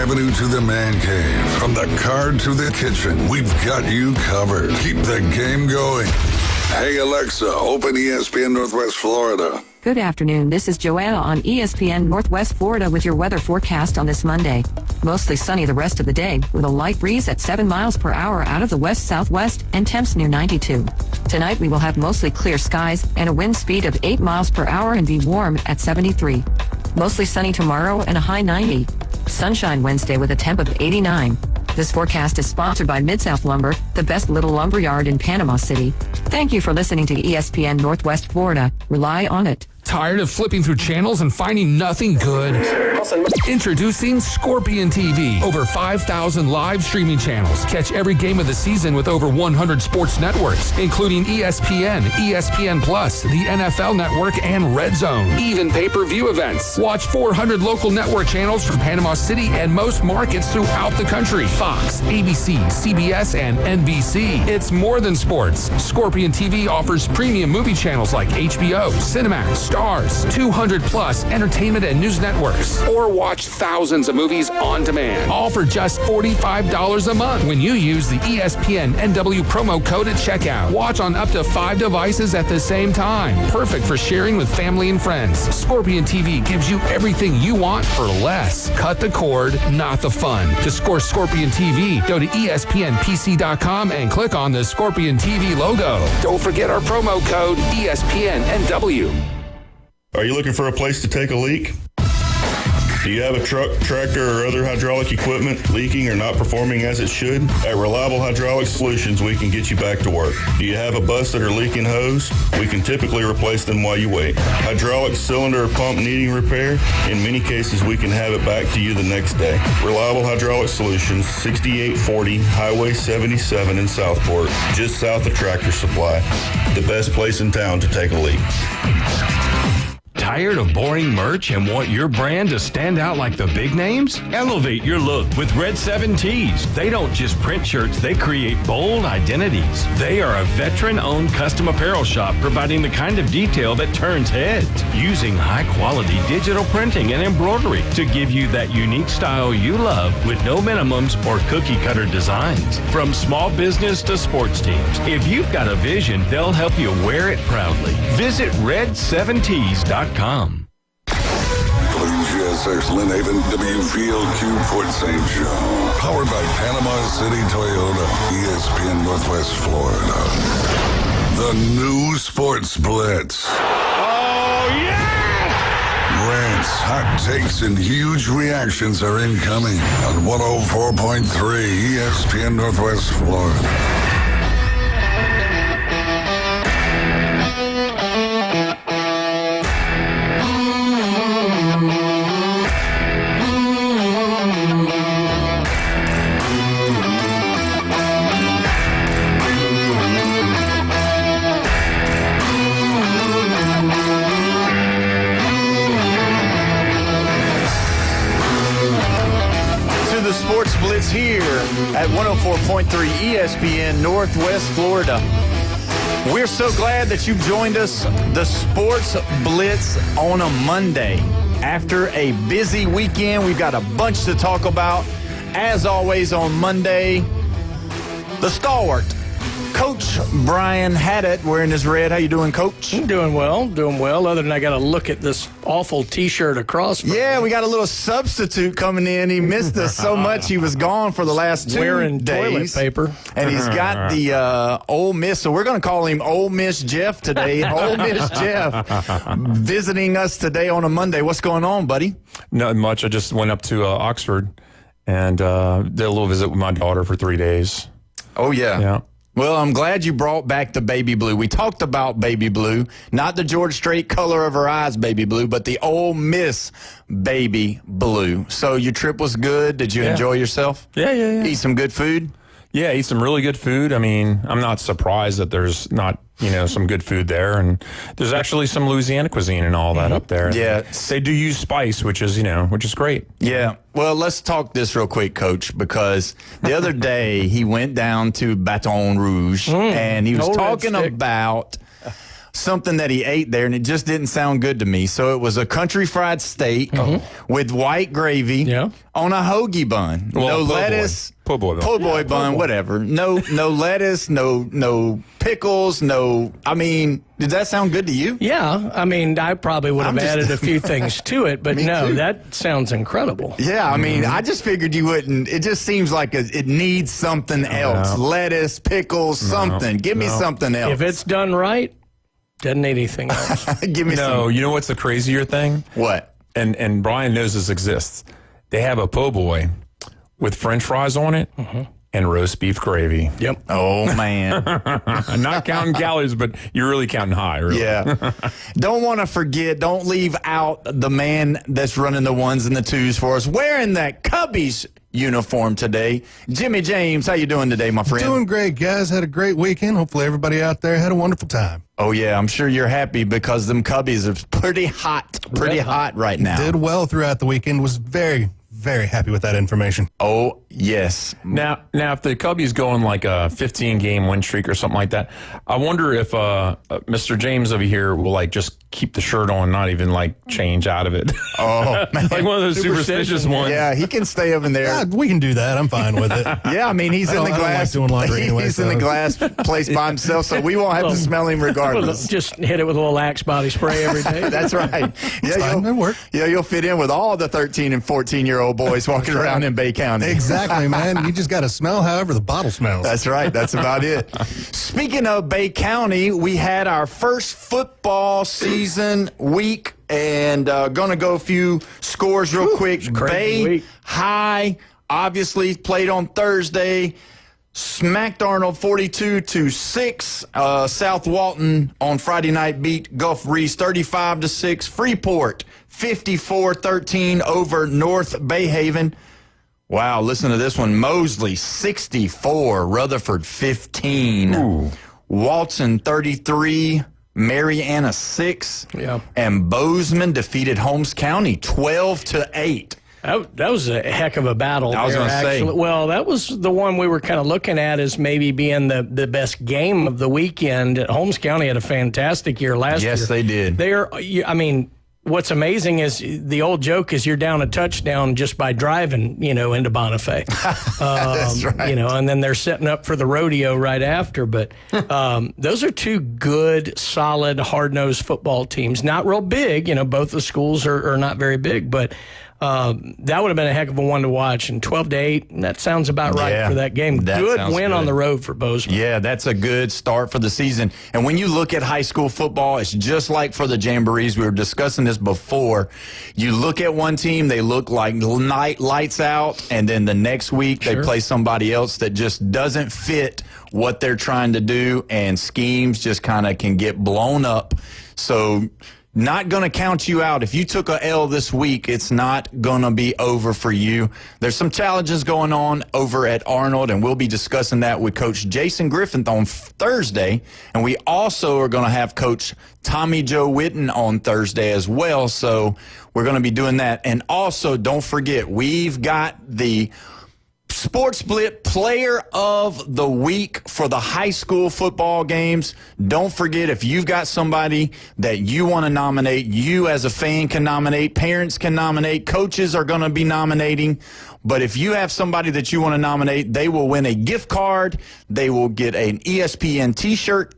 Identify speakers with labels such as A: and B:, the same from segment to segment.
A: Avenue to the man cave, from the car to the kitchen, we've got you covered. Keep the game going. Hey Alexa, open ESPN Northwest Florida.
B: Good afternoon, this is Joanna on ESPN Northwest Florida with your weather forecast on this Monday. Mostly sunny the rest of the day, with a light breeze at 7 miles per hour out of the west-southwest and temps near 92. Tonight we will have mostly clear skies and a wind speed of 8 miles per hour and be warm at 73. Mostly sunny tomorrow and a high 90. Sunshine Wednesday with a temp of 89. This forecast is sponsored by Mid-South Lumber, the best little lumber yard in Panama City. Thank you for listening to ESPN Northwest Florida. Rely on it.
C: Tired of flipping through channels and finding nothing good? Introducing Scorpion TV. Over 5,000 live streaming channels. Catch every game of the season with over 100 sports networks, including ESPN, ESPN Plus, the NFL Network, and Red Zone. Even pay-per-view events. Watch 400 local network channels from Panama City and most markets throughout the country. Fox, ABC, CBS, and NBC. It's more than sports. Scorpion TV offers premium movie channels like HBO, Cinemax, Stars, 200 plus entertainment and news networks, or watch thousands of movies on demand, all for just $45 a month when you use the ESPN NW promo code at checkout. Watch on up to 5 devices at the same time. Perfect for sharing with family and friends. Scorpion TV gives you everything you want for less. Cut the cord, not the fun. To score Scorpion TV, go to ESPNPC.com and click on the Scorpion TV logo. Don't forget our promo code ESPNNW.
D: Are you looking for a place to take a leak? Do you have a truck, tractor, or other hydraulic equipment leaking or not performing as it should? At Reliable Hydraulic Solutions, we can get you back to work. Do you have a busted or leaking hose? We can typically replace them while you wait. Hydraulic cylinder or pump needing repair? In many cases, we can have it back to you the next day. Reliable Hydraulic Solutions, 6840 Highway 77 in Southport, just south of Tractor Supply. The best place in town to take a leak.
E: Tired of boring merch and want your brand to stand out like the big names? Elevate your look with Red 7 Tees. They don't just print shirts, they create bold identities. They are a veteran-owned custom apparel shop providing the kind of detail that turns heads, using high-quality digital printing and embroidery to give you that unique style you love with no minimums or cookie-cutter designs. From small business to sports teams, if you've got a vision, they'll help you wear it proudly. Visit red7tees.com.
A: WGSX Lynn Haven, WVLQ Port St. Joe. Powered by Panama City Toyota, ESPN Northwest Florida. The new Sports Blitz.
E: Oh, yes!
A: Rants, hot takes, and huge reactions are incoming on 104.3 ESPN Northwest Florida.
F: Sports Blitz here at 104.3 ESPN Northwest Florida. We're so glad that you've joined us, the Sports Blitz on a Monday. After a busy weekend, we've got a bunch to talk about. As always on Monday, the stalwart, Coach Brian Haddett, wearing his red. How you doing, Coach?
G: I'm doing well, other than I got to look at this awful T-shirt across.
F: Yeah, we got a little substitute coming in. He missed us so much. He was gone for the last 2
G: wearing
F: days.
G: Toilet paper.
F: And he's got the Ole Miss, so we're going to call him Ole Miss Jeff today. Ole Miss Jeff visiting us today on a Monday. What's going on, buddy?
H: Not much. I just went up to Oxford and did a little visit with my daughter for 3 days.
F: Oh, yeah.
H: Yeah.
F: Well, I'm glad you brought back the baby blue. We talked about baby blue, not the George Strait color of her eyes baby blue, but the Ole Miss baby blue. So your trip was good. Did you enjoy yourself?
H: Yeah.
F: Eat some good food?
H: Yeah, eat some really good food. I mean, I'm not surprised that there's not, some good food there. And there's actually some Louisiana cuisine and all that up there.
F: Yeah.
H: They do use spice, which is great.
F: Yeah. Well, let's talk this real quick, Coach, because the other day he went down to Baton Rouge and he was talking about something that he ate there, and it just didn't sound good to me. So it was a country fried steak with white gravy on a hoagie bun.
H: Well,
F: no lettuce.
H: Po' boy
F: bun, whatever. No lettuce, no pickles, no. I mean, did that sound good to you?
G: Yeah, I mean, I probably would have added a few things to it, but no,
F: too.
G: that sounds incredible.
F: Yeah, I mean, I just figured you wouldn't. It just seems like it needs something else. Lettuce, pickles, something. Give me something else.
G: If it's done right, doesn't need anything else.
F: Give me some.
H: You know what's the crazier thing?
F: What?
H: And Brian knows this exists. They have a po' boy with French fries on it and roast beef gravy.
G: Yep.
F: Oh, man.
H: Not counting calories, but you're really counting high, really.
F: Yeah. Don't want to forget, don't leave out the man that's running the ones and the twos for us, wearing that Cubbies uniform today. Jimmy James, how you doing today, my friend?
I: Doing great, guys. Had a great weekend. Hopefully everybody out there had a wonderful time.
F: Oh, yeah, I'm sure you're happy because them Cubbies are pretty hot right now.
I: Did well throughout the weekend. Was very, very happy with that information.
F: Oh, yes.
H: Now, if the Cubbies go on like a 15-game win streak or something like that, I wonder if Mr. James over here will like just keep the shirt on, not even like change out of it.
F: Oh, man.
H: Like one of those superstitious ones.
F: Yeah, he can stay over there.
I: Yeah, we can do that. I'm fine with it.
F: Yeah, I mean, he's in the glass.
I: I don't like doing laundry anyway,
F: he's in the glass place by himself, so we won't have to smell him regardless.
G: Just hit it with a little Axe body spray every day.
F: That's right. Yeah,
I: It'll work.
F: Yeah, you'll fit in with all the 13 and 14-year-old boys walking around in Bay County.
I: Exactly, man. You just got to smell however the bottle smells.
F: That's right. That's about it. Speaking of Bay County, we had our first football season week, and going to go a few scores real quick. Bay
G: week.
F: High, obviously, played on Thursday. Smacked Arnold 42-6. South Walton on Friday night beat Gulf Reese 35-6. Freeport 54-13 over North Bayhaven. Wow, listen to this one. Mosley 64, Rutherford 15.
H: Ooh.
F: Walton 33, Mariana 6.
G: Yeah.
F: And Bozeman defeated Holmes County 12-8.
G: That was a heck of a battle.
F: I was going to say.
G: Well, that was the one we were kind of looking at as maybe being the best game of the weekend. Holmes County had a fantastic year last year.
F: Yes, they did.
G: I mean, what's amazing is the old joke is you're down a touchdown just by driving, into Bonifay.
F: That's right.
G: And then they're setting up for the rodeo right after. But those are two good, solid, hard-nosed football teams. Not real big. Both the schools are not very big, but that would have been a heck of a one to watch. And 12-8, that sounds about right for that game. Good win on the road for Bozeman.
F: Yeah, that's a good start for the season. And when you look at high school football, it's just like for the Jamborees. We were discussing this before. You look at one team, they look like lights out, and then the next week they play somebody else that just doesn't fit what they're trying to do, and schemes just kind of can get blown up. So not going to count you out. If you took a L this week, it's not going to be over for you. There's some challenges going on over at Arnold, and we'll be discussing that with Coach Jason Griffin on Thursday. And we also are going to have Coach Tommy Joe Witten on Thursday as well. So we're going to be doing that. And also, don't forget, we've got the Sports Blitz Player of the Week for the high school football games. Don't forget, if you've got somebody that you want to nominate, you as a fan can nominate, parents can nominate, coaches are going to be nominating. But if you have somebody that you want to nominate, they will win a gift card, they will get an ESPN t-shirt,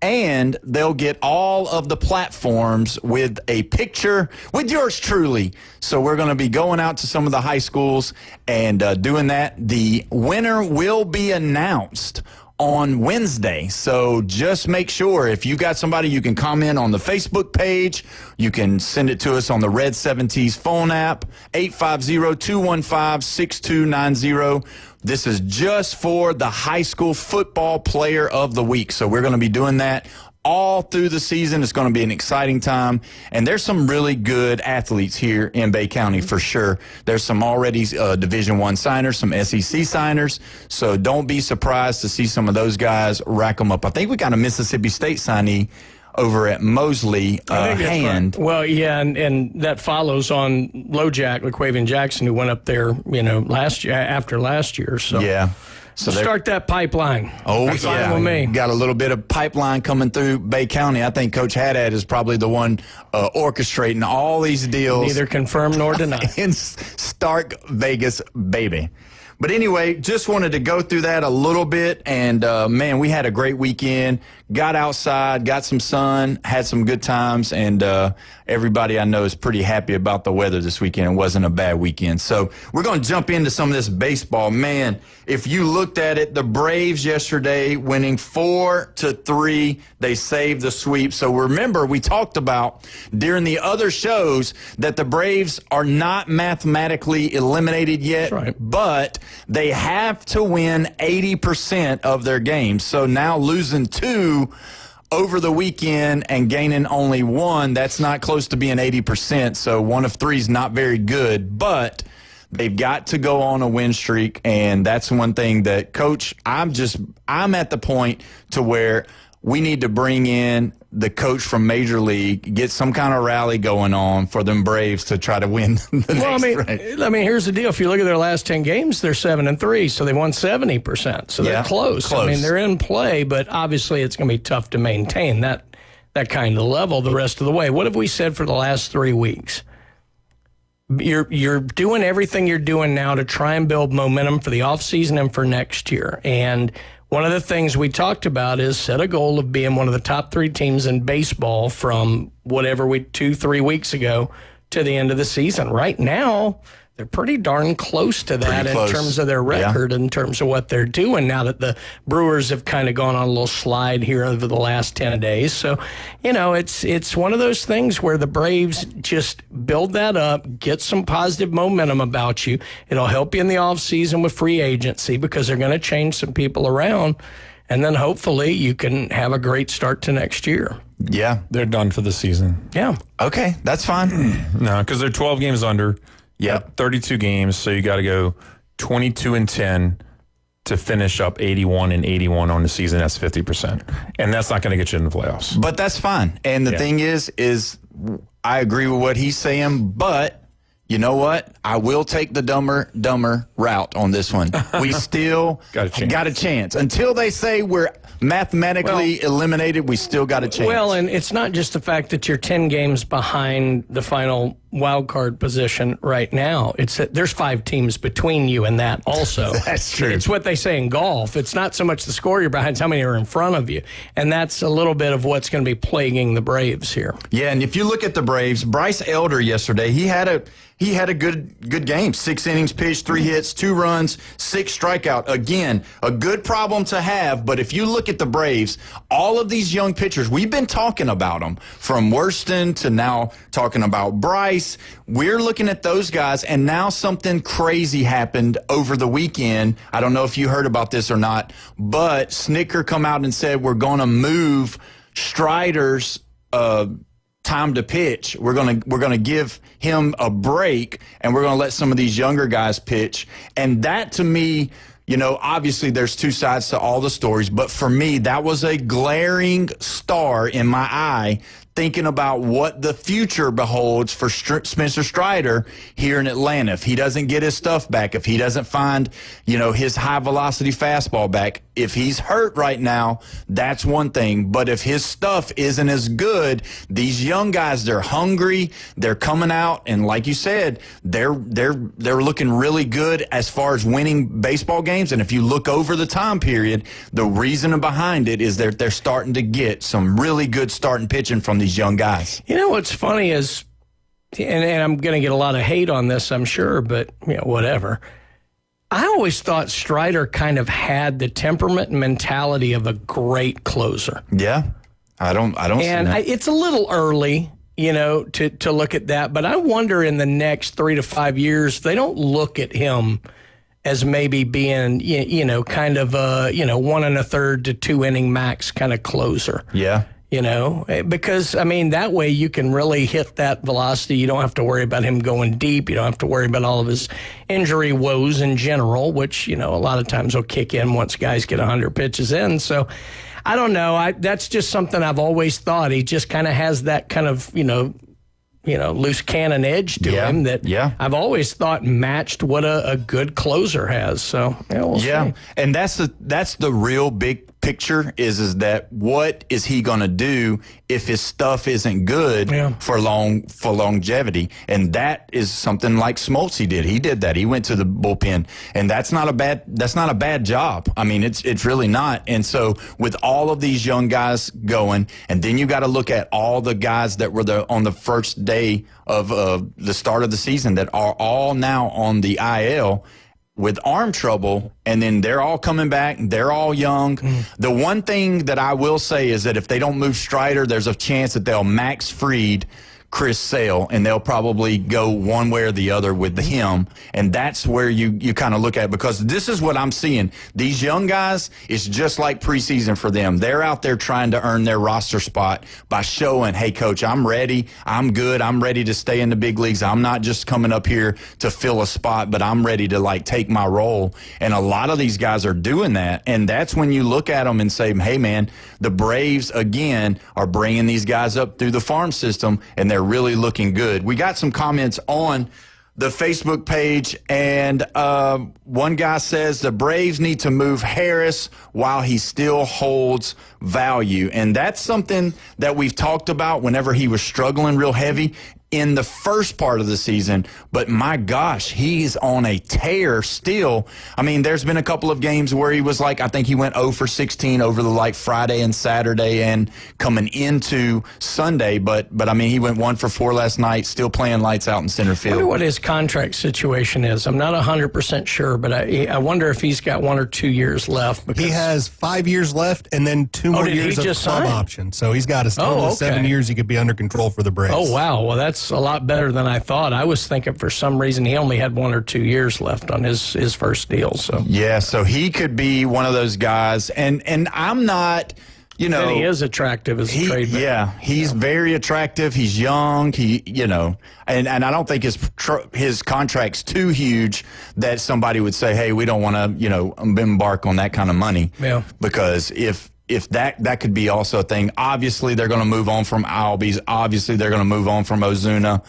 F: and they'll get all of the platforms with a picture with yours truly. So we're going to be going out to some of the high schools and doing that. The winner will be announced on Wednesday. So just make sure if you got somebody, you can comment on the Facebook page. You can send it to us on the Red 70s phone app, 850-215-6290. This is just for the high school football player of the week. So we're going to be doing that all through the season. It's going to be an exciting time. And there's some really good athletes here in Bay County for sure. There's some already Division I signers, some SEC signers. So don't be surprised to see some of those guys rack them up. I think we got a Mississippi State signee over at Mosley hand.
G: Right. Well, yeah, and that follows on LoJack, LaQuavian Jackson, who went up there, after last year. So
F: yeah. So
G: start that pipeline.
F: Oh,
G: that's fine with me.
F: Got a little bit of pipeline coming through Bay County. I think Coach Haddad is probably the one orchestrating all these deals.
G: Neither confirm nor deny.
F: In Stark Vegas, baby. But anyway, just wanted to go through that a little bit. And, man, we had a great weekend. Got outside, got some sun, had some good times. And everybody I know is pretty happy about the weather this weekend. It wasn't a bad weekend. So we're going to jump into some of this baseball. Man, if you looked at it, the Braves yesterday winning 4-3. They saved the sweep. So remember, we talked about during the other shows that the Braves are not mathematically eliminated yet.
G: That's right.
F: But they have to win 80% of their games. So now losing 2 over the weekend and gaining only 1, that's not close to being 80%. So 1 of 3 is not very good, but they've got to go on a win streak. And that's one thing that, Coach, I'm at the point to where we need to bring in the coach from Major League, get some kind of rally going on for them Braves to try to win the next race.
G: I mean, here's the deal. If you look at their last 10 games, they're 7-3, so they won 70%. So they're close. I mean, they're in play, but obviously it's going to be tough to maintain that kind of level the rest of the way. What have we said for the last 3 weeks? You're doing everything you're doing now to try and build momentum for the offseason and for next year. And one of the things we talked about is set a goal of being one of the top 3 teams in baseball from whatever 2-3 weeks ago to the end of the season. Right now, they're pretty darn close to that in terms of their record, in terms of what they're doing now that the Brewers have kind of gone on a little slide here over the last 10 days. So, it's one of those things where the Braves just build that up, get some positive momentum about you. It'll help you in the offseason with free agency because they're going to change some people around. And then hopefully you can have a great start to next year.
H: Yeah. They're done for the season.
G: Yeah.
F: Okay, that's fine.
H: No, because they're 12 games under.
F: Yep.
H: 32 games, so you got to go 22-10 to finish up 81-81 on the season. That's 50%, and that's not going to get you in the playoffs.
F: But that's fine. And the thing is I agree with what he's saying, but you know what? I will take the dumber route on this one. We still got a chance. Until they say we're mathematically eliminated, we still got a chance.
G: Well, and it's not just the fact that you're 10 games behind the final wild card position right now. It's that there's 5 teams between you and that also.
F: That's true.
G: It's what they say in golf. It's not so much the score you're behind, it's how many are in front of you. And that's a little bit of what's going to be plaguing the Braves here.
F: Yeah, and if you look at the Braves, Bryce Elder yesterday, he had a good game. 6 innings pitched, 3 hits, 2 runs, 6 strikeout. Again, a good problem to have, but if you look at the Braves, all of these young pitchers, we've been talking about them, from Worston to now talking about Bryce. We're looking at those guys, and now something crazy happened over the weekend. I don't know if you heard about this or not, but Snicker come out and said we're going to move Strider's time to pitch. We're gonna give him a break, and we're gonna let some of these younger guys pitch. And that, to me, obviously there's 2 sides to all the stories, but for me, that was a glaring star in my eye, thinking about what the future beholds for Spencer Strider here in Atlanta. If he doesn't get his stuff back, if he doesn't find, his high-velocity fastball back, if he's hurt right now, that's one thing. But if his stuff isn't as good, these young guys, they're hungry, they're coming out, and like you said, they're looking really good as far as winning baseball games. And if you look over the time period, the reason behind it is they're starting to get some really good starting pitching from these young guys.
G: What's funny is, and I'm going to get a lot of hate on this, I'm sure, but whatever. I always thought Strider kind of had the temperament and mentality of a great closer.
F: Yeah, I don't see that.
G: It's a little early, to look at that, but I wonder in the next 3 to 5 years, they don't look at him as maybe being, kind of a, 1 1/3 to 2 inning max kind of closer.
F: Yeah.
G: Because, that way you can really hit that velocity. You don't have to worry about him going deep. You don't have to worry about all of his injury woes in general, which, a lot of times will kick in once guys get 100 pitches in. So I don't know. That's just something I've always thought. He just kind of has that kind of, loose cannon edge to him that I've always thought matched what a good closer has. So, we'll see.
F: And that's the real big picture is that what is he going to do if his stuff isn't good for longevity? And that is something like Smoltz did. He did that. He went to the bullpen, and that's not a bad job. I mean, it's really not. And so with all of these young guys going, and then you got to look at all the guys that were on the first day of the start of the season that are all now on the IL with arm trouble, and then they're all coming back. They're all young. The one thing that I will say is that if they don't move Strider, there's a chance that they'll Max Fried Chris Sale, and they'll probably go one way or the other with him. And that's where you kind of look at it, because this is what I'm seeing. These young guys, it's just like preseason for them. They're out there trying to earn their roster spot by showing, hey, coach, I'm ready. I'm good. I'm ready to stay in the big leagues. I'm not just coming up here to fill a spot, but I'm ready to take my role. And a lot of these guys are doing that. And that's when you look at them and say, hey, man, the Braves, again, are bringing these guys up through the farm system, and they're really looking good. We got some comments on the Facebook page, and one guy says the Braves need to move Harris while he still holds value. And that's something that we've talked about whenever he was struggling real heavy in the first part of the season. But my gosh, he's on a tear still. I mean, there's been a couple of games where he was I think he went 0 for 16 over the Friday and Saturday and coming into Sunday. But I mean, he went 1 for 4 last night, still playing lights out in center field.
G: I wonder what his contract situation is. I'm not 100% sure, but I wonder if he's got 1 or 2 years left.
I: He has 5 years left and then 2 more years of club option. So he's got a total of 7 years he could be under control for the Braves.
G: Oh, wow. Well, that's a lot better than I thought. I was thinking for some reason he only had 1 or 2 years left on his first deal. So
F: so he could be one of those guys, and I'm not,
G: and he is attractive as a trade back.
F: Yeah, he's very attractive. He's young. And I don't think his contract's too huge that somebody would say, hey, we don't want to embark on that kind of money.
G: Yeah,
F: because if that could be also a thing. Obviously, they're going to move on from Albies. Obviously, they're going to move on from Ozuna.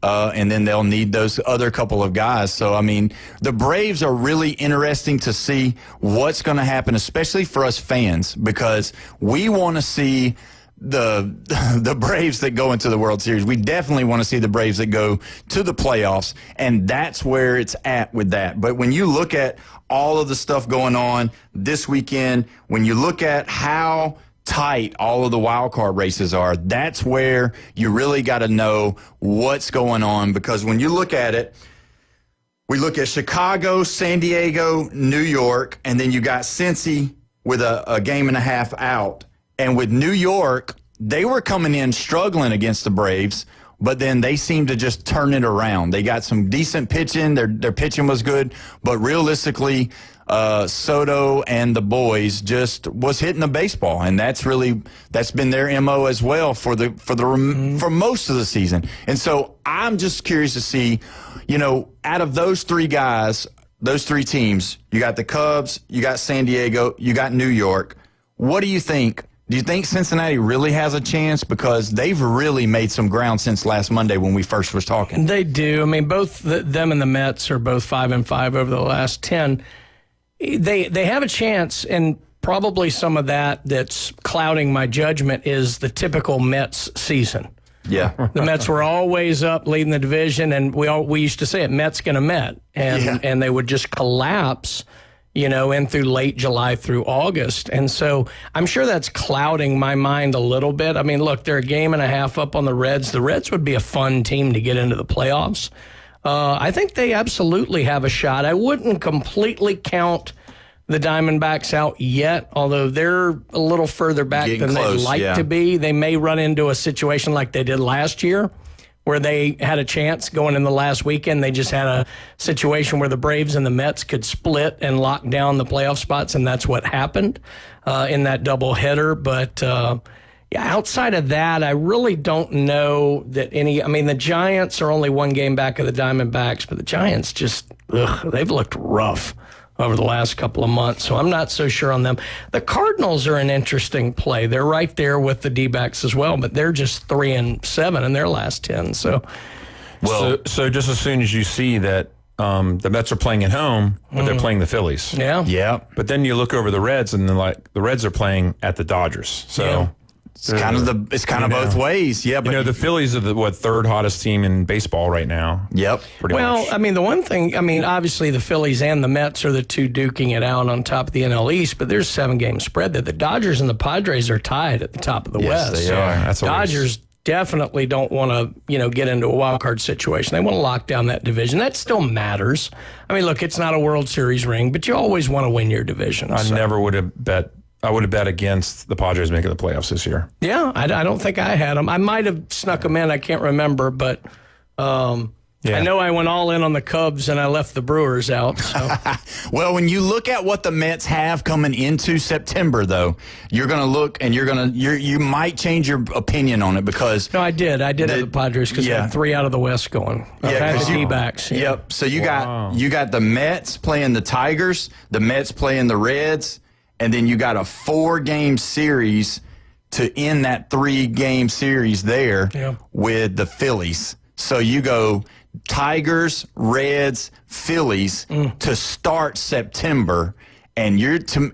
F: And then they'll need those other couple of guys. So, I mean, the Braves are really interesting to see what's going to happen, especially for us fans, because we want to see the Braves that go into the World Series. We definitely want to see the Braves that go to the playoffs, and that's where it's at with that. But when you look at all of the stuff going on this weekend, when you look at how tight all of the wild card races are, that's where you really got to know what's going on, because when you look at it, we look at Chicago, San Diego, New York, and then you got Cincy with a game and a half out. And with New York, they were coming in struggling against the Braves, but then they seemed to just turn it around. They got some decent pitching. Their pitching was good, but realistically, Soto and the boys just was hitting the baseball, and that's been their MO as well for most of the season. And so I'm just curious to see, out of those three guys, those three teams, you got the Cubs, you got San Diego, you got New York. What do you think? Do you think Cincinnati really has a chance? Because they've really made some ground since last Monday when we first was talking.
G: They do. I mean, both them and the Mets are both 5-5 over the last 10. They have a chance, and probably some of that's clouding my judgment is the typical Mets season.
F: Yeah.
G: The Mets were always up leading the division, and we used to say it, Mets gonna Met. And they would just collapse, in through late July through August. And so I'm sure that's clouding my mind a little bit. I mean, look, they're a game and a half up on the Reds. The Reds would be a fun team to get into the playoffs. I think they absolutely have a shot. I wouldn't completely count the Diamondbacks out yet, although they're a little further back than they'd like to be. They may run into a situation like they did last year, where they had a chance going in the last weekend. They just had a situation where the Braves and the Mets could split and lock down the playoff spots, and that's what happened in that doubleheader. But outside of that, I really don't know that the Giants are only 1 game back of the Diamondbacks, but the Giants they've looked rough over the last couple of months, so I'm not so sure on them. The Cardinals are an interesting play. They're right there with the D-backs as well, but they're just 3-7 in their last 10. So
H: just as soon as you see that the Mets are playing at home, but they're playing the Phillies.
F: Yeah.
H: But then you look over the Reds, and the Reds are playing at the Dodgers. So
F: it's kind of both ways. Yeah, but
H: the Phillies are the third hottest team in baseball right now.
F: Yep.
H: Pretty much.
G: I mean, the one thing, obviously the Phillies and the Mets are the two duking it out on top of the NL East, but there's 7-game spread that the Dodgers and the Padres are tied at the top of the West.
F: They are.
H: That's
G: Dodgers definitely don't want to, get into a wild card situation. They want to lock down that division. That still matters. I mean, look, it's not a World Series ring, but you always want to win your division.
H: I never would have bet. I would have bet against the Padres making the playoffs this year.
G: Yeah, I don't think I had them. I might have snuck them in. I can't remember, but I know I went all in on the Cubs and I left the Brewers out. So.
F: Well, when you look at what the Mets have coming into September, though, you're going to look and you might change your opinion on it because
G: I did have the Padres because they had 3 out of the West going.
F: Yeah,
G: the D-backs. Yeah.
F: Yep. So you got the Mets playing the Tigers, the Mets playing the Reds. And then you got a 4-game series to end that 3-game series there with the Phillies. So you go Tigers, Reds, Phillies to start September. And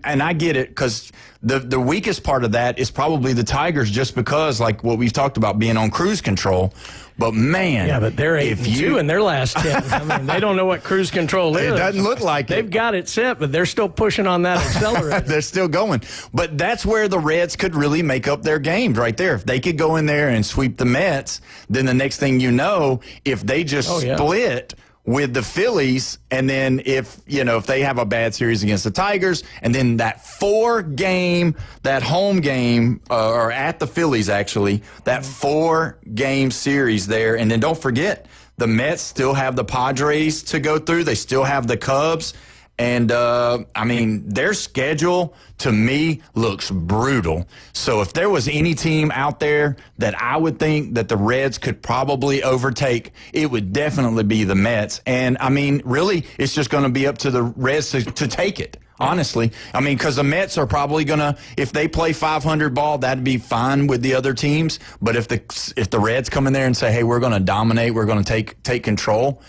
F: and I get it because the weakest part of that is probably the Tigers just because, like what we've talked about, being on cruise control. But, man.
G: Yeah, but they're 8-2 in their last 10. I mean, they don't know what cruise control is.
F: It doesn't look like
G: They've got it set, but they're still pushing on that accelerator.
F: They're still going. But that's where the Reds could really make up their games right there. If they could go in there and sweep the Mets, then the next thing you know, if they just split with the Phillies, and then if they have a bad series against the Tigers, and then that 4-game, that home game, or at the Phillies actually, that 4-game series there, and then don't forget, the Mets still have the Padres to go through. They still have the Cubs. And, their schedule, to me, looks brutal. So if there was any team out there that I would think that the Reds could probably overtake, it would definitely be the Mets. And, really, it's just going to be up to the Reds to take it, honestly. Because the Mets are probably going to, if they play 500 ball, that'd be fine with the other teams. But if the Reds come in there and say, hey, we're going to dominate, we're going to take control,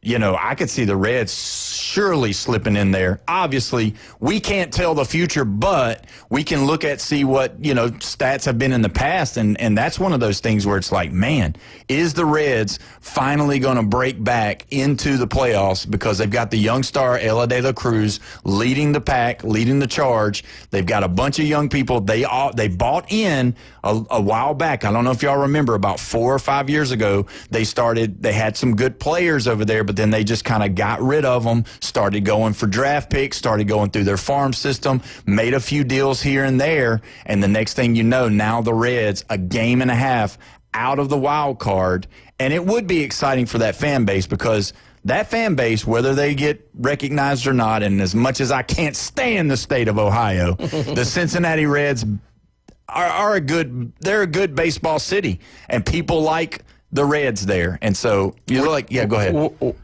F: I could see the Reds surely slipping in there. Obviously, we can't tell the future, but we can see what, stats have been in the past. And that's one of those things where it's like, man, is the Reds finally going to break back into the playoffs because they've got the young star, Ella De La Cruz, leading the pack, leading the charge. They've got a bunch of young people. They bought in a while back. I don't know if y'all remember, about 4 or 5 years ago, they had some good players over there, but then they just kind of got rid of them, started going for draft picks, started going through their farm system, made a few deals here and there, and the next thing you know, now the Reds, a game and a half out of the wild card, and it would be exciting for that fan base because that fan base, whether they get recognized or not, and as much as I can't stand the state of Ohio, the Cincinnati Reds are a good baseball city, and people like the Reds there. And so you're like, go ahead.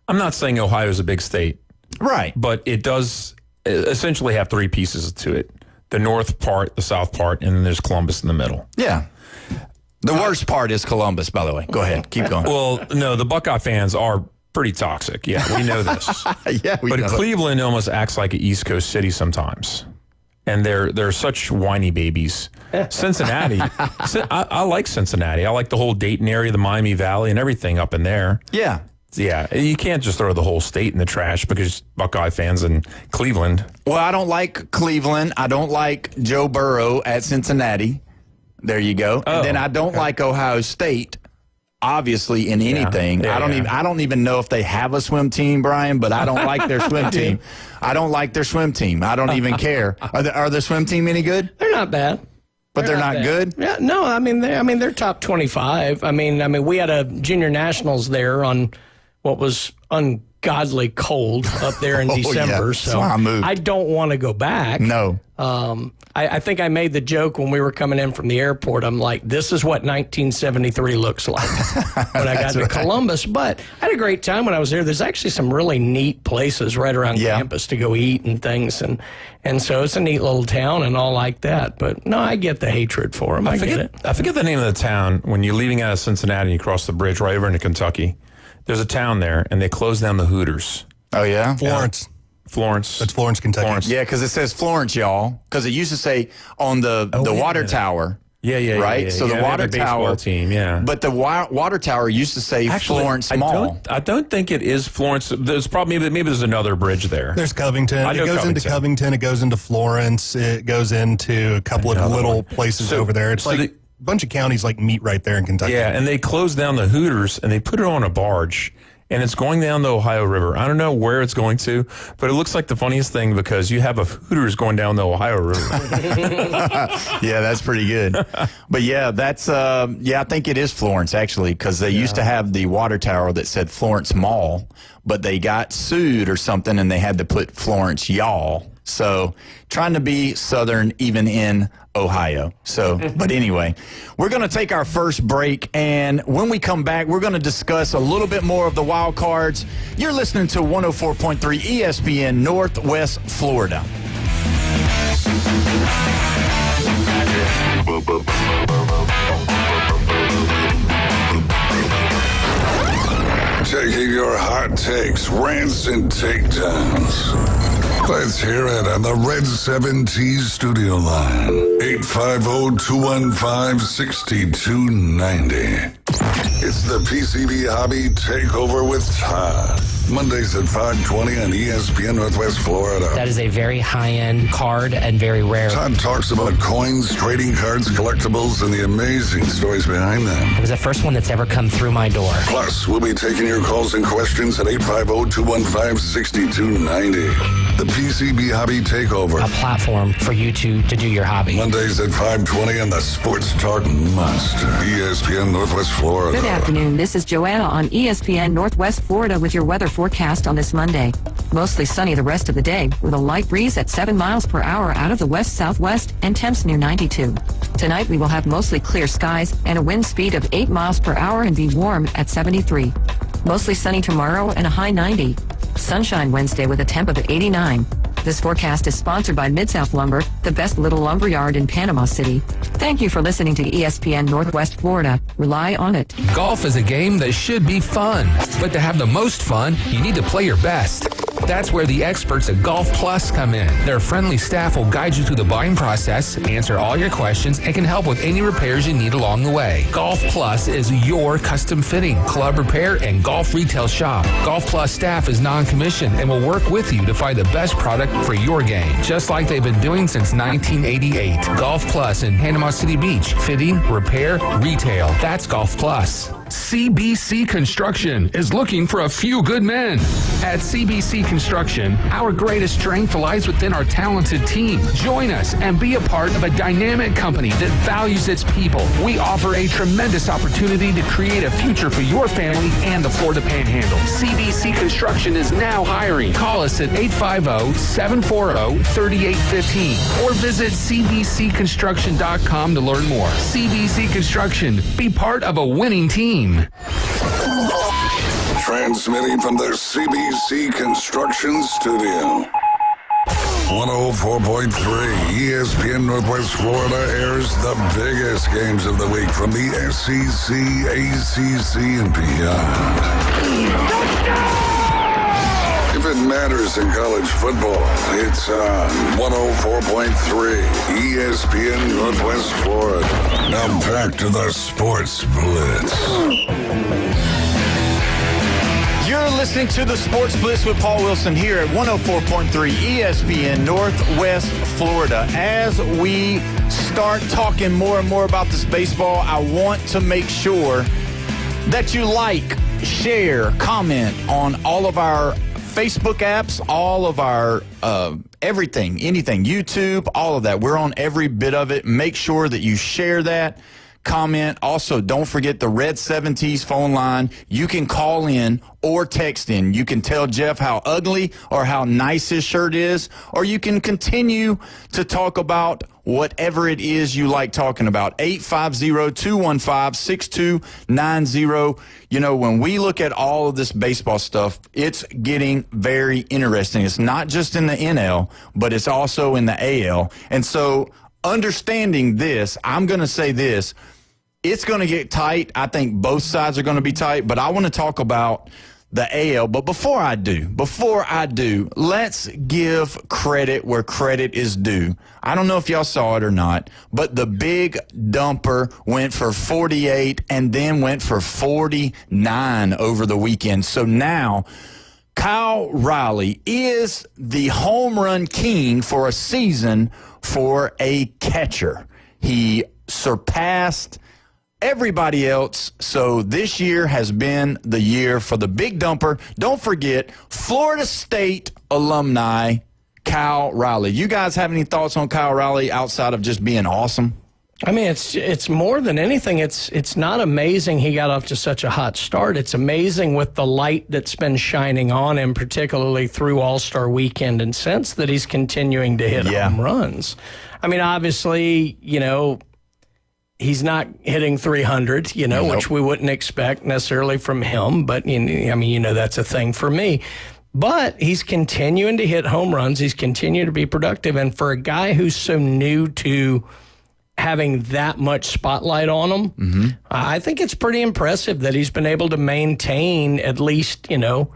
H: I'm not saying Ohio is a big state.
F: Right.
H: But it does essentially have 3 pieces to it. The north part, the south part, and then there's Columbus in the middle.
F: Yeah. The worst part is Columbus, by the way. Go ahead. Keep going.
H: Well, no, the Buckeye fans are pretty toxic. Yeah, we know this. But Cleveland almost acts like an East Coast city sometimes. And they're such whiny babies. Cincinnati, I like Cincinnati. I like the whole Dayton area, the Miami Valley, and everything up in there.
F: Yeah.
H: Yeah, you can't just throw the whole state in the trash because Buckeye fans in Cleveland.
F: Well, I don't like Cleveland. I don't like Joe Burrow at Cincinnati. There you go. And then I don't like Ohio State, obviously, in anything. I don't even know if they have a swim team, Brian, but I don't like their swim team. I don't like their swim team. I don't even care. Are their swim team any good?
G: They're not bad.
F: But they're not good?
G: Yeah, no, they're top 25. We had a junior nationals there on what was ungodly cold up there in December.
F: Yeah.
G: So I don't want to go back.
F: No.
G: I think I made the joke when we were coming in from the airport. I'm like, this is what 1973 looks like when I got to Columbus. But I had a great time when I was there. There's actually some really neat places right around campus to go eat and things. And so it's a neat little town and all like that. But no, I get the hatred for them. I get it.
H: I forget the name of the town. When you're leaving out of Cincinnati and you cross the bridge right over into Kentucky, there's a town there, and they closed down the Hooters.
F: Oh, yeah?
I: Florence.
H: Florence.
I: That's Florence, Kentucky.
H: Florence.
F: Yeah, because it says Florence, y'all. Because it used to say on the water tower.
H: Yeah.
F: Right?
H: Yeah.
F: So the water tower.
H: Team, yeah.
F: But the water tower used to say Florence Mall.
H: I don't think it is Florence. There's probably maybe there's another bridge there.
I: There's Covington. It goes into Covington. It goes into Florence. It goes into a couple of little places over there. It's like a bunch of counties meet right there in Kentucky.
H: Yeah, and they closed down the Hooters and they put it on a barge. And it's going down the Ohio River. I don't know where it's going to, but it looks like the funniest thing because you have a Hooters going down the Ohio River.
F: Yeah, that's pretty good. But yeah, that's I think it is Florence actually, because they used to have the water tower that said Florence Mall, but they got sued or something and they had to put Florence y'all. So trying to be Southern even in Ohio. So, but anyway, we're going to take our first break, and when we come back, we're going to discuss a little bit more of the wild cards. You're listening to 104.3 ESPN Northwest Florida.
A: Taking your hot takes, rants, and takedowns. Let's hear it on the Red 7T studio line. 850-215-6290. It's the PCB Hobby Takeover with Todd. Mondays at 5:20 on ESPN Northwest Florida.
J: That is a very high-end card and very rare.
A: Todd talks about coins, trading cards, collectibles, and the amazing stories behind them.
J: It was the first one that's ever come through my door.
A: Plus, we'll be taking your calls and questions at 850-215-6290. The PCB Hobby Takeover.
J: A platform for you to do your hobby.
A: Mondays at 5:20 on the Sports Talk Monster. ESPN Northwest Florida.
B: Good afternoon. This is Joanna on ESPN Northwest Florida with your weather forecast on this Monday. Mostly sunny the rest of the day with a light breeze at 7 miles per hour out of the west-southwest and temps near 92. Tonight we will have mostly clear skies and a wind speed of 8 miles per hour and be warm at 73. Mostly sunny tomorrow and a high 90. Sunshine Wednesday with a temp of 89. This forecast is sponsored by Mid-South Lumber, the best little lumber yard in Panama City. Thank you for listening to ESPN Northwest Florida. Rely on it.
C: Golf is a game that should be fun, but to have the most fun, you need to play your best. That's where the experts at Golf Plus come in. Their friendly staff will guide you through the buying process, answer all your questions, and can help with any repairs you need along the way. Golf Plus is your custom fitting, club repair, and golf retail shop. Golf Plus staff is non-commissioned and will work with you to find the best product for your game, just like they've been doing since 1988. Golf Plus in Panama City Beach. Fitting, repair, retail. That's Golf Plus. CBC Construction is looking for a few good men. At CBC Construction, our greatest strength lies within our talented team. Join us and be a part of a dynamic company that values its people. We offer a tremendous opportunity to create a future for your family and the Florida Panhandle. CBC Construction is now hiring. Call us at 850-740-3815 or visit cbcconstruction.com to learn more. CBC Construction, be part of a winning team.
A: Transmitting from the CBC Construction Studio. 104.3 ESPN Northwest Florida airs the biggest games of the week from the SEC, ACC, and beyond. If it matters in college football, it's on 104.3 ESPN Northwest Florida. Now back to the Sports Blitz.
F: You're listening to the Sports Blitz with Paul Wilson here at 104.3 ESPN Northwest Florida. As we start talking more and more about this baseball, I want to make sure that you like, share, comment on all of our Facebook apps, all of our everything, anything, YouTube, all of that. We're on every bit of it. Make sure that you share that. comment. Also, don't forget the Red 70s phone line. You can call in or text in. You can tell Jeff how ugly or how nice his shirt is, or you can continue to talk about whatever it is you like talking about. 850-215-6290. You know, when we look at all of this baseball stuff, it's getting very interesting. It's not just in the NL, but it's also in the AL. And so understanding this, I'm going to say this. It's going to get tight. I think both sides are going to be tight, but I want to talk about the AL. But before I do, let's give credit where credit is due. I don't know if y'all saw it or not, but the big dumper went for 48 and then went for 49 over the weekend. So now Kyle Riley is the home run king for a season for a catcher. He surpassed everybody else. So this year has been the year for the big dumper. Don't forget, Florida State alumni Kyle Riley. You guys have any thoughts on Kyle Riley outside of just being awesome?
G: I mean, it's more than anything. It's not amazing he got off to such a hot start. It's amazing with the light that's been shining on him, particularly through All-Star Weekend and since, that he's continuing to hit home runs. I mean, obviously, you know, he's not hitting 300, you know, which we wouldn't expect necessarily from him. But, I mean, you know, that's a thing for me. But he's continuing to hit home runs. He's continuing to be productive. And for a guy who's so new to having that much spotlight on him, I think it's pretty impressive that he's been able to maintain at least, you know,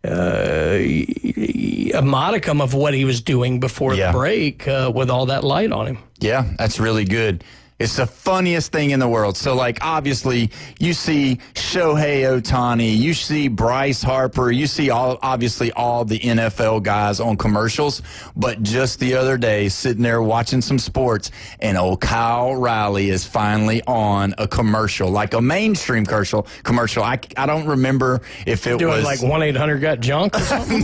G: a modicum of what he was doing before the break with all that light on him. Yeah, that's really good. It's the funniest thing in the world. So, like, obviously, you see Shohei Ohtani, you see Bryce Harper, you see obviously all the NFL guys on commercials. But just the other day, sitting there watching some sports, and old Kyle Riley is finally on a commercial, like a mainstream commercial. I don't remember if it was like 1-800-GOT-JUNK or something.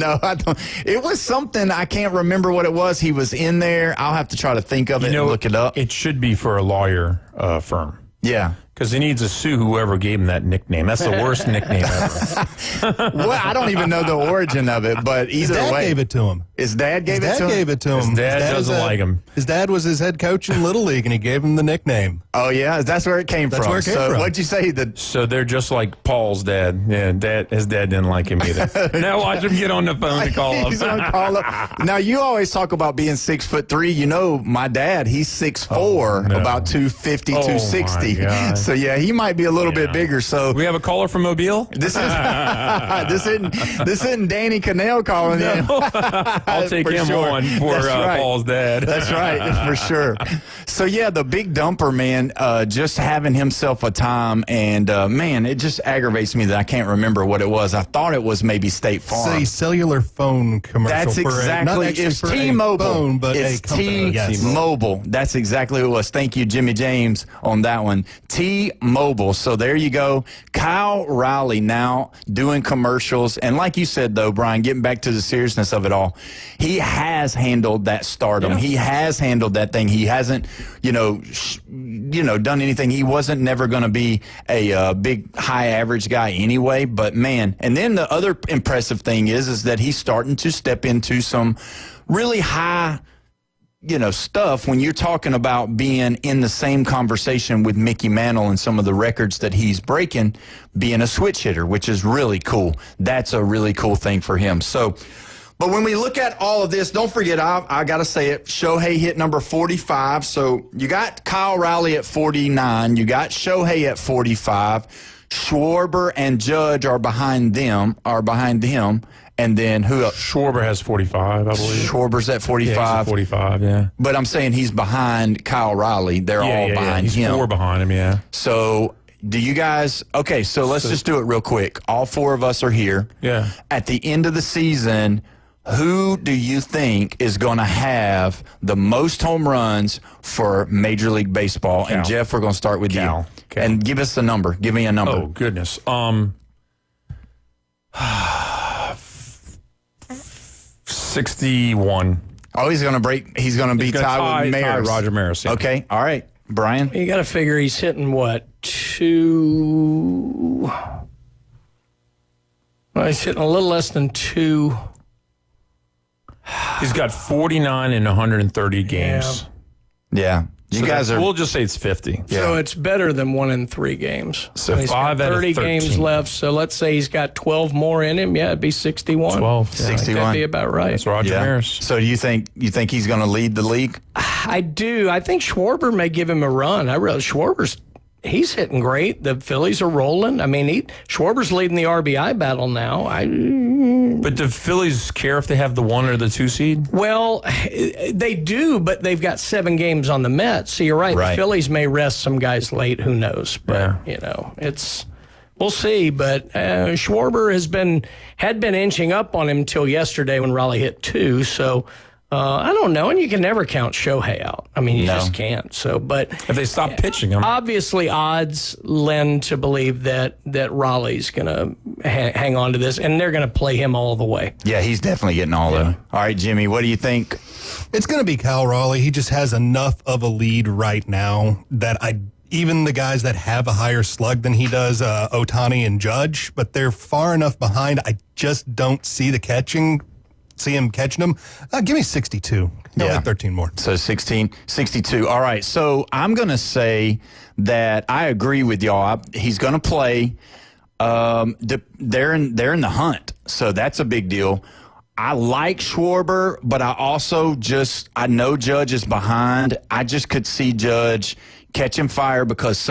F: No, I don't. It was something, I can't remember what it was. He was in there. I'll have to try to think of it and look it up.
H: It should be for a lawyer firm.
F: Yeah.
H: Because he needs to sue whoever gave him that nickname. That's the worst nickname ever.
F: Well, I don't even know the origin of it, but either
I: His dad
F: way.
I: gave it to him.
F: His dad gave it to him?
I: His dad gave it to him.
H: His dad doesn't like him.
I: His dad was his head coach in Little League, and he gave him the nickname.
F: Oh, yeah? That's where it came from.
I: That's where it came from.
F: What'd you say?
H: So they're just like Paul's dad. Yeah, his dad didn't like him either. Now watch him get on the phone to call him.
F: He's on call up. Now, you always talk about being 6'3". You know, my dad, he's 6'4", about 250, 260. So, yeah, he might be a little bit bigger. So
H: we have a caller from Mobile.
F: This isn't Danny Cannell calling in.
H: I'll take him on for Paul's dad.
F: That's right, for sure. So yeah, the big dumper, man, just having himself a time, and man, it just aggravates me that I can't remember what it was. I thought it was maybe State Farm.
I: It's a cellular phone commercial.
F: That's exactly. It's T-Mobile.
I: It's
F: T-Mobile. That's exactly what it was. Thank you, Jimmy James, on that one. T-Mobile. So there you go. Kyle Riley now doing commercials. And like you said, though, Brian, getting back to the seriousness of it all, he has handled that stardom. Yeah. He has handled that thing. He hasn't, done anything. He wasn't never going to be a big, high average guy anyway. But, man, and then the other impressive thing is that he's starting to step into some really high stuff when you're talking about being in the same conversation with Mickey Mantle and some of the records that he's breaking, being a switch hitter, which is really cool. That's a really cool thing for him. So, but when we look at all of this, don't forget, I got to say it, Shohei hit number 45. So you got Kyle Riley at 49. You got Shohei at 45. Schwarber and Judge are behind him. And then who else?
H: Schwarber has 45, I believe.
F: Schwarber's at 45.
H: Yeah, he's at 45, yeah.
F: But I'm saying he's behind Kyle Riley. They're all behind
H: him.
F: He's
H: 4 behind him, yeah.
F: So do you guys – okay, so let's just do it real quick. All 4 of us are here.
H: Yeah.
F: At the end of the season, who do you think is going to have the most home runs for Major League Baseball? Cal. And, Jeff, we're going to start with
H: Cal.
F: you. And give us a number. Give me a number.
H: Oh, goodness. 61.
F: Oh, he's going to be tied with Maris.
H: Roger Maris. Yeah.
F: Okay, all right. Brian?
G: You got to figure he's hitting what, 2? Well, he's hitting a little less than 2.
H: He's got 49 in 130 games.
F: Yeah. You guys are.
H: We'll just say it's 50.
G: Yeah. So it's better than 1 in 3 games.
H: So
G: he's
H: 5
G: got 30
H: out of 13.
G: games left. So let's say he's got 12 more in him. Yeah, it'd be 61.
H: 12.
G: Yeah,
F: 61.
G: that'd be about right.
H: That's Roger Maris.
F: So you think he's going to lead the league?
G: I do. I think Schwarber may give him a run. He's hitting great. The Phillies are rolling. I mean, Schwarber's leading the RBI battle now.
H: But do Phillies care if they have the 1 or the 2 seed?
G: Well, they do, but they've got 7 games on the Mets. So you're right. The Phillies may rest some guys late. Who knows? But, we'll see. But Schwarber had been inching up on him until yesterday when Raleigh hit 2. So I don't know, and you can never count Shohei out. I mean, you just can't. So, but
H: if they stop pitching him,
G: obviously odds lend to believe that Raleigh's going to hang on to this, and they're going to play him all the way.
F: Yeah, he's definitely getting all of it. All right, Jimmy, what do you think?
I: It's going to be Cal Raleigh. He just has enough of a lead right now that even the guys that have a higher slug than he does, Ohtani and Judge, but they're far enough behind. I just don't see him catching them. Give me 62. He'll hit 13 more.
F: So 62. All right. So I'm going to say that I agree with y'all. He's going to play. They're in the hunt. So that's a big deal. I like Schwarber, but I know Judge is behind. I just could see Judge catching fire because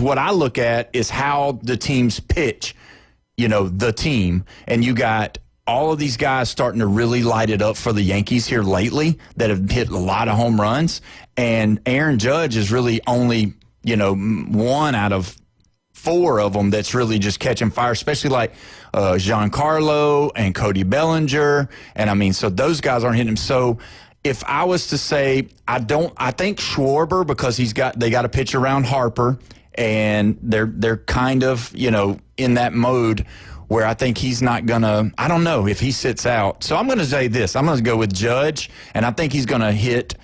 F: what I look at is how the teams pitch, the team, and you got all of these guys starting to really light it up for the Yankees here lately that have hit a lot of home runs. And Aaron Judge is really only, 1 out of 4 of them that's really just catching fire, especially like Giancarlo and Cody Bellinger. And so those guys aren't hitting him. So if I was to say, I think Schwarber, because they got to pitch around Harper, and they're kind of, in that mode where I think he's not going to, I don't know if he sits out. So I'm going to say this. I'm going to go with Judge, and I think he's going to hit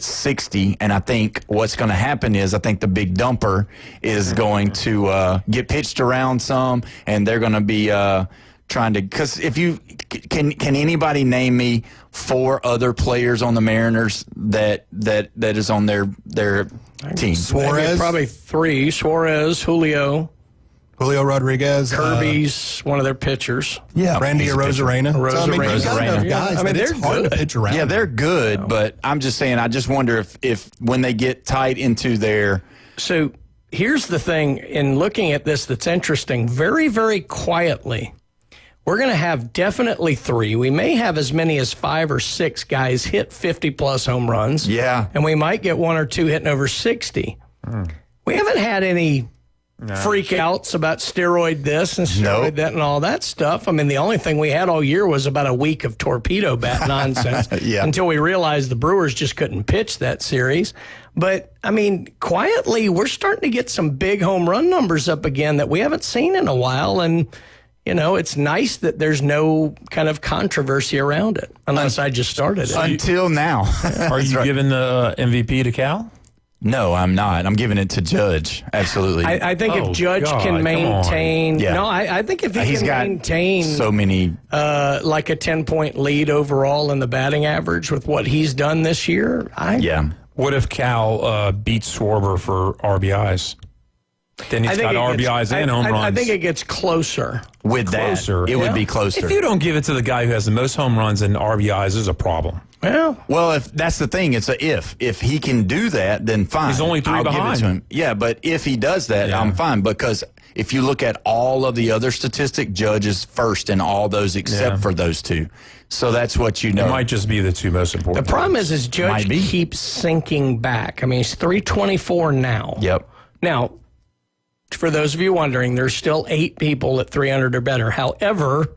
F: 60, and I think what's going to happen is I think the big dumper is going to get pitched around some, and they're going to be trying to, because if you, can anybody name me 4 other players on the Mariners that is on their team?
G: Suarez? Probably 3. Suarez, Julio
I: Rodriguez.
G: Kirby's one of their pitchers.
I: Yeah. Randy Arozarena. They're hard to pitch around.
F: Yeah, they're good, but I'm just saying, I just wonder if when they get tight into their...
G: So here's the thing, in looking at this that's interesting, very, very quietly, we're going to have definitely 3. We may have as many as 5 or 6 guys hit 50-plus home runs.
F: Yeah.
G: And we might get 1 or 2 hitting over 60. We haven't had any... freak outs about steroid this and steroid that and all that stuff. The only thing we had all year was about a week of torpedo bat nonsense until we realized the Brewers just couldn't pitch that series. But, quietly, we're starting to get some big home run numbers up again that we haven't seen in a while. And, it's nice that there's no kind of controversy around it, unless I just started it.
F: Until now.
H: Are you giving the MVP to Cal?
F: No, I'm not. I'm giving it to Judge. Absolutely.
G: I think if Judge can maintain...
F: Yeah.
G: No, I think if he can maintain...
F: so many...
G: like a 10-point lead overall in the batting average with what he's done this year,
H: What if Cal beats Schwarber for RBIs? Then he's got RBIs and home runs.
G: I think it gets closer.
F: With that, it would be closer.
H: If you don't give it to the guy who has the most home runs and RBIs, there's a problem.
F: Well, if that's the thing, it's a if. If he can do that, then fine.
H: He's only 3 behind.
F: Give it to him. Yeah, but if he does that, I'm fine, because if you look at all of the other statistics, Judge is first in all those except for those 2. So that's what you know.
H: It might just be the 2 most important.
G: The problem is Judge keeps sinking back. He's 324 now.
F: Yep.
G: Now, for those of you wondering, there's still 8 people at 300 or better. However,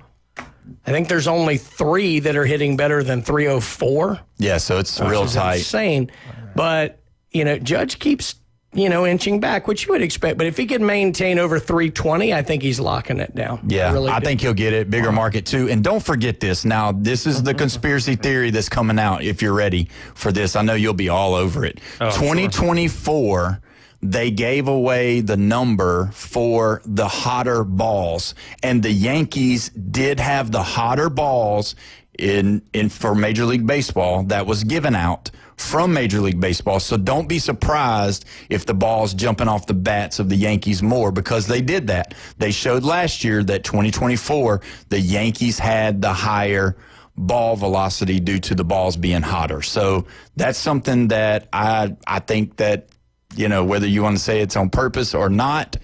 G: I think there's only 3 that are hitting better than 304.
F: Yeah, so it's real tight.
G: Insane. But, Judge keeps inching back, which you would expect. But if he could maintain over 320, I think he's locking it down.
F: Yeah, I think he'll get it. Bigger market, too. And don't forget this. Now, this is the conspiracy theory that's coming out, if you're ready for this. I know you'll be all over it. 2024... Sure. They gave away the number for the hotter balls, and the Yankees did have the hotter balls in for Major League Baseball that was given out from Major League Baseball. So don't be surprised if the ball's jumping off the bats of the Yankees more, because they did that. They showed last year that 2024, the Yankees had the higher ball velocity due to the balls being hotter. So that's something that I think that, whether you want to say it's on purpose or not,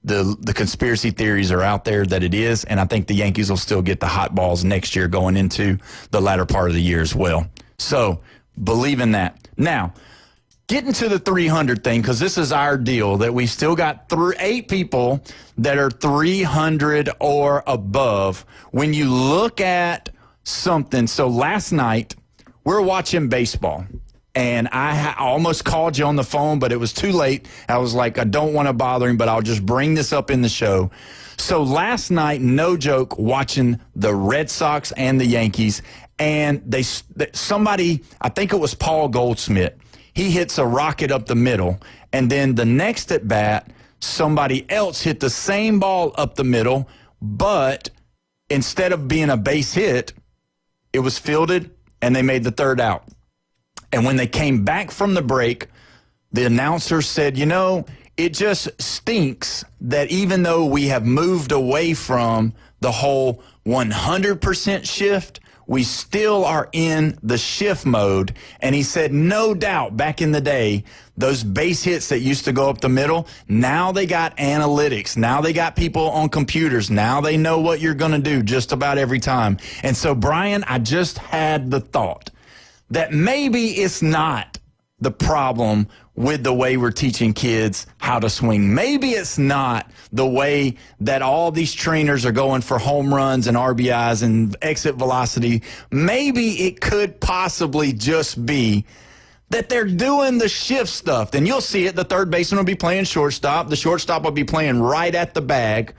F: the conspiracy theories are out there that it is, and I think the Yankees will still get the hot balls next year going into the latter part of the year as well. So believe in that. Now, getting to the 300 thing, because this is our deal, that we still got 8 people that are 300 or above. When you look at something, so last night we're watching baseball, and I almost called you on the phone, but it was too late. I was like, I don't want to bother him, but I'll just bring this up in the show. So last night, no joke, watching the Red Sox and the Yankees, and somebody, I think it was Paul Goldschmidt, he hits a rocket up the middle, and then the next at bat, somebody else hit the same ball up the middle, but instead of being a base hit, it was fielded, and they made the third out. And when they came back from the break, the announcer said, it just stinks that even though we have moved away from the whole 100% shift, we still are in the shift mode. And he said, no doubt, back in the day, those base hits that used to go up the middle, now they got analytics. Now they got people on computers. Now they know what you're going to do just about every time. And so, Brian, I just had the thought that maybe it's not the problem with the way we're teaching kids how to swing. Maybe it's not the way that all these trainers are going for home runs and RBIs and exit velocity. Maybe it could possibly just be that they're doing the shift stuff. Then you'll see it. The third baseman will be playing shortstop. The shortstop will be playing right at the bag.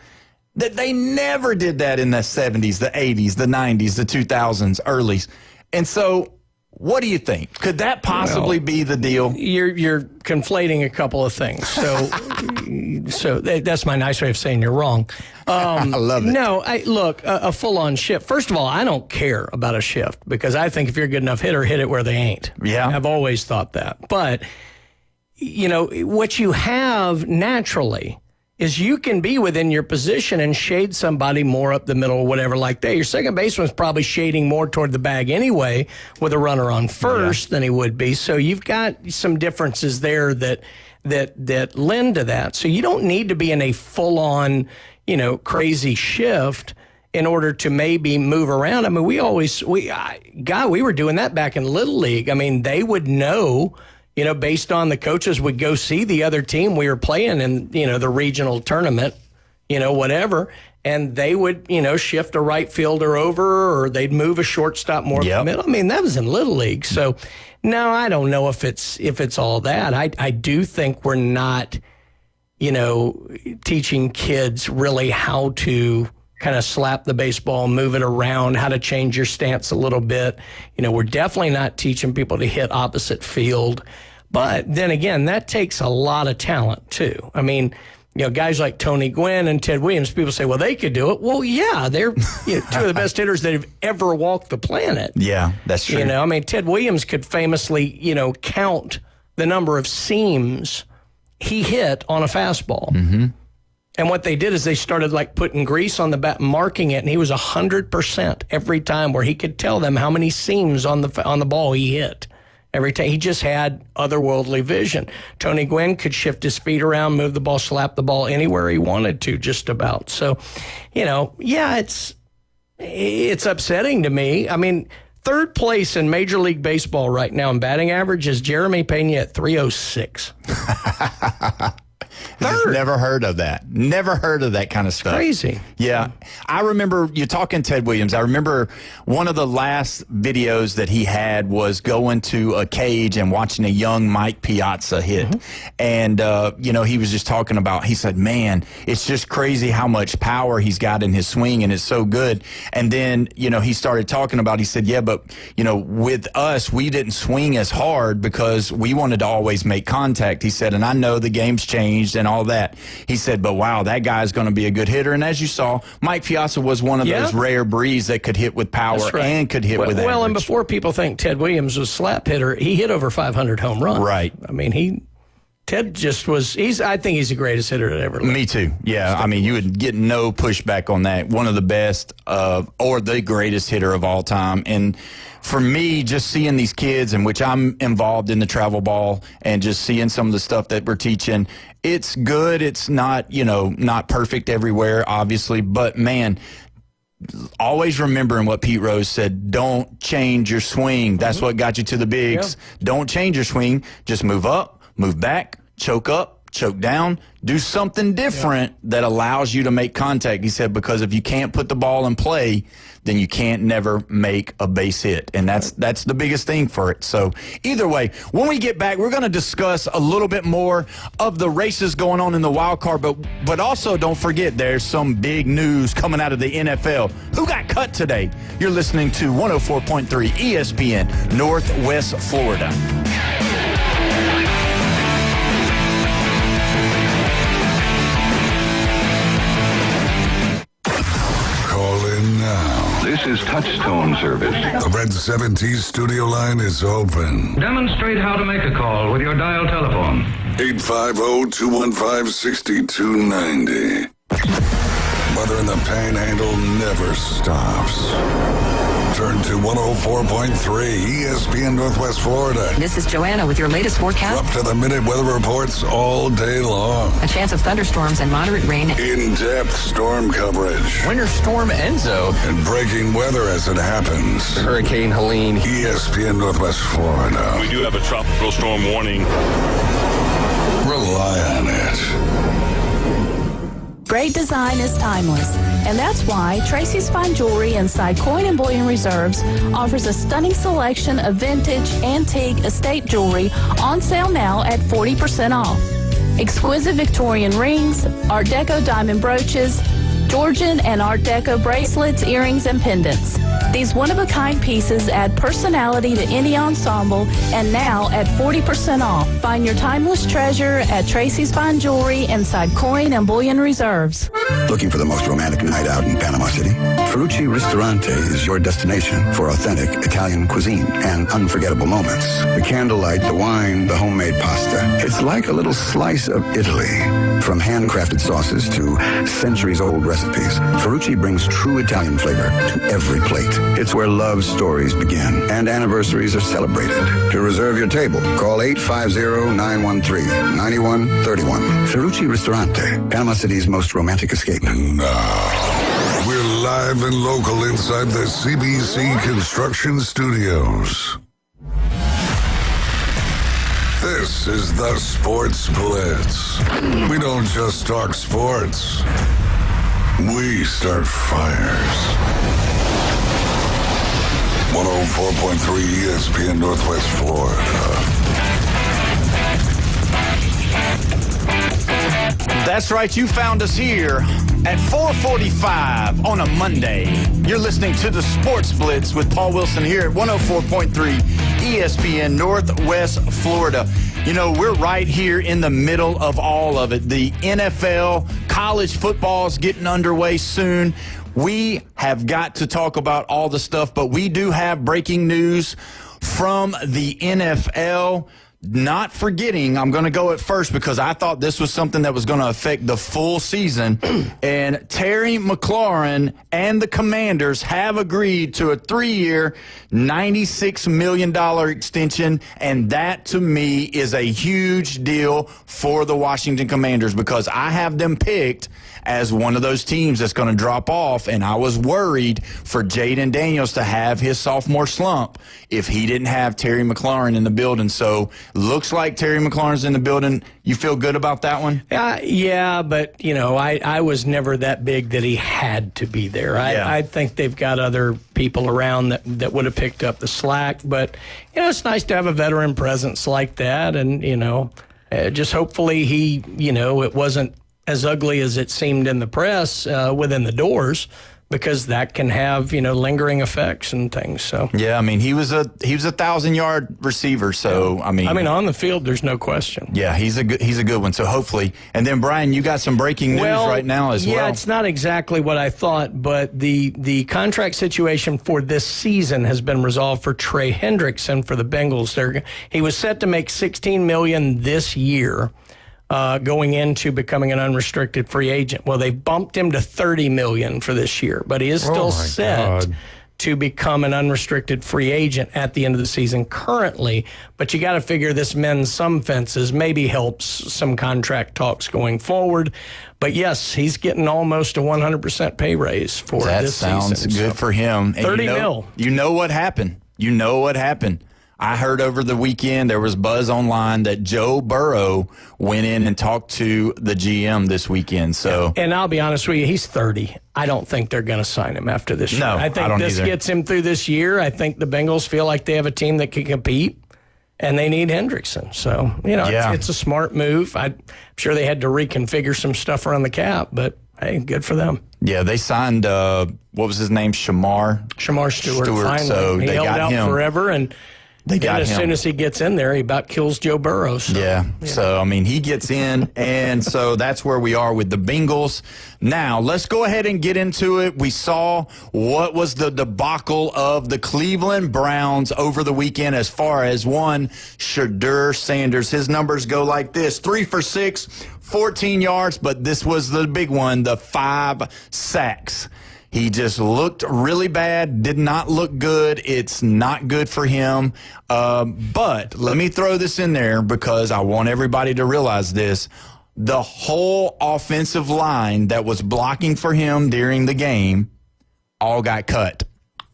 F: That they never did that in the 70s, the 80s, the 90s, the 2000s, earlys. And so, what do you think? Could that possibly be the deal?
G: You're conflating a couple of things. So that's my nice way of saying you're wrong.
F: I love it.
G: No, look, a full-on shift. First of all, I don't care about a shift, because I think if you're a good enough hitter, hit it where they ain't.
F: Yeah.
G: I've always thought that. But, what you have naturally is you can be within your position and shade somebody more up the middle or whatever like that. Your second baseman's probably shading more toward the bag anyway with a runner on first than he would be. So you've got some differences there that lend to that. So you don't need to be in a full-on, crazy shift in order to maybe move around. I mean, we were doing that back in Little League. I mean, they would know, based on the coaches would go see the other team we were playing in, the regional tournament, whatever, and they would, shift a right fielder over, or they'd move a shortstop more in the middle. I mean, that was in Little League. So, no, I don't know if it's all that. I do think we're not, teaching kids really how to kind of slap the baseball, move it around, how to change your stance a little bit. We're definitely not teaching people to hit opposite field. But then again, that takes a lot of talent too. I mean, guys like Tony Gwynn and Ted Williams, people say, well, they could do it. Well, yeah, they're two of the best hitters that have ever walked the planet.
F: Yeah, that's true.
G: I mean, Ted Williams could famously, count the number of seams he hit on a fastball. Mm-hmm. And what they did is they started putting grease on the bat, marking it, and he was 100% every time, where he could tell them how many seams on the ball he hit every time. He just had otherworldly vision. Tony Gwynn could shift his feet around, move the ball, slap the ball anywhere he wanted to, just about. So, it's upsetting to me. I mean, third place in Major League Baseball right now in batting average is Jeremy Pena at 306.
F: Just never heard of that. Never heard of that kind of stuff.
G: Crazy.
F: Yeah. I remember you talking Ted Williams. I remember one of the last videos that he had was going to a cage and watching a young Mike Piazza hit. And, he was just talking about, he said, man, it's just crazy how much power he's got in his swing, and it's so good. And then, he started talking about, he said, yeah, but, with us, we didn't swing as hard because we wanted to always make contact. He said, and I know the game's changed and all that. He said, but wow, that guy's going to be a good hitter. And as you saw, Mike Piazza was one of those rare breeds that could hit with power and could hit with average.
G: Well, and before people think Ted Williams was a slap hitter, he hit over 500 home runs.
F: Right.
G: I mean, Ted just was, I think he's the greatest hitter that ever lived.
F: Me too. Yeah. I mean, you would get no pushback on that. One of the best or the greatest hitter of all time. And for me, just seeing these kids, in which I'm involved in the travel ball, and just seeing some of the stuff that we're teaching, it's good. It's not, not perfect everywhere, obviously, but man, always remembering what Pete Rose said, don't change your swing. That's what got you to the bigs. Yeah. Don't change your swing. Just move up, move back, choke up, choke down, do something different that allows you to make contact. He said, because if you can't put the ball in play, then you can't never make a base hit. And that's the biggest thing for it. So either way, when we get back, we're going to discuss a little bit more of the races going on in the wild card, but also don't forget there's some big news coming out of the NFL. Who got cut today? You're listening to 104.3 ESPN, Northwest Florida.
A: Call in now.
K: This is Touchstone Service.
A: The Red 70 studio line is open.
K: Demonstrate how to make a call with your dial telephone.
A: 850-215-6290. Weather in the Panhandle never stops. Turn to 104.3 ESPN Northwest Florida.
B: This is Joanna with your latest forecast.
A: Up to the minute weather reports all day long.
B: A chance of thunderstorms and moderate rain.
A: In-depth storm coverage.
L: Winter Storm Enzo.
A: And breaking weather as it happens.
L: Hurricane Helene.
A: ESPN Northwest Florida.
M: We do have a tropical storm warning.
A: Rely on it.
N: Great design is timeless, and that's why Tracy's Fine Jewelry inside Coin and Bullion Reserves offers a stunning selection of vintage, antique, estate jewelry on sale now at 40% off. Exquisite Victorian rings, Art Deco diamond brooches, Georgian and Art Deco bracelets, earrings, and pendants. These one-of-a-kind pieces add personality to any ensemble, and now at 40% off. Find your timeless treasure at Tracy's Fine Jewelry inside Coin and Bullion Reserves.
O: Looking for the most romantic night out in Panama City? Ferrucci Ristorante is your destination for authentic Italian cuisine and unforgettable moments. The candlelight, the wine, the homemade pasta. It's like a little slice of Italy. From handcrafted sauces to centuries-old recipes, Ferrucci brings true Italian flavor to every plate. It's where love stories begin and anniversaries are celebrated. To reserve your table, call 850-913-9131. Ferrucci Ristorante, Panama City's most romantic escape.
A: Now, we're live and local inside the CBC Construction Studios. This is the Sports Blitz. We don't just talk sports. We start fires. 104.3 ESPN Northwest Florida.
F: That's right, you found us here at 4:45 on a Monday. You're listening to the Sports Blitz with Paul Wilson here at 104.3 ESPN Northwest Florida. You know, we're right here in the middle of all of it. The NFL, college football is getting underway soon. We have got to talk about all the stuff, but we do have breaking news from the NFL. Not forgetting, I'm going to go at first because I thought this was something that was going to affect the full season. And Terry McLaurin and the Commanders have agreed to a 3-year, $96 million extension. And that, to me, is a huge deal for the Washington Commanders because I have them picked as one of those teams that's going to drop off. And I was worried for Jaden Daniels to have his sophomore slump if he didn't have Terry McLaurin in the building. So Looks like Terry McLaurin's in the building. You feel good about that one?
G: Yeah, but, I was never that big that he had to be there. I think they've got other people around that would have picked up the slack. But, it's nice to have a veteran presence like that. And, just hopefully he, it wasn't as ugly as it seemed in the press within the doors, because that can have, lingering effects and things. So
F: yeah, I mean, he was a 1,000-yard receiver. So I mean,
G: on the field, there's no question.
F: Yeah, he's a good one. So hopefully, and then Brian, you got some breaking news right now as well.
G: Yeah, it's not exactly what I thought, but the contract situation for this season has been resolved for Trey Hendrickson for the Bengals. He was set to make $16 million this year. Going into becoming an unrestricted free agent. Well, they bumped him to $30 million for this year, but he is still set to become an unrestricted free agent at the end of the season currently. But you got to figure this mends some fences, maybe helps some contract talks going forward. But yes, he's getting almost a 100% pay raise for this season.
F: That sounds good for him. And
G: 30 mil.
F: You know what happened. I heard over the weekend there was buzz online that Joe Burrow went in and talked to the GM this weekend. So,
G: and I'll be honest with you, he's 30. I don't think they're going to sign him after this year.
F: No,
G: I think this gets him through this year. I think the Bengals feel like they have a team that can compete, and they need Hendrickson. So, it's a smart move. I'm sure they had to reconfigure some stuff around the cap, but hey, good for them.
F: Yeah, they signed, what was his name? Shamar
G: Stewart. Finally.
F: So
G: he
F: they
G: held
F: got
G: out
F: him
G: forever, and as soon as he gets in there, he about kills Joe Burrow. So.
F: Yeah. So, I mean, he gets in, and so that's where we are with the Bengals. Now, let's go ahead and get into it. We saw what was the debacle of the Cleveland Browns over the weekend as far as one, Shedeur Sanders. His numbers go like this: 3 for 6, 14 yards, but this was the big one, the 5 sacks. He just looked really bad, did not look good. It's not good for him. But let me throw this in there because I want everybody to realize this. The whole offensive line that was blocking for him during the game all got cut.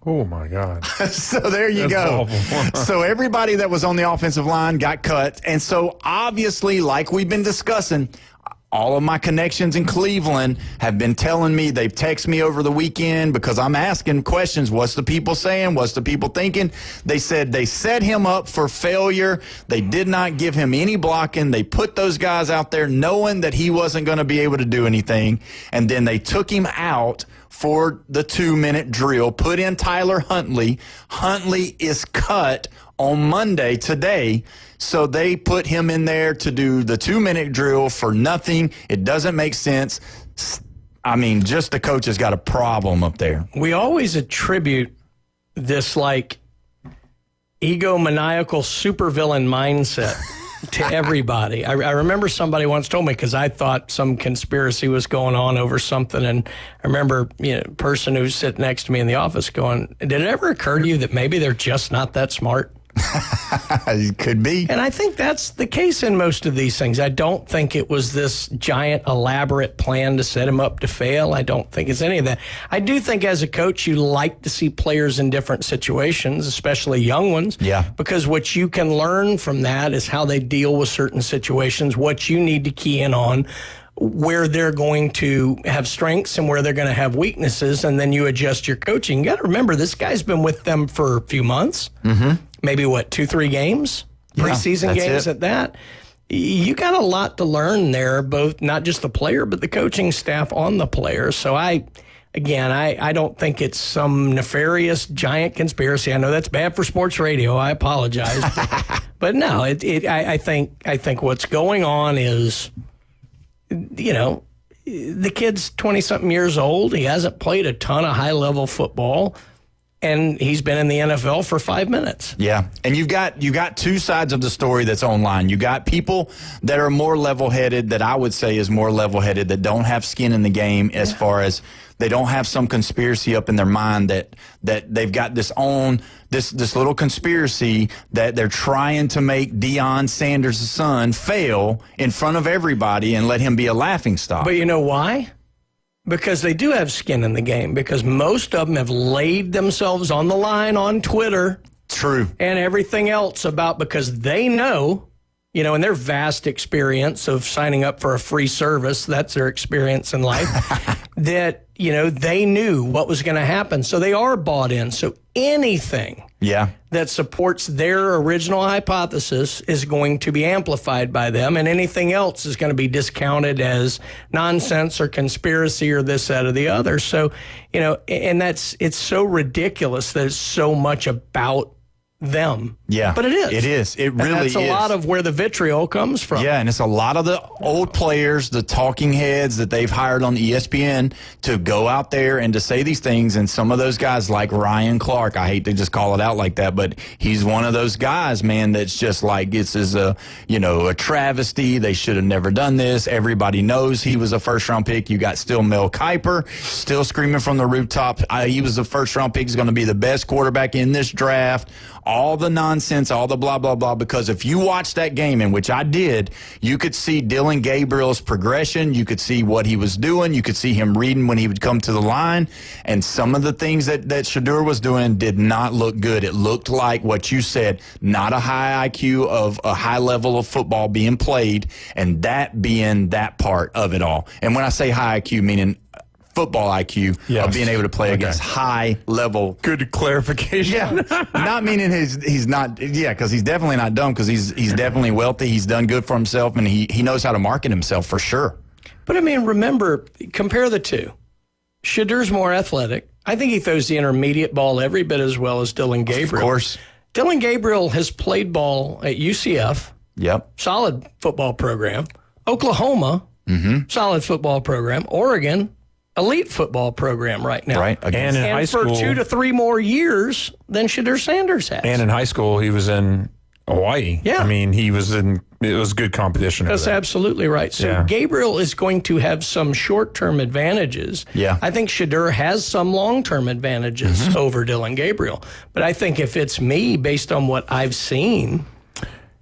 H: Oh, my God.
F: So there you go. So everybody that was on the offensive line got cut. And so obviously, like we've been discussing, all of my connections in Cleveland have been telling me, they've texted me over the weekend because I'm asking questions. What's the people saying? What's the people thinking? They said they set him up for failure. They did not give him any blocking. They put those guys out there knowing that he wasn't going to be able to do anything. And then they took him out for the 2-minute drill, put in Tyler Huntley. Huntley is cut on Monday today. So they put him in there to do the 2-minute drill for nothing. It doesn't make sense. I mean, just the coach has got a problem up there.
G: We always attribute this egomaniacal supervillain mindset to everybody. I remember somebody once told me, because I thought some conspiracy was going on over something, and I remember a person who was sitting next to me in the office going, did it ever occur to you that maybe they're just not that smart?
F: It could be.
G: And I think that's the case in most of these things. I don't think it was this giant, elaborate plan to set him up to fail. I don't think it's any of that. I do think as a coach, you like to see players in different situations, especially young ones.
F: Yeah.
G: Because what you can learn from that is how they deal with certain situations, what you need to key in on, where they're going to have strengths and where they're going to have weaknesses, and then you adjust your coaching. You got to remember, this guy's been with them for a few months. Mm-hmm. Maybe 2-3 games, preseason games at that. You got a lot to learn there, both not just the player, but the coaching staff on the player. So I don't think it's some nefarious giant conspiracy. I know that's bad for sports radio. I apologize, but no, I think what's going on is, the kid's 20-something years old. He hasn't played a ton of high-level football. And he's been in the NFL for 5 minutes.
F: Yeah, and you got two sides of the story that's online. You got people that are more level-headed, that I would say is more level-headed, that don't have skin in the game as far as they don't have some conspiracy up in their mind that they've got this little conspiracy that they're trying to make Deion Sanders' son fail in front of everybody and let him be a laughingstock.
G: But you know why? Because they do have skin in the game, because most of them have laid themselves on the line on Twitter.
F: True.
G: And everything else because they know in their vast experience of signing up for a free service, that's their experience in life, that, they knew what was going to happen. So they are bought in. So anything that supports their original hypothesis is going to be amplified by them, and anything else is going to be discounted as nonsense or conspiracy or this, that, or the other. So, and it's so ridiculous that it's so much about them.
F: Yeah.
G: But it is.
F: It is. It really is.
G: That's a lot of where the vitriol comes from.
F: Yeah, and it's a lot of the old players, the talking heads that they've hired on ESPN to go out there and to say these things. And some of those guys like Ryan Clark, I hate to just call it out like that, but he's one of those guys, man, that's just like, this is a travesty. They should have never done this. Everybody knows he was a first-round pick. You got still Mel Kiper still screaming from the rooftop. He was a first-round pick. He's going to be the best quarterback in this draft. All the nonsense, all the blah, blah, blah, because if you watch that game, in which I did, you could see Dylan Gabriel's progression. You could see what he was doing. You could see him reading when he would come to the line. And some of the things that Shedeur was doing did not look good. It looked like what you said, not a high IQ of a high level of football being played, and that being that part of it all. And when I say high IQ, meaning football IQ of being able to play against high level.
H: Good clarification.
F: Yeah, not meaning he's not. Yeah, because he's definitely not dumb. Because he's definitely wealthy. He's done good for himself, and he knows how to market himself for sure.
G: But remember, compare the two. Shedeur's more athletic. I think he throws the intermediate ball every bit as well as Dylan Gabriel.
F: Of course,
G: Dylan Gabriel has played ball at UCF.
F: Yep,
G: solid football program. Oklahoma, solid football program. Oregon, elite football program right now.
F: Right.
H: And in high school,
G: for 2 to 3 more years than Shedeur Sanders has.
H: And in high school, he was in Hawaii.
G: Yeah.
H: It was good competition.
G: That's absolutely right. So Gabriel is going to have some short-term advantages.
F: Yeah.
G: I think Shedeur has some long-term advantages over Dylan Gabriel. But I think if it's me, based on what I've seen,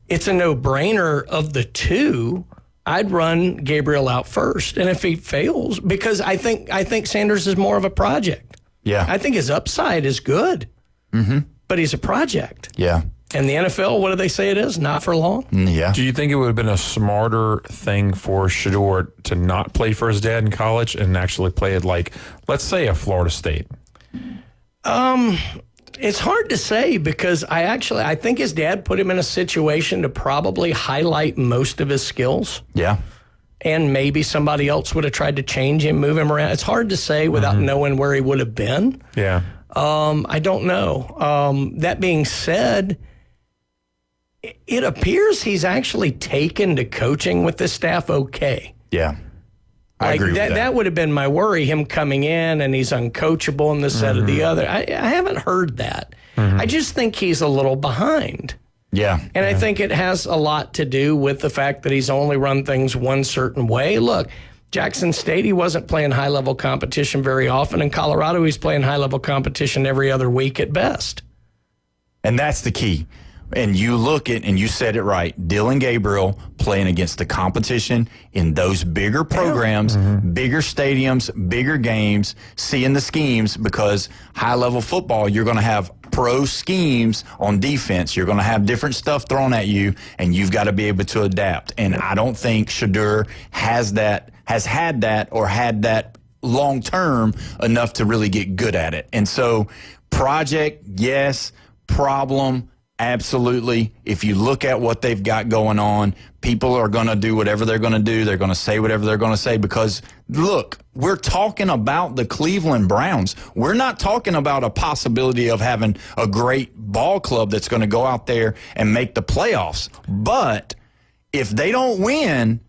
G: it's a no-brainer of the two. I'd run Gabriel out first, and if he fails, because I think Sanders is more of a project.
F: Yeah,
G: I think his upside is good, but he's a project.
F: Yeah,
G: and the NFL, what do they say it is? Not for long.
F: Yeah.
H: Do you think it would have been a smarter thing for Shedeur to not play for his dad in college and actually play at, like, let's say, a Florida State?
G: It's hard to say because I think his dad put him in a situation to probably highlight most of his skills.
F: Yeah.
G: And maybe somebody else would have tried to change him, move him around. It's hard to say without knowing where he would have been.
H: Yeah.
G: I don't know. That being said, it appears he's actually taken to coaching with the staff okay.
F: Yeah. I agree with that.
G: That would have been my worry, him coming in and he's uncoachable and this, that, or the other. I haven't heard that. I just think he's a little behind.
F: Yeah.
G: And I think it has a lot to do with the fact that he's only run things one certain way. Look, Jackson State, he wasn't playing high-level competition very often. In Colorado, he's playing high-level competition every other week at best.
F: And that's the key. And you look at, and you said it right, Dylan Gabriel playing against the competition in those bigger programs, bigger stadiums, bigger games, seeing the schemes, because high-level football, you're going to have pro schemes on defense. You're going to have different stuff thrown at you, and you've got to be able to adapt. And I don't think Shedeur has had that long-term enough to really get good at it. And so project, yes. Problem, absolutely. If you look at what they've got going on, people are going to do whatever they're going to do. They're going to say whatever they're going to say because, look, we're talking about the Cleveland Browns. We're not talking about a possibility of having a great ball club that's going to go out there and make the playoffs. But if they don't win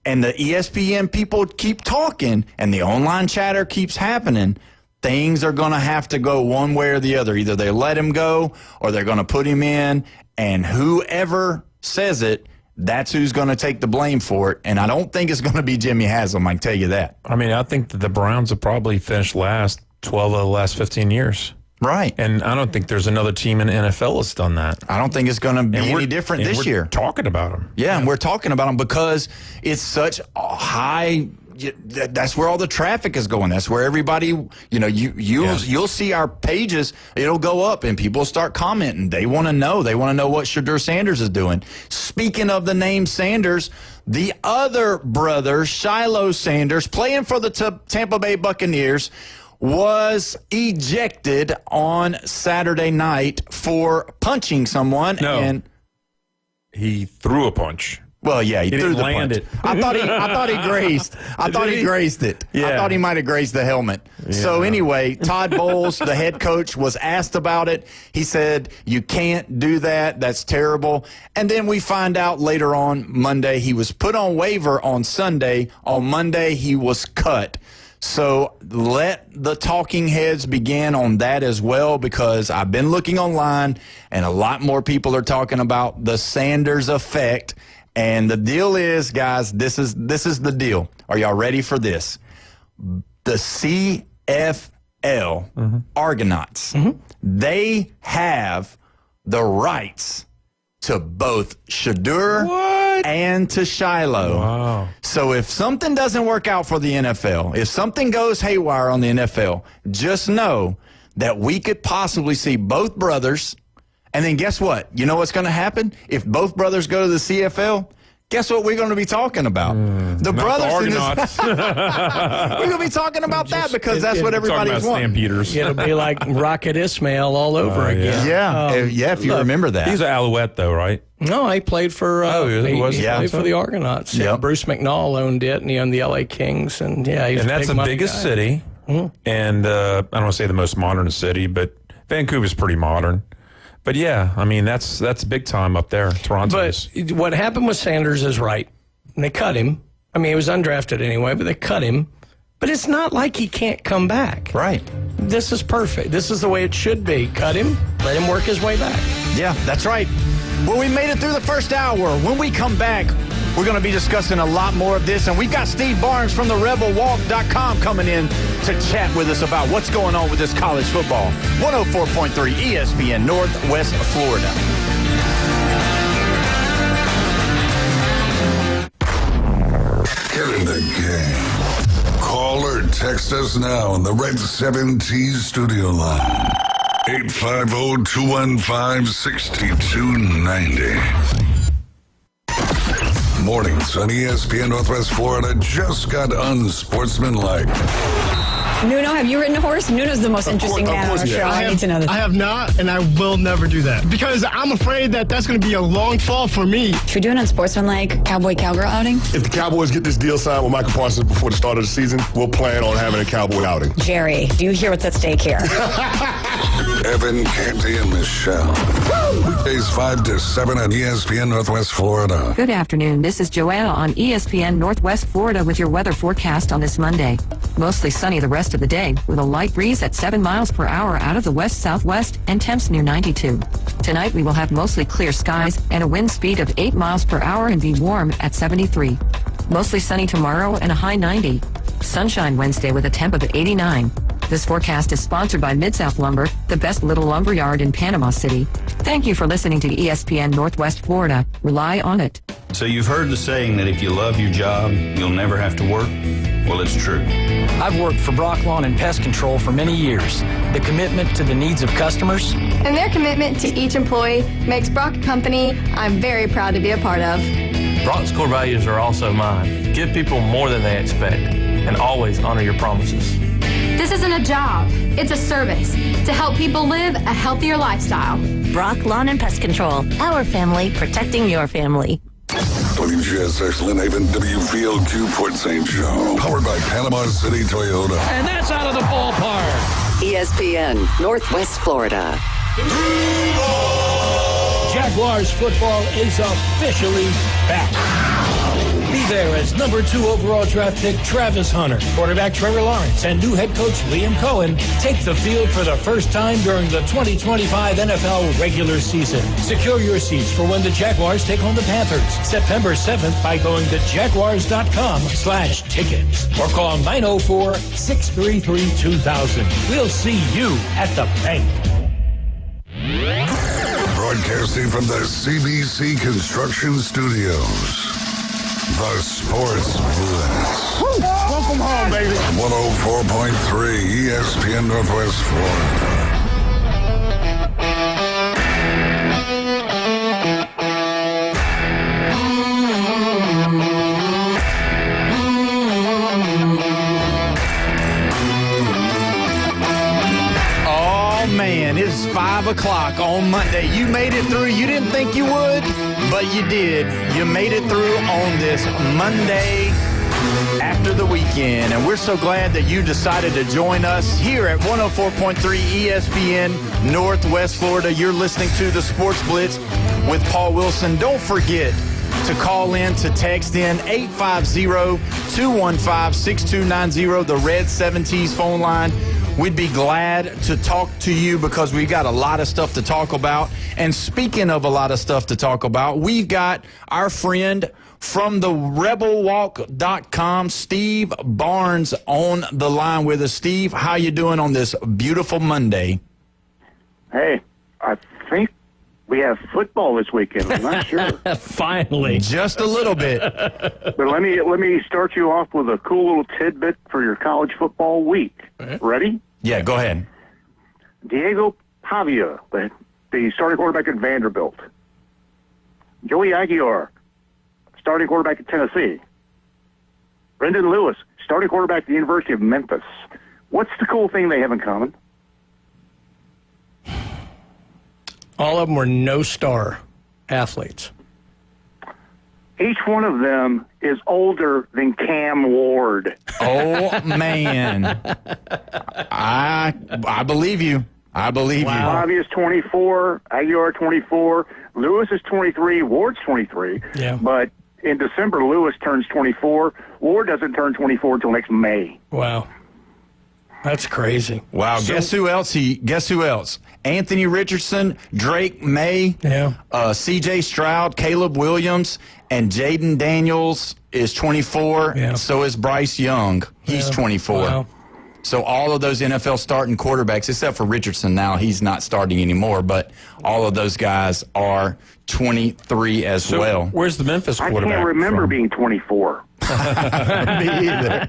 F: and the ESPN people keep talking and the online chatter keeps happening, things are going to have to go one way or the other. Either they let him go or they're going to put him in, and whoever says it, that's who's going to take the blame for it. And I don't think it's going to be Jimmy Haslam, I can tell you that.
H: I mean, I think that the Browns have probably finished last 12 of the last 15 years.
F: Right.
H: And I don't think there's another team in the NFL that's done that.
F: I don't think it's going to be any different this year.
H: Talking about them.
F: Yeah, and we're talking about them because it's such a high that's where all the traffic is going. That's where everybody, you'll see our pages. It'll go up and people start commenting. They want to know. They want to know what Shadur Sanders is doing. Speaking of the name Sanders, the other brother, Shiloh Sanders, playing for the Tampa Bay Buccaneers, was ejected on Saturday night for punching someone.
H: No.
F: And
H: he threw a punch.
F: Well, yeah, he threw the
H: land
F: punch.
H: it.
F: I thought he grazed. I thought he grazed it.
H: Yeah.
F: I thought he might have grazed the helmet. Yeah. So anyway, Todd Bowles, the head coach, was asked about it. He said, "You can't do that. That's terrible." And then we find out later on Monday he was put on waiver on Sunday. On Monday he was cut. So let the talking heads begin on that as well, because I've been looking online and a lot more people are talking about the Sanders effect. And the deal is, guys, this is the deal. Are y'all ready for this? The CFL Argonauts, they have the rights to both Shadur and to Shiloh.
H: Wow.
F: So if something doesn't work out for the NFL, if something goes haywire on the NFL, just know that we could possibly see both brothers. And then guess what? You know what's going to happen? If both brothers go to the CFL, guess what we're going to be talking about? The brothers.
H: We're
F: going to be talking about that because that's what everybody's wanting.
H: Stampeders.
G: It'll be like Rocket Ismail all over again.
F: Yeah, if you remember that.
H: He's an Alouette, though, right?
G: No, he played for. He played for the Argonauts.
F: Yep.
G: Yeah, Bruce McNall owned it, and he owned the LA Kings, and he's
H: and that's the biggest city, and I don't want to say the most modern city, but Vancouver's pretty modern. But yeah, I mean that's big time up there. Toronto.
G: But what happened with Sanders is right. And they cut him. I mean, he was undrafted anyway, but they cut him. But it's not like he can't come back.
F: Right.
G: This is perfect. This is the way it should be. Cut him, let him work his way back.
F: Yeah, that's right. Well, we made it through the first hour. When we come back, we're going to be discussing a lot more of this. And we've got Steve Barnes from the RebelWalk.com coming in to chat with us about what's going on with this college football. 104.3 ESPN Northwest Florida.
A: Get in the game. Call or text us now on the Red 7 T studio line. 850-215-6290. Mornings on ESPN Northwest Florida just got unsportsmanlike.
P: Nuno, have you ridden a horse? Nuno's the most interesting man on our show. I need to know this.
Q: I have not, and I will never do that. Because I'm afraid that that's going to be a long fall for me.
P: Should we do an unsportsmanlike cowboy-cowgirl outing?
R: If the Cowboys get this deal signed with Michael Parsons before the start of the season, we'll plan on having a cowboy outing.
P: Jerry, do you hear what's at stake here?
A: Evan, Canty, and Michelle. Weekdays 5 to 7 on ESPN Northwest Florida.
B: Good afternoon. This is Joanna on ESPN Northwest Florida with your weather forecast on this Monday. Mostly sunny the rest of the day with a light breeze at 7 miles per hour out of the west-southwest and temps near 92. Tonight we will have mostly clear skies and a wind speed of 8 miles per hour and be warm at 73. Mostly sunny tomorrow and a high 90. Sunshine Wednesday with a temp of 89. This forecast is sponsored by Mid-South Lumber, the best little lumber yard in Panama City. Thank you for listening to ESPN Northwest Florida. Rely on it.
S: So you've heard the saying that if you love your job, you'll never have to work? Well, it's true.
T: I've worked for Brock Lawn and Pest Control for many years. The commitment to the needs of customers
U: and their commitment to each employee makes Brock a company I'm very proud to be a part of.
V: Brock's core values are also mine. Give people more than they expect and always honor your promises.
U: This isn't a job, it's a service to help people live a healthier lifestyle.
W: Brock Lawn and Pest Control, our family protecting your family.
A: WGSX Lynn Haven, WVLQ Port St. Joe. Powered by Panama City Toyota.
X: And that's out of the ballpark.
Y: ESPN Northwest Florida.
X: Jaguars football is officially back. Be there as number 2 overall draft pick Travis Hunter, quarterback Trevor Lawrence, and new head coach Liam Cohen take the field for the first time during the 2025 NFL regular season. Secure your seats for when the Jaguars take on the Panthers September 7th by going to jaguars.com/tickets or call 904-633-2000. We'll see you at the bank.
A: Broadcasting from the CBC Construction Studios. The Sports Blitz.
R: Welcome home, baby.
A: 104.3 ESPN Northwest Florida.
F: Man, it's 5 o'clock on Monday. You made it through. You didn't think you would, but you did. You made it through on this Monday after the weekend. And we're so glad that you decided to join us here at 104.3 ESPN Northwest Florida. You're listening to the Sports Blitz with Paul Wilson. Don't forget to call in, to text in 850-215-6290, the Red 7T's phone line. We'd be glad to talk to you because we've got a lot of stuff to talk about. And speaking of a lot of stuff to talk about, we've got our friend from the rebelwalk.com, Steve Barnes, on the line with us. Steve, how you doing on this beautiful Monday?
C: Hey, I think we have football this weekend. I'm not sure.
G: Finally.
F: Just a little bit.
C: But let me start you off with a cool little tidbit for your college football week. Ready?
F: Yeah, go ahead.
C: Diego Pavia, the starting quarterback at Vanderbilt. Joey Aguiar, starting quarterback at Tennessee. Brendan Lewis, starting quarterback at the University of Memphis. What's the cool thing they have in common?
G: All of them were no-star athletes.
C: Each one of them is older than Cam Ward.
F: Oh, man. I believe you. I believe you.
C: Bobby is 24, Aguiar 24, Lewis is 23, Ward's 23.
G: Yeah.
C: But in December, Lewis turns 24. Ward doesn't turn 24 until next May.
G: Wow. That's crazy.
F: Wow.
G: So,
F: guess who else? Anthony Richardson, Drake May, C.J. Stroud, Caleb Williams, and Jaden Daniels is 24.
G: Yeah.
F: So is Bryce Young. He's 24.
G: Wow.
F: So all of those NFL starting quarterbacks, except for Richardson now, he's not starting anymore, but all of those guys are 23 as well.
H: Where's the Memphis quarterback?
C: I can't remember
H: from?
C: being 24.
F: Me either.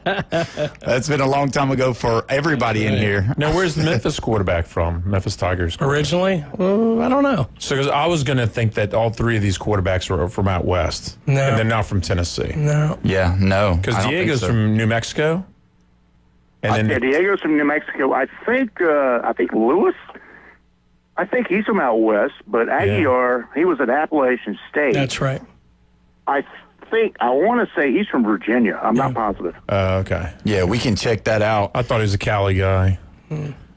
F: That's been a long time ago for everybody in here.
H: Now, where's the Memphis quarterback from? Memphis Tigers.
G: Originally? Well, I don't know.
H: So, because I was going to think that all three of these quarterbacks were from out west.
G: No.
H: And they're not from Tennessee.
G: No.
F: Yeah, no.
H: Because Diego's from New Mexico. And then
C: Diego's from New Mexico. I think Lewis, I think he's from out west, but Aguiar, he was at Appalachian State.
G: That's right.
C: I want to say he's from Virginia. I'm not positive.
H: Okay.
F: Yeah, we can check that out.
H: I thought he was a Cali guy.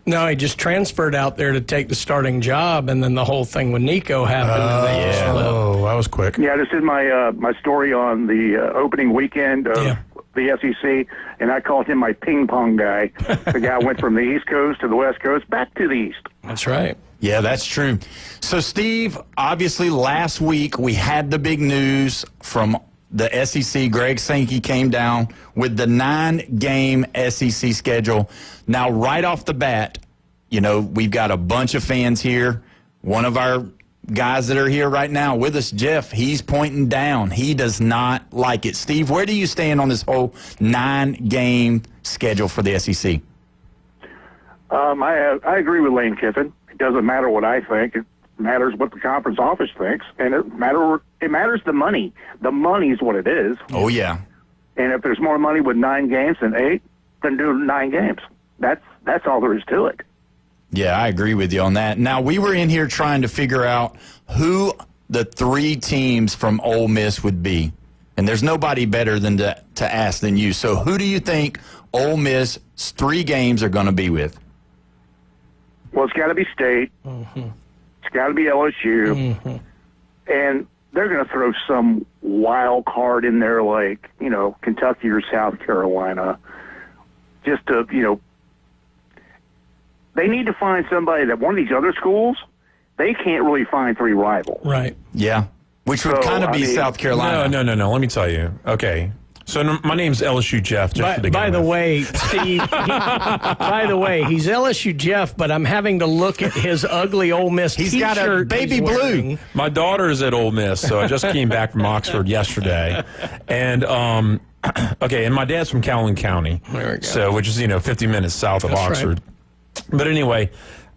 G: No, he just transferred out there to take the starting job, and then the whole thing with Nico happened.
H: Oh, that was quick.
C: Yeah, this is my story on the opening weekend of the SEC, and I called him my ping pong guy. The guy went from the East Coast to the West Coast, back to the East.
G: That's right.
F: Yeah, that's true. So, Steve, obviously last week we had the big news from the SEC. Greg Sankey came down with the 9-game SEC schedule. Now, right off the bat, we've got a bunch of fans here. One of our guys that are here right now with us, Jeff, he's pointing down. He does not like it. Steve, where do you stand on this whole 9-game schedule for the SEC?
C: I agree with Lane Kiffin. It doesn't matter what I think. It matters what the conference office thinks, and it matters the money. The money is what it is.
F: Oh, yeah.
C: And if there's more money with 9 games than 8, then do 9 games. That's all there is to it.
F: Yeah, I agree with you on that. Now, we were in here trying to figure out who the 3 teams from Ole Miss would be. And there's nobody better than to ask than you. So who do you think Ole Miss 3 games are going to be with?
C: Well, it's got to be State.
G: Mm-hmm.
C: It's got to be LSU.
G: Mm-hmm.
C: And they're going to throw some wild card in there like, Kentucky or South Carolina. Just to, they need to find somebody that one of these other schools, they can't really find 3 rivals.
G: Right.
F: Yeah. Which would kind of be South Carolina.
H: No. Let me tell you. Okay. So my name's LSU Jeff.
G: By the way, Steve, by the way, he's LSU Jeff, but I'm having to look at his ugly Ole Miss
F: He's
G: T-shirt
F: got a baby blue.
H: My daughter is at Ole Miss, so I just came back from Oxford yesterday. And Okay, and my dad's from Calhoun County, so which is 50 minutes south of Oxford. Right. But anyway,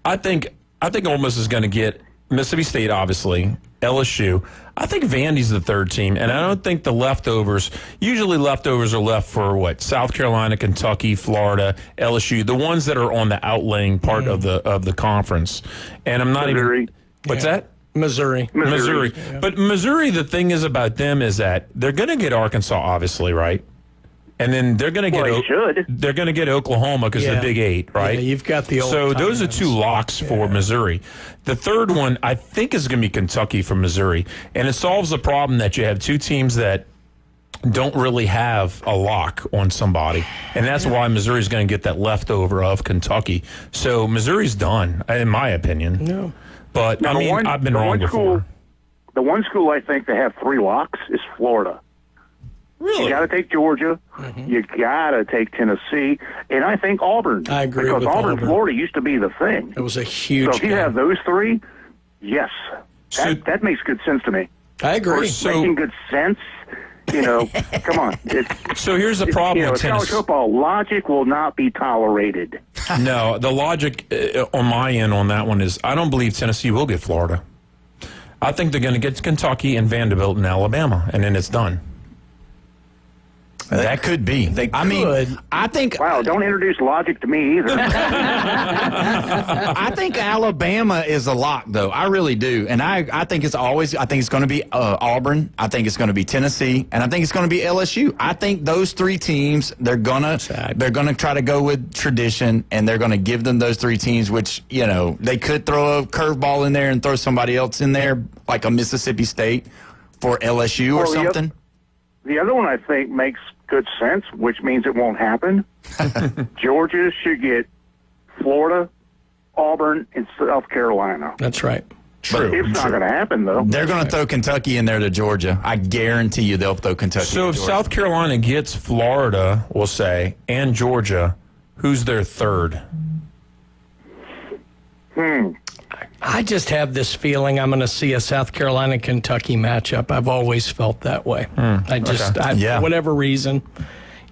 H: I think Ole Miss is going to get Mississippi State, obviously, LSU. I think Vandy's the third team, and I don't think the leftovers. Usually, leftovers are left for what? South Carolina, Kentucky, Florida, LSU, the ones that are on the outlying part of the conference. And I'm not even. What's that?
G: Missouri.
H: Yeah. But Missouri, the thing is about them is that they're going to get Arkansas, obviously, right? And then they're going to get they're going to get Oklahoma because of the Big 8, right?
G: Yeah, you've got the old.
H: So those are two locks for Missouri. The third one, I think, is going to be Kentucky from Missouri, and it solves the problem that you have two teams that don't really have a lock on somebody, and that's why Missouri's going to get that leftover of Kentucky. So Missouri's done, in my opinion.
G: No.
H: But, now, I've been wrong before.
C: The one school I think that have 3 locks is Florida.
H: Really?
C: You got to take Georgia. Mm-hmm. You got to take Tennessee. And I think Auburn.
G: I agree
C: because
G: with
C: Auburn, Florida used to be the thing.
G: It was a huge
C: So if you have those 3, yes. That makes good sense to me.
G: I agree.
C: Making good sense. Come on.
H: So here's the problem with
C: college football. Logic will not be tolerated.
H: No, the logic on my end on that one is I don't believe Tennessee will get Florida. I think they're going to get Kentucky and Vanderbilt and Alabama, and then it's done.
F: That could be. I think.
C: Wow, don't introduce logic to me either.
F: I think Alabama is a lock, though. I really do, and I think it's always. I think it's going to be Auburn. I think it's going to be Tennessee, and I think it's going to be LSU. I think those 3 teams they're gonna try to go with tradition, and they're going to give them those 3 teams. Which they could throw a curveball in there and throw somebody else in there, like a Mississippi State for LSU or something.
C: The other one I think makes good sense, which means it won't happen. Georgia should get Florida, Auburn, and South Carolina.
G: That's right.
C: True. But it's not going to happen, though.
F: They're going to throw Kentucky in there to Georgia. I guarantee you they'll throw Kentucky.
H: So if South Carolina gets Florida, we'll say, and Georgia, who's their third?
G: I just have this feeling I'm going to see a South Carolina-Kentucky matchup. I've always felt that way. For whatever reason.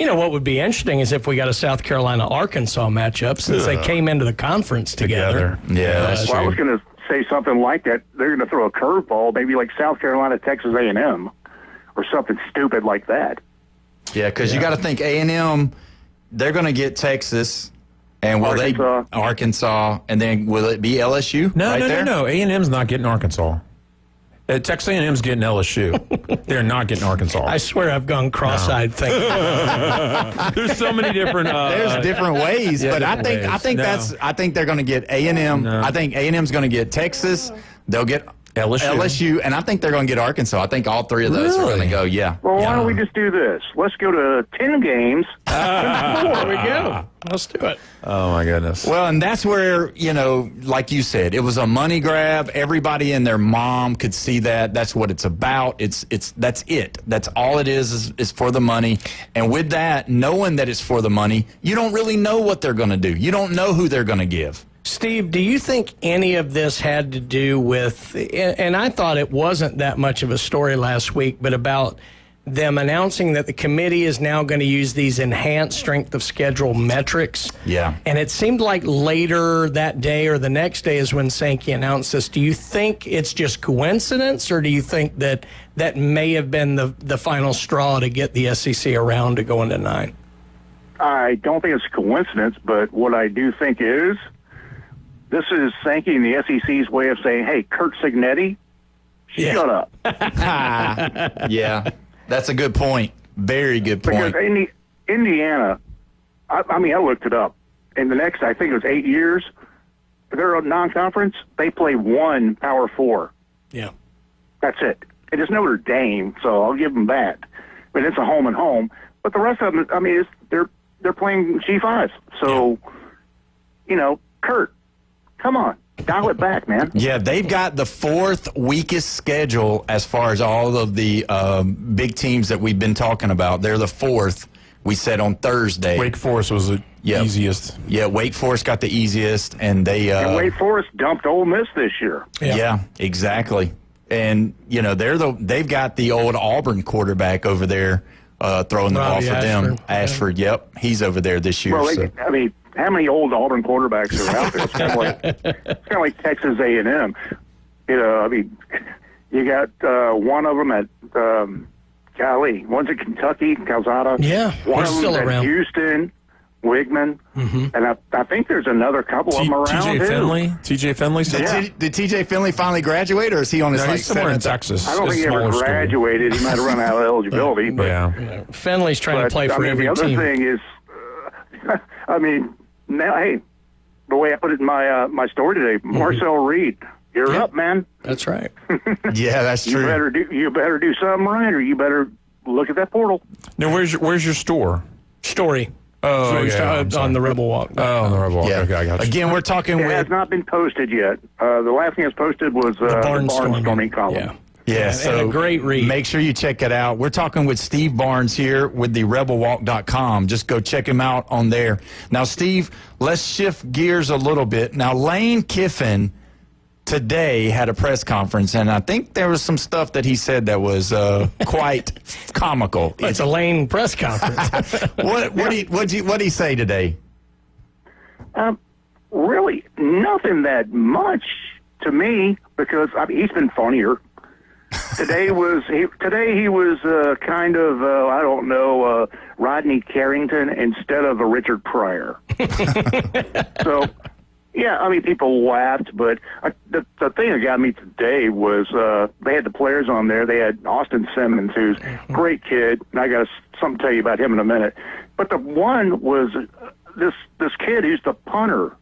G: What would be interesting is if we got a South Carolina-Arkansas matchup since they came into the conference together.
F: Yeah, that's true.
C: I was going to say something like that. They're going to throw a curveball, maybe like South Carolina, Texas A&M, or something stupid like that.
F: Yeah, because you got to think A&M, they're going to get Texas. And will Arkansas, and then will it be LSU?
H: No. A&M's not getting Arkansas. Texas A&M's getting LSU. They're not getting Arkansas.
G: I swear I've gone cross-eyed thinking.
H: There's so many different.
F: There's different ways, but I think they're going to get A&M. No. I think A&M's going to get Texas. They'll get LSU, and I think they're going to get Arkansas. I think all 3 of those are going to go. Yeah.
C: Well, why don't we just do this? Let's go to 10 games.
G: There we go. Let's do it.
H: Oh, my goodness.
F: Well, and that's where, like you said, it was a money grab. Everybody and their mom could see that. That's what it's about. That's it. That's all it is for the money. And with that, knowing that it's for the money, you don't really know what they're going to do. You don't know who they're going to give.
G: Steve, do you think any of this had to do with, and I thought it wasn't that much of a story last week, but about them announcing that the committee is now going to use these enhanced strength of schedule metrics.
F: Yeah.
G: And it seemed like later that day or the next day is when Sankey announced this. Do you think it's just coincidence, or do you think that may have been the final straw to get the SEC around to go into 9?
C: I don't think it's a coincidence, but what I do think is this is Sankey and the SEC's way of saying, hey, Kurt Signetti, shut up.
F: Yeah. That's a good point. Very good point.
C: Because Indiana, I looked it up. In the next, I think it was 8 years, they're a non-conference. They play 1 Power 4.
G: Yeah.
C: That's it. It is Notre Dame, so I'll give them that. But it's a home and home. But the rest of them, they're playing G5s. So, Kurt, come on. Dial it back, man.
F: Yeah, they've got the 4th weakest schedule as far as all of the big teams that we've been talking about. They're the 4th, we said on Thursday.
H: Wake Forest was the easiest.
F: Yeah, Wake Forest got the easiest, and they...
C: and Wake Forest dumped Ole Miss this year.
F: Yeah, exactly. And, they've got the old Auburn quarterback over there throwing the ball
G: Robbie
F: for them. Ashford, yep. He's over there this year.
C: Well,
F: so.
C: I mean, how many old Auburn quarterbacks are out there? It's kind of like Texas A&M. You know, I mean, you got one of them at golly, one's at Kentucky, Calzada.
G: Yeah,
C: one of
G: still
C: them's at
G: around.
C: Houston, Wigman, and I think there's another couple of them around
H: TJ
C: too.
H: Finley. TJ Finley.
F: Did TJ Finley finally graduate, or is he on his
H: he's somewhere in Texas?
C: I don't think he ever graduated. He might have run out of eligibility. But,
G: Finley's trying to play for every
C: the other
G: team.
C: thing is, I mean, now, hey, the way I put it in my story today, Marcel Reed, you're up, man.
G: That's right.
F: Yeah, that's true.
C: You better do something right, or you better look at that portal.
H: Now, where's your store?
G: Story.
H: Oh,
G: on the Rebel Walk.
H: Oh, on the Rebel Walk.
F: Yeah.
H: Okay, I got you.
F: Again, we're talking
C: It
F: with.
C: has not been posted yet. The last thing that's posted was the barnstorming column.
G: Yeah.
F: Yeah,
G: And
F: so
G: a great read.
F: Make sure you check it out. We're talking with Steve Barnes here with the rebelwalk.com. Just go check him out on there. Now, Steve, let's shift gears a little bit. Now, Lane Kiffin today had a press conference, and I think there was some stuff that he said that was quite comical.
G: It's a Lane press conference.
F: What'd he say today?
C: Really, nothing that much to me, because he's been funnier. Today he was kind of I don't know, Rodney Carrington instead of a Richard Pryor. So yeah, I mean, people laughed, but the thing that got me today was they had the players on there. They had Austin Simmons, who's a great kid, and I got something to tell you about him in a minute. But the one was this kid who's the punter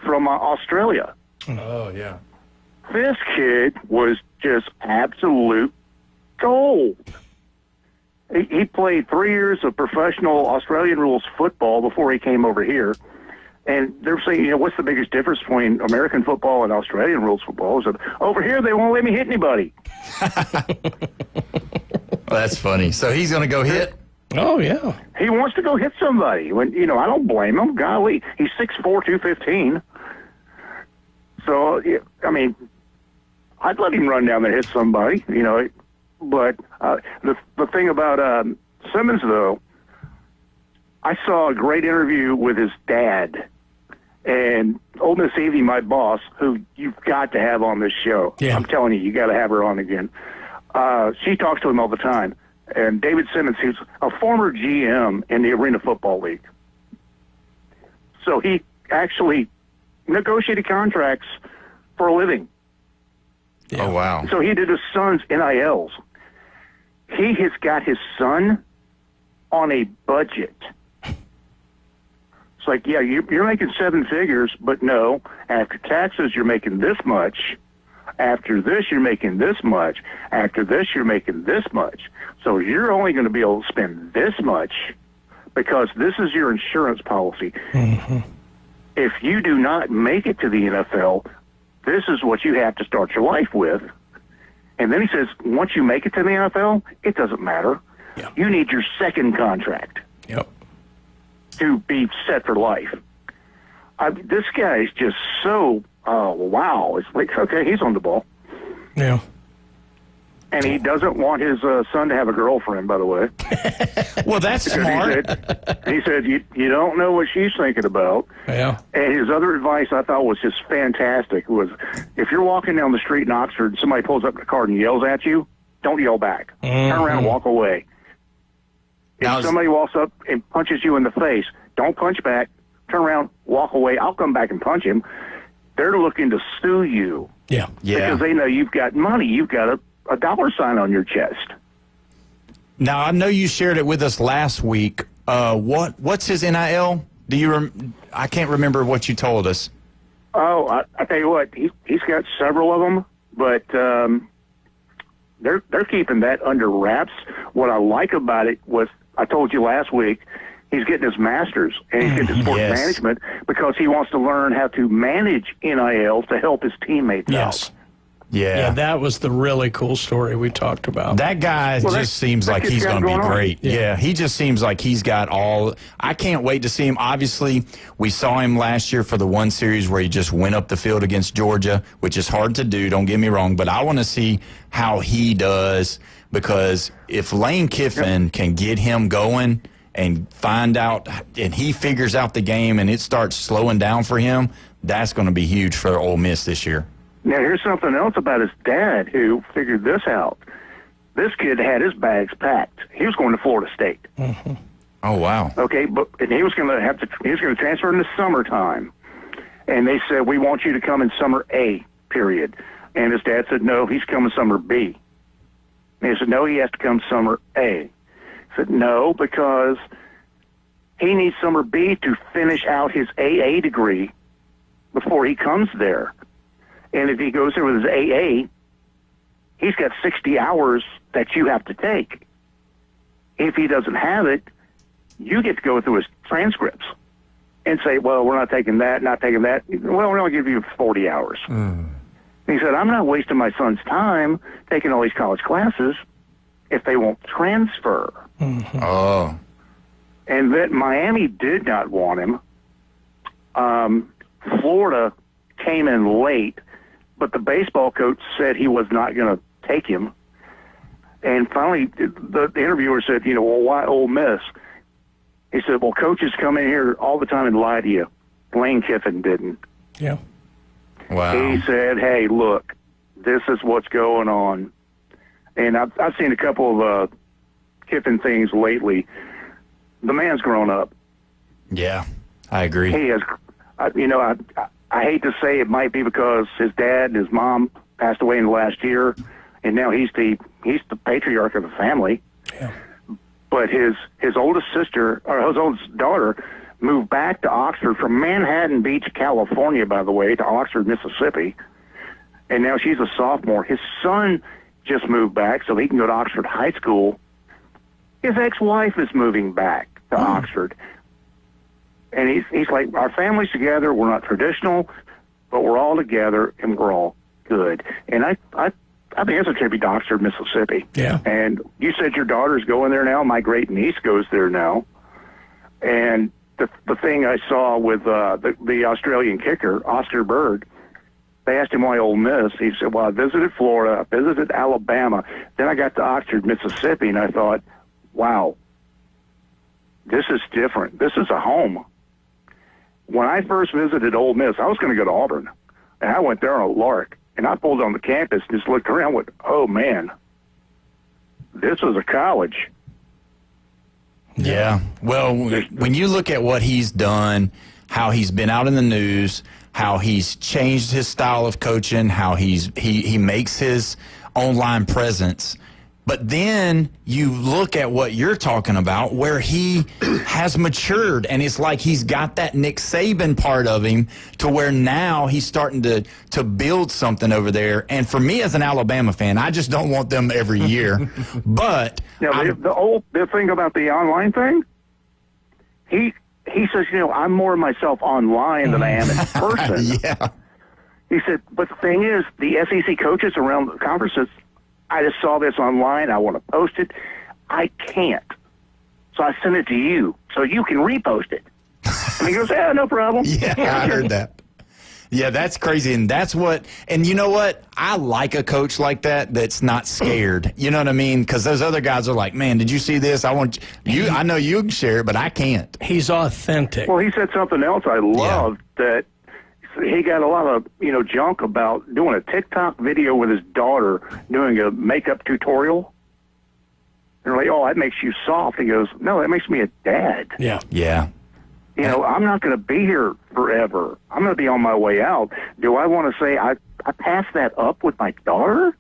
C: from Australia.
H: Oh yeah.
C: This kid was just absolute gold. He played 3 years of professional Australian rules football before he came over here. And they're saying, what's the biggest difference between American football and Australian rules football? So over here, they won't let me hit anybody.
F: That's funny. So he's going to go hit?
G: Oh, yeah.
C: He wants to go hit somebody. When I don't blame him. Golly, he's 6'4", 215. So, I mean, I'd let him run down there and hit somebody, But the thing about Simmons, though, I saw a great interview with his dad. And Old Miss Evie, my boss, who you've got to have on this show. Yeah. I'm telling you got to have her on again. She talks to him all the time. And David Simmons, who's a former GM in the Arena Football League. So he actually negotiated contracts for a living.
F: Yeah. Oh, wow.
C: So he did his son's NILs. He has got his son on a budget. It's like, yeah, you're making 7 figures, but no, after taxes, you're making this much. After this, you're making this much. After this, you're making this much. So you're only going to be able to spend this much because this is your insurance policy. Mm-hmm. If you do not make it to the NFL, this is what you have to start your life with. And then he says, once you make it to the NFL, it doesn't matter. Yeah. You need your second contract.
G: Yep.
C: To be set for life. This guy is just so, wow. It's like, okay, he's on the ball.
G: Yeah.
C: And he doesn't want his son to have a girlfriend, by the way.
F: Well, that's smart.
C: He said you don't know what she's thinking about.
G: Yeah.
C: And his other advice I thought was just fantastic was if you're walking down the street in Oxford and somebody pulls up in the car and yells at you, don't yell back. Mm-hmm. Turn around and walk away. If somebody walks up and punches you in the face, don't punch back. Turn around, walk away. I'll come back and punch him. They're looking to sue you.
G: Yeah.
C: Because they know you've got money. You've got a dollar sign on your chest.
F: Now, I know you shared it with us last week. What's his NIL? I can't remember what you told us.
C: Oh, I tell you what, he's got several of them, but they're keeping that under wraps. What I like about it was, I told you last week, he's getting his master's and he's getting his sports management because he wants to learn how to manage NIL to help his teammates out.
F: Yeah,
G: that was the really cool story we talked about.
F: That guy just seems like he's going to be great. Yeah, he just seems like he's got all. I can't wait to see him. Obviously, we saw him last year for the one series where he just went up the field against Georgia, which is hard to do, don't get me wrong, but I want to see how he does because if Lane Kiffin can get him going and find out, and he figures out the game and it starts slowing down for him, that's going to be huge for Ole Miss this year.
C: Now, here's something else about his dad who figured this out. This kid had his bags packed. He was going to Florida State.
G: Mm-hmm.
F: Oh, wow.
C: Okay, and he was going to transfer in the summertime. And they said, we want you to come in summer A, period. And his dad said, no, he's coming summer B. And he said, no, he has to come summer A. He said, no, because he needs summer B to finish out his AA degree before he comes there. And if he goes there with his AA, he's got 60 hours that you have to take. If he doesn't have it, you get to go through his transcripts and say, well, we're not taking that, not taking that. Well, we're going to give you 40 hours. And he said, I'm not wasting my son's time taking all these college classes if they won't transfer.
G: Mm-hmm.
F: Oh.
C: And that Miami did not want him. Florida came in late, but the baseball coach said he was not going to take him. And finally, the interviewer said, well, why Ole Miss? He said, well, coaches come in here all the time and lie to you. Lane Kiffin didn't.
G: Yeah.
F: Wow.
C: He said, hey, look, this is what's going on. And I've seen a couple of Kiffin things lately. The man's grown up.
F: Yeah, I agree.
C: He has, I hate to say it might be because his dad and his mom passed away in the last year, and now he's the patriarch of the family.
G: Yeah.
C: But his oldest sister, or his oldest daughter, moved back to Oxford from Manhattan Beach, California, by the way, to Oxford, Mississippi. And now she's a sophomore. His son just moved back so he can go to Oxford High School. His ex-wife is moving back to Oxford. And he's like, our family's together. We're not traditional, but we're all together, and we're all good. And I think it's a tribute to Oxford, Mississippi.
G: Yeah.
C: And you said your daughter's going there now. My great niece goes there now. And the thing I saw with the Australian kicker, Oscar Bird, they asked him why Ole Miss. He said, well, I visited Florida, I visited Alabama, then I got to Oxford, Mississippi, and I thought, wow, this is different. This is a home. When I first visited Ole Miss, I was going to go to Auburn, and I went there on a lark, and I pulled on the campus and just looked around and went, oh, man, this is a college.
F: Yeah. Well, when you look at what he's done, how he's been out in the news, how he's changed his style of coaching, how he makes his online presence, but then you look at what you're talking about where he has matured, and it's like he's got that Nick Saban part of him to where now he's starting to build something over there. And for me as an Alabama fan, I just don't want them every year. But
C: the thing about the online thing, he says, I'm more myself online than I am in person.
F: Yeah.
C: He said, but the thing is, the SEC coaches around the conferences, I just saw this online. I want to post it. I can't. So I sent it to you so you can repost it. And he goes, yeah, no problem.
F: Yeah, I heard that. Yeah, that's crazy. And that's and you know what? I like a coach like that that's not scared. You know what I mean? Because those other guys are like, man, did you see this? I know you can share it, but I can't.
G: He's authentic.
C: Well, he said something else I loved that he got a lot of, junk about doing a TikTok video with his daughter doing a makeup tutorial. And they're like, oh, that makes you soft. He goes, no, that makes me a dad.
G: Yeah.
F: Yeah.
C: I'm not going to be here forever. I'm going to be on my way out. Do I want to say I passed that up with my daughter?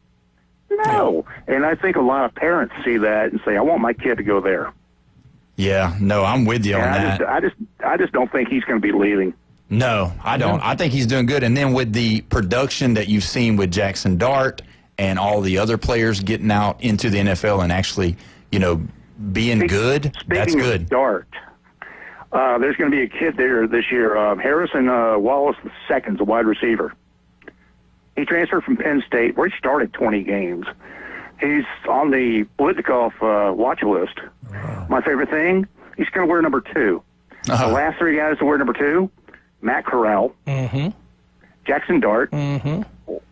C: No. And I think a lot of parents see that and say, I want my kid to go there.
F: Yeah. No, I'm with you on that.
C: I just don't think he's going to be leaving.
F: No, I don't. I think he's doing good. And then with the production that you've seen with Jackson Dart and all the other players getting out into the NFL and actually, being good, that's good.
C: Speaking of Dart, there's going to be a kid there this year. Harrison Wallace II's a wide receiver. He transferred from Penn State, where he started 20 games. He's on the Blitnikoff watch list. Wow. My favorite thing, he's going to wear number 2. The last 3 guys to wear number 2, Matt Corral, Jackson Dart,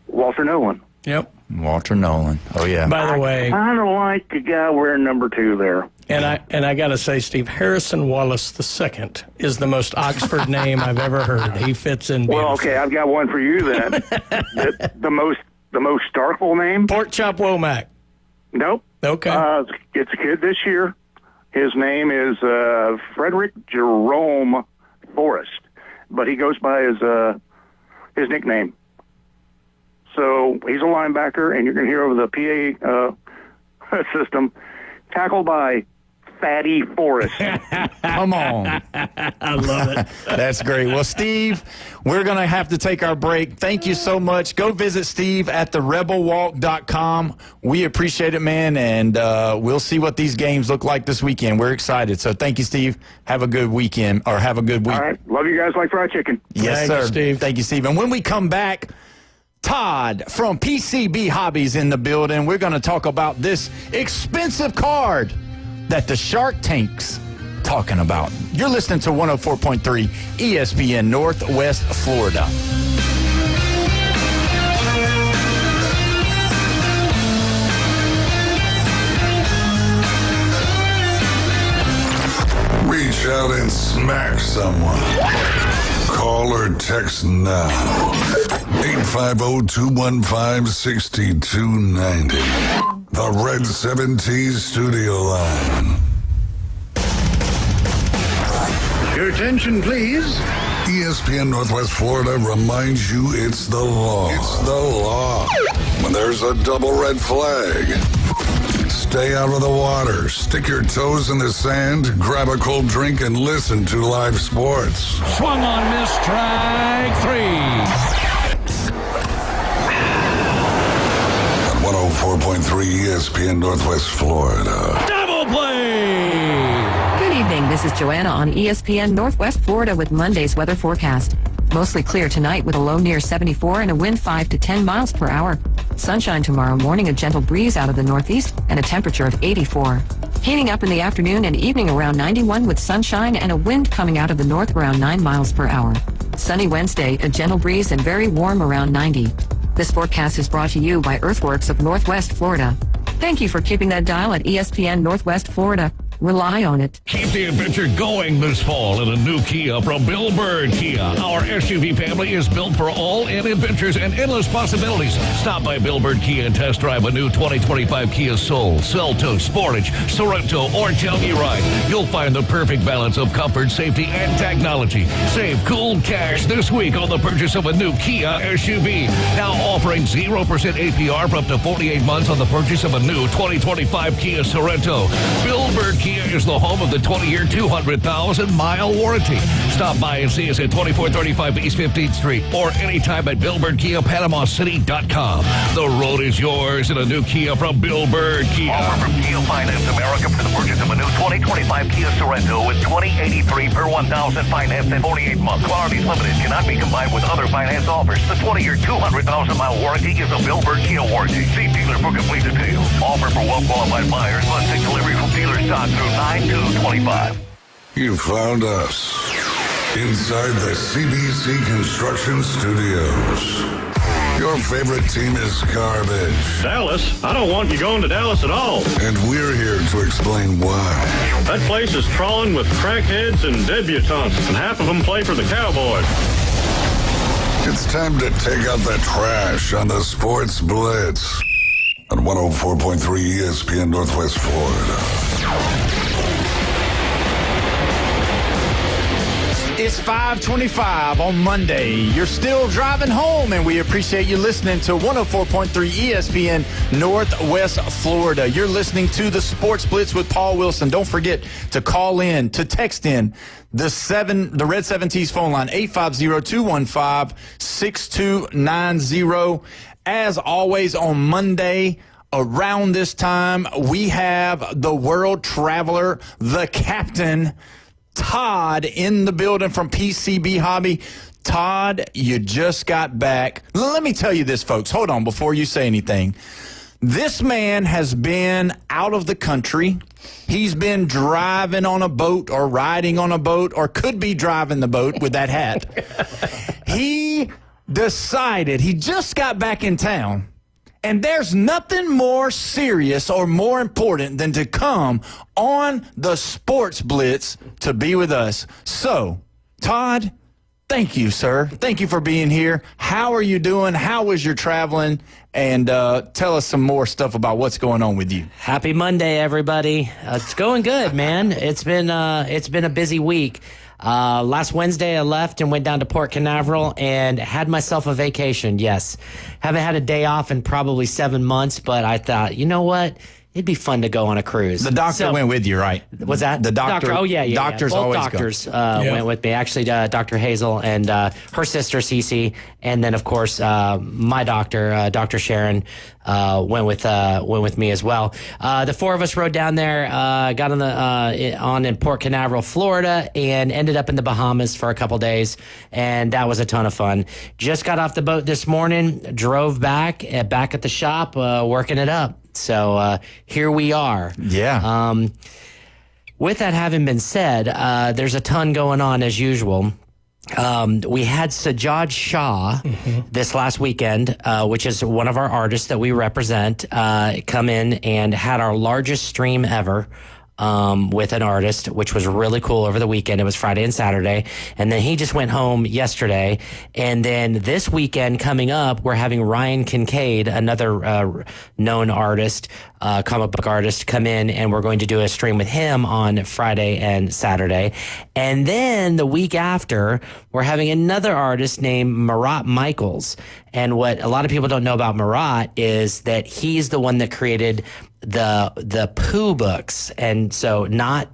C: Walter Nolan.
G: Yep.
F: Walter Nolan. Oh, yeah.
G: By the way,
C: I kind of like the guy wearing number 2 there.
G: And I got to say, Steve, Harrison Wallace II is the most Oxford name I've ever heard. He fits in beautifully.
C: Well, okay, I've got one for you then. the most Starkville name?
G: Pork Chop Womack.
C: Nope.
G: Okay.
C: It's a kid this year. His name is Frederick Jerome Forrest, but he goes by his nickname. So he's a linebacker, and you're going to hear over the PA system, tackled by Fatty Forrest.
F: Come on.
G: I love it.
F: That's great. Well, Steve, we're going to have to take our break. Thank you so much. Go visit Steve at therebelwalk.com. We appreciate it, man, and we'll see what these games look like this weekend. We're excited. So thank you, Steve. Have a good weekend, or have a good week.
C: All right. Love you guys like fried chicken.
F: Yes, sir.
G: Steve.
F: Thank you, Steve. And when we come back, Todd from PCB Hobbies in the building. We're going to talk about this expensive card that the Shark Tank's talking about. You're listening to 104.3 ESPN Northwest Florida.
A: Reach out and smack someone. Call or text now. 850-215-6290. The Red 17 studio line.
D: Your attention, please.
A: ESPN Northwest Florida reminds you it's the law. It's the law. When there's a double red flag, stay out of the water, stick your toes in the sand, grab a cold drink, and listen to live sports.
X: Swung on, miss, strike 3.
A: 104.3 ESPN Northwest Florida.
X: Double play!
B: Good evening. This is Joanna on ESPN Northwest Florida with Monday's weather forecast. Mostly clear tonight with a low near 74 and a wind 5 to 10 miles per hour. Sunshine tomorrow morning, a gentle breeze out of the northeast, and a temperature of 84. Heating up in the afternoon and evening around 91 with sunshine and a wind coming out of the north around 9 miles per hour. Sunny Wednesday, a gentle breeze and very warm around 90. This forecast is brought to you by Earthworks of Northwest Florida. Thank you for keeping that dial at ESPN Northwest Florida. Rely on it.
X: Keep the adventure going this fall in a new Kia from Bill Bird Kia. Our SUV family is built for all-in adventures and endless possibilities. Stop by Bill Bird Kia and test drive a new 2025 Kia Soul, Seltos, Sportage, Sorento, or Telluride. You'll find the perfect balance of comfort, safety, and technology. Save cool cash this week on the purchase of a new Kia SUV. Now offering 0% APR for up to 48 months on the purchase of a new 2025 Kia Sorento. Bill Bird Kia is the home of the 20-year, 200,000-mile warranty. Stop by and see us at 2435 East 15th Street or anytime at BillBirdKiaPanamaCity.com. The road is yours in a new Kia from Bill Bird Kia.
E: Offer from Kia Finance America for the purchase of a new 2025 Kia Sorento with $20.83 per $1,000 financed in 48 months. Quantities limited, cannot be combined with other finance offers. The 20-year, 200,000-mile warranty is a Bill Bird Kia warranty. See dealer for complete details. Offer for well-qualified buyers. Must take delivery from dealer stock through 9/2/25.
A: You found us inside the CBC Construction Studios. Your favorite team is garbage.
I: Dallas? I don't want you going to Dallas at all.
A: And we're here to explain why.
I: That place is crawling with crackheads and debutantes, and half of them play for the Cowboys.
A: It's time to take out the trash on the Sports Blitz on 104.3 ESPN Northwest Florida.
F: It's 5:25 on Monday. You're still driving home, and we appreciate you listening to 104.3 ESPN Northwest Florida. You're listening to the Sports Blitz with Paul Wilson. Don't forget to call in, to text in the Red 7T's phone line, 850-215-6290. As always on Monday, around this time, we have the world traveler, the captain, Todd, in the building from PCB Hobby. Todd, you just got back. Let me tell you this, folks. Hold on before you say anything. This man has been out of the country. He's been driving on a boat or riding on a boat or could be driving the boat with that hat. He decided, he just got back in town, And there's nothing more serious or more important than to come on the Sports Blitz to be with us. So, Todd, thank you, sir. Thank you for being here. How are you doing? How was your traveling? And tell us some more stuff about what's going on with you.
J: Happy Monday, everybody. It's going good, man. It's been a busy week. Last Wednesday, I left and went down to Port Canaveral and had myself a vacation. Yes. Haven't had a day off in probably 7 months, but I thought, you know what? It'd be fun to go on a cruise.
F: The doctor went with you, right?
J: Was that?
F: The doctor.
J: Oh, yeah.
F: Doctors
J: Both
F: always
J: doctors went with me. Actually, Dr. Hazel and her sister, Cece. And then, of course, my doctor, Dr. Sharon, went with me as well. The four of us rode down there, got on in Port Canaveral, Florida, and ended up in the Bahamas for a couple days. And that was a ton of fun. Just got off the boat this morning, drove back at the shop, working it up. So here we are.
F: Yeah.
J: With that having been said, there's a ton going on as usual. We had Sajjad Shah this last weekend, which is one of our artists that we represent, come in and had our largest stream ever. With an artist, which was really cool over the weekend. It was Friday and Saturday. And then he just went home yesterday. And then this weekend coming up, we're having Ryan Kincaid, another known artist, comic book artist, come in, and we're going to do a stream with him on Friday and Saturday. And then the week after, we're having another artist named Marat Michaels. And what a lot of people don't know about Marat is that he's the one that created the Pooh books, and so not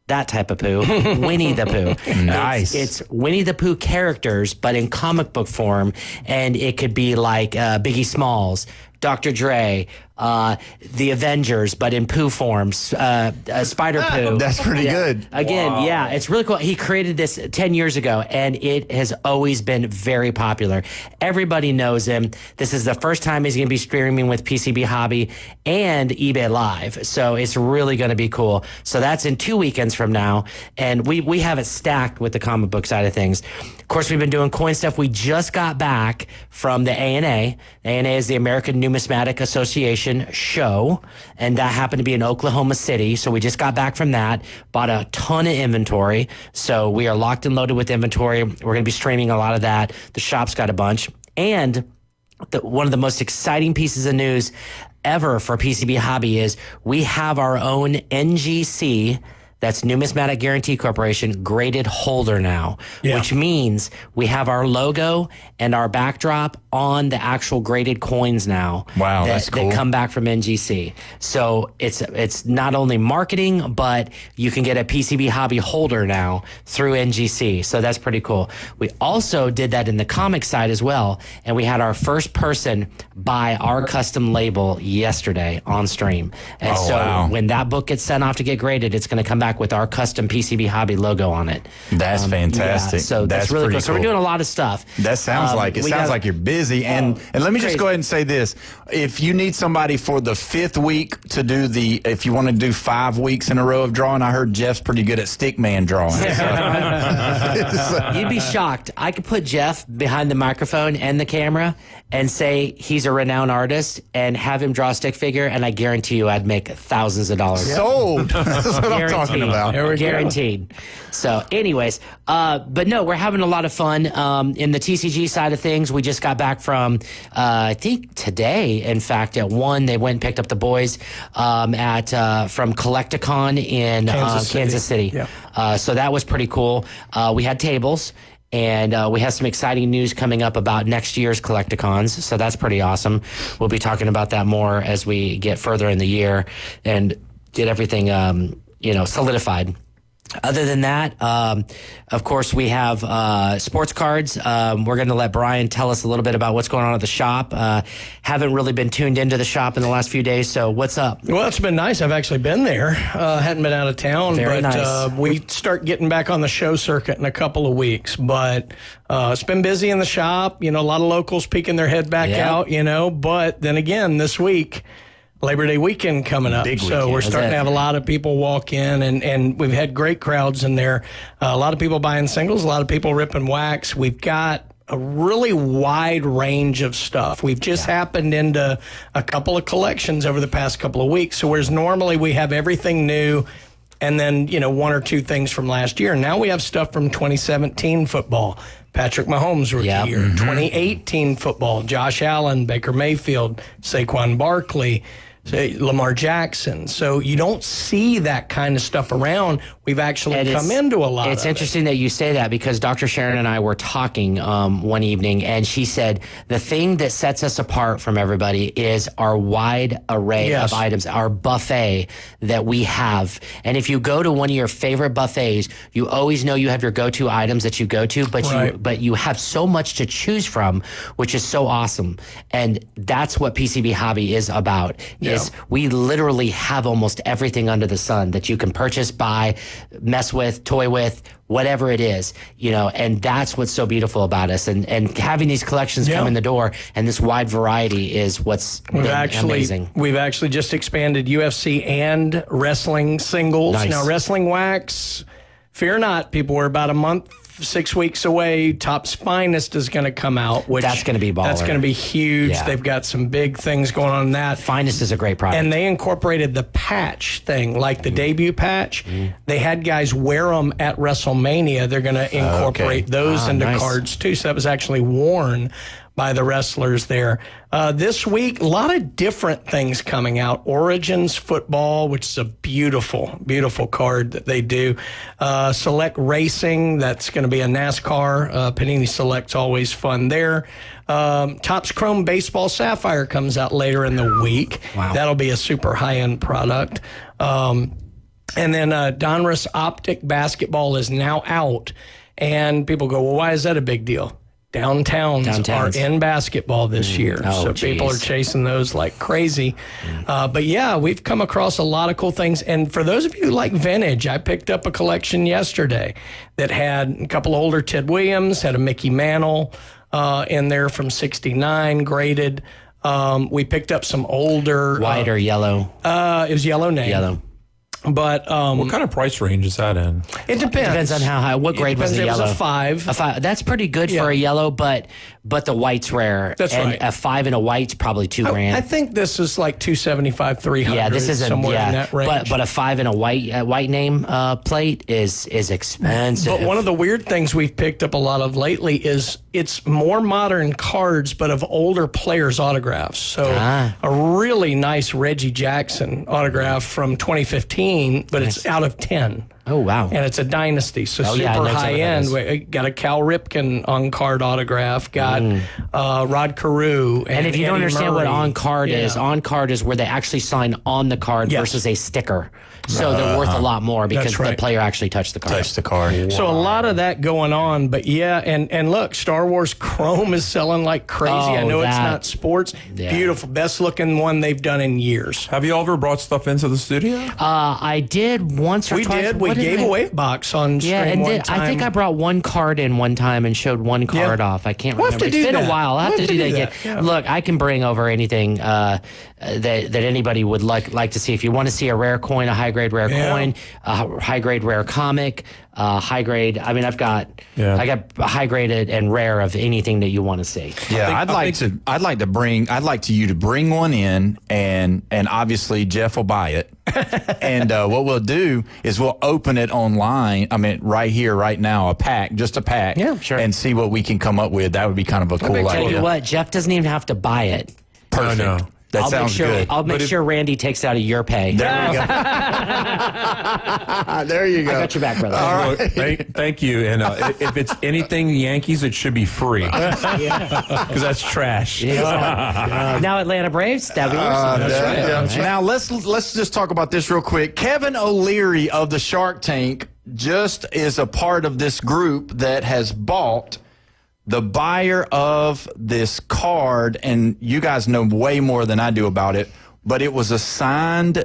J: that type of Pooh, Winnie the Pooh.
F: Nice.
J: It's Winnie the Pooh characters, but in comic book form, and it could be like Biggie Smalls, Dr. Dre, the Avengers, but in Pooh forms, Spider Pooh.
F: That's pretty good.
J: Again,
F: Wow.
J: yeah, it's really cool. He created this 10 years ago, and it has always been very popular. Everybody knows him. This is the first time he's going to be streaming with PCB Hobby and eBay Live, so it's really going to be cool. So that's in 2 weekends from now, and we have it stacked with the comic book side of things. Of course, we've been doing coin stuff. We just got back from the ANA. ANA is the American Numismatic Association show, and that happened to be in Oklahoma City. So we just got back from that, bought a ton of inventory. So we are locked and loaded with inventory. We're going to be streaming a lot of that. The shop's got a bunch. And one of the most exciting pieces of news ever for PCB Hobby is we have our own NGC, that's Numismatic Guarantee Corporation, graded holder now, which means we have our logo and our backdrop on the actual graded coins now.
F: Wow, that's cool.
J: That come back from NGC. So it's not only marketing, but you can get a PCB Hobby holder now through NGC. So that's pretty cool. We also did that in the comic side as well, and we had our first person buy our custom label yesterday on stream. And when that book gets sent off to get graded, it's going to come back with our custom PCB Hobby logo on it.
F: That's fantastic.
J: Yeah, so that's really cool. So we're doing a lot of stuff.
F: That sounds like it. Sounds like you're busy. And let me just go ahead and say this: if you need somebody for the fifth week to do if you want to do 5 weeks in a row of drawing, I heard Jeff's pretty good at stickman drawing.
J: You'd be shocked. I could put Jeff behind the microphone and the camera and say he's a renowned artist and have him draw a stick figure, and I guarantee you I'd make thousands of dollars.
F: Sold. That's what I'm talking about.
J: Guaranteed. So anyways, but no, we're having a lot of fun. In the TCG side of things, we just got back from, I think today, in fact, at 1, they went and picked up the boys from Collecticon in Kansas City. Yeah. So that was pretty cool. We had tables. And we have some exciting news coming up about next year's Collecticons, so that's pretty awesome. We'll be talking about that more as we get further in the year and get everything, solidified. Other than that, of course, we have sports cards. We're going to let Brian tell us a little bit about what's going on at the shop. Haven't really been tuned into the shop in the last few days, so what's up?
G: Well, it's been nice. I've actually been there. Hadn't been out of town, but we start getting back on the show circuit in a couple of weeks. But it's been busy in the shop. A lot of locals peeking their head back out, But then again, this week, Labor Day weekend coming up. So we're starting to have a lot of people walk in, and we've had great crowds in there. A lot of people buying singles, a lot of people ripping wax. We've got a really wide range of stuff. We've just happened into a couple of collections over the past couple of weeks. So whereas normally we have everything new and then, one or two things from last year, now we have stuff from 2017 football. Patrick Mahomes rookie year, 2018 football, Josh Allen, Baker Mayfield, Saquon Barkley, Lamar Jackson. So you don't see that kind of stuff around. We've actually come into a lot of it.
J: It's interesting that you say that because Dr. Sharon and I were talking one evening, and she said the thing that sets us apart from everybody is our wide array of items, our buffet that we have. And if you go to one of your favorite buffets, you always know you have your go-to items that you go to, but you have so much to choose from, which is so awesome. And that's what PCB Hobby is about. Is we literally have almost everything under the sun that you can purchase, buy, mess with, toy with, whatever it is, and that's what's so beautiful about us. And having these collections come in the door and this wide variety is what's amazing.
G: We've actually just expanded UFC and wrestling singles.
J: Nice.
G: Now, Wrestling Wax, fear not, people, we're about a month, 6 weeks away. Top's Finest is going to come out. Which
J: that's going to be baller.
G: That's going to be huge.
J: Yeah.
G: They've got some big things going on in that.
J: Finest is a great product.
G: And they incorporated the patch thing, like the debut patch. They had guys wear them at WrestleMania. They're going to incorporate those into cards, too. So that was actually worn by the wrestlers there. This week, a lot of different things coming out. Origins Football, which is a beautiful, beautiful card that they do. Select Racing, that's going to be a NASCAR. Panini Select's always fun there. Topps Chrome Baseball Sapphire comes out later in the week.
J: Wow.
G: That'll be a super high-end product. And then Donruss Optic Basketball is now out. And people go, well, why is that a big deal? Downtowns are in basketball this year. So people are chasing those like crazy. But yeah, we've come across a lot of cool things. And for those of you who like vintage, I picked up a collection yesterday that had a couple of older Ted Williams, had a Mickey Mantle in there from 69 graded. We picked up some older.
J: White or yellow?
G: It was yellow name.
J: Yellow.
G: But
H: what kind of price range is that in?
G: It depends.
J: It depends on how high. What grade was the yellow?
G: It was a 5.
J: A 5. That's pretty good for a yellow, but the white's rare.
G: That's
J: and
G: right.
J: A 5 and a white's probably $2,000.
G: I think this is like $275, $300.
J: Yeah, this isn't
G: somewhere in that range.
J: But a 5 and a white name plate is expensive.
G: But one of the weird things we've picked up a lot of lately is it's more modern cards, but of older players' autographs. So a really nice Reggie Jackson autograph from 2015, but it's out of 10.
J: Oh, wow.
G: And it's a dynasty, so super high end. We got a Cal Ripken on-card autograph, got Rod Carew.
J: And if you don't understand what on-card is, on-card is where they actually sign on the card versus a sticker. So they're worth a lot more because the player actually touched the card.
G: Wow. So a lot of that going on, but and look, Star Wars Chrome is selling like crazy. I know it's not sports. Beautiful, best looking one they've done in years.
H: Have you ever brought stuff into the studio?
J: I did once or twice.
G: We gave away a box on stream one time.
J: I think I brought one card in one time and showed one card off. I can't remember.
G: It's
J: been a while. I'll have to do that again.
G: Yeah.
J: Look, I can bring over anything that anybody would like to see. If you want to see a rare coin, a high-grade rare coin, a high-grade rare comic, high-grade. I mean, I got high-graded and rare of anything that you want to see.
K: Yeah, I'd like you to bring one in, and obviously Jeff will buy it. And what we'll do is we'll open it online. I mean, right here, right now, just a pack.
J: Yeah, sure.
K: And see what we can come up with. That would be kind of a cool idea.
J: Tell you what, Jeff doesn't even have to buy it.
K: Perfect.
H: No.
K: That sounds good.
J: I'll make sure Randy takes out of your pay.
K: There you go. There you go.
J: I got your back, brother.
H: All right. Thank you. And if it's anything Yankees, it should be free. Because that's trash.
J: Now Atlanta Braves, that'd be awesome.
K: That's right. Now let's just talk about this real quick. Kevin O'Leary of the Shark Tank just is a part of this group that has bought the buyer of this card, and you guys know way more than I do about it, but it was a signed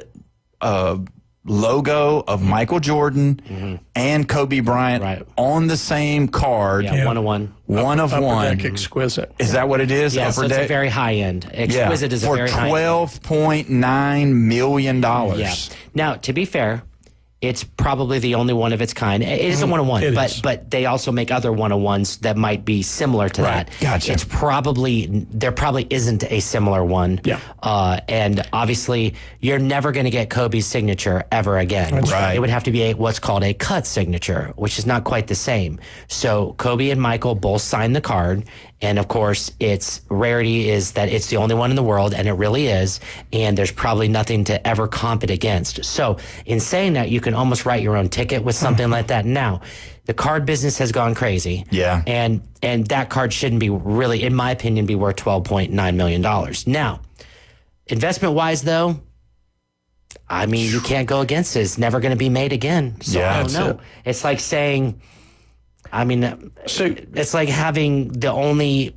K: logo of Michael Jordan and Kobe Bryant on the same card.
J: Yeah, 1-of-1.
K: One of
G: Upper
K: one.
G: Deck Exquisite.
K: Is that what it is?
J: Yeah,
K: Upper
J: so it's
K: Deck?
J: a very high end. Exquisite is a very high end.
K: For $12.9 million.
J: Yeah. Now, to be fair, It's probably the only one of its kind. It is a one-on-one, but they also make other one-on-ones that might be similar to that.
K: Gotcha.
J: There probably isn't a similar one.
G: Yeah.
J: And obviously, you're never going to get Kobe's signature ever again.
K: That's right.
J: It would have to be what's called a cut signature, which is not quite the same. So Kobe and Michael both signed the card. And of course, its rarity is that it's the only one in the world, and it really is. And there's probably nothing to ever comp it against. So in saying that, you can almost write your own ticket with something like that. Now, the card business has gone crazy.
K: Yeah.
J: And that card shouldn't be really, in my opinion, be worth $12.9 million. Now, investment wise, though, I mean, you can't go against it. It's never going to be made again. So I don't know. It's like saying, I mean, it's like having the only,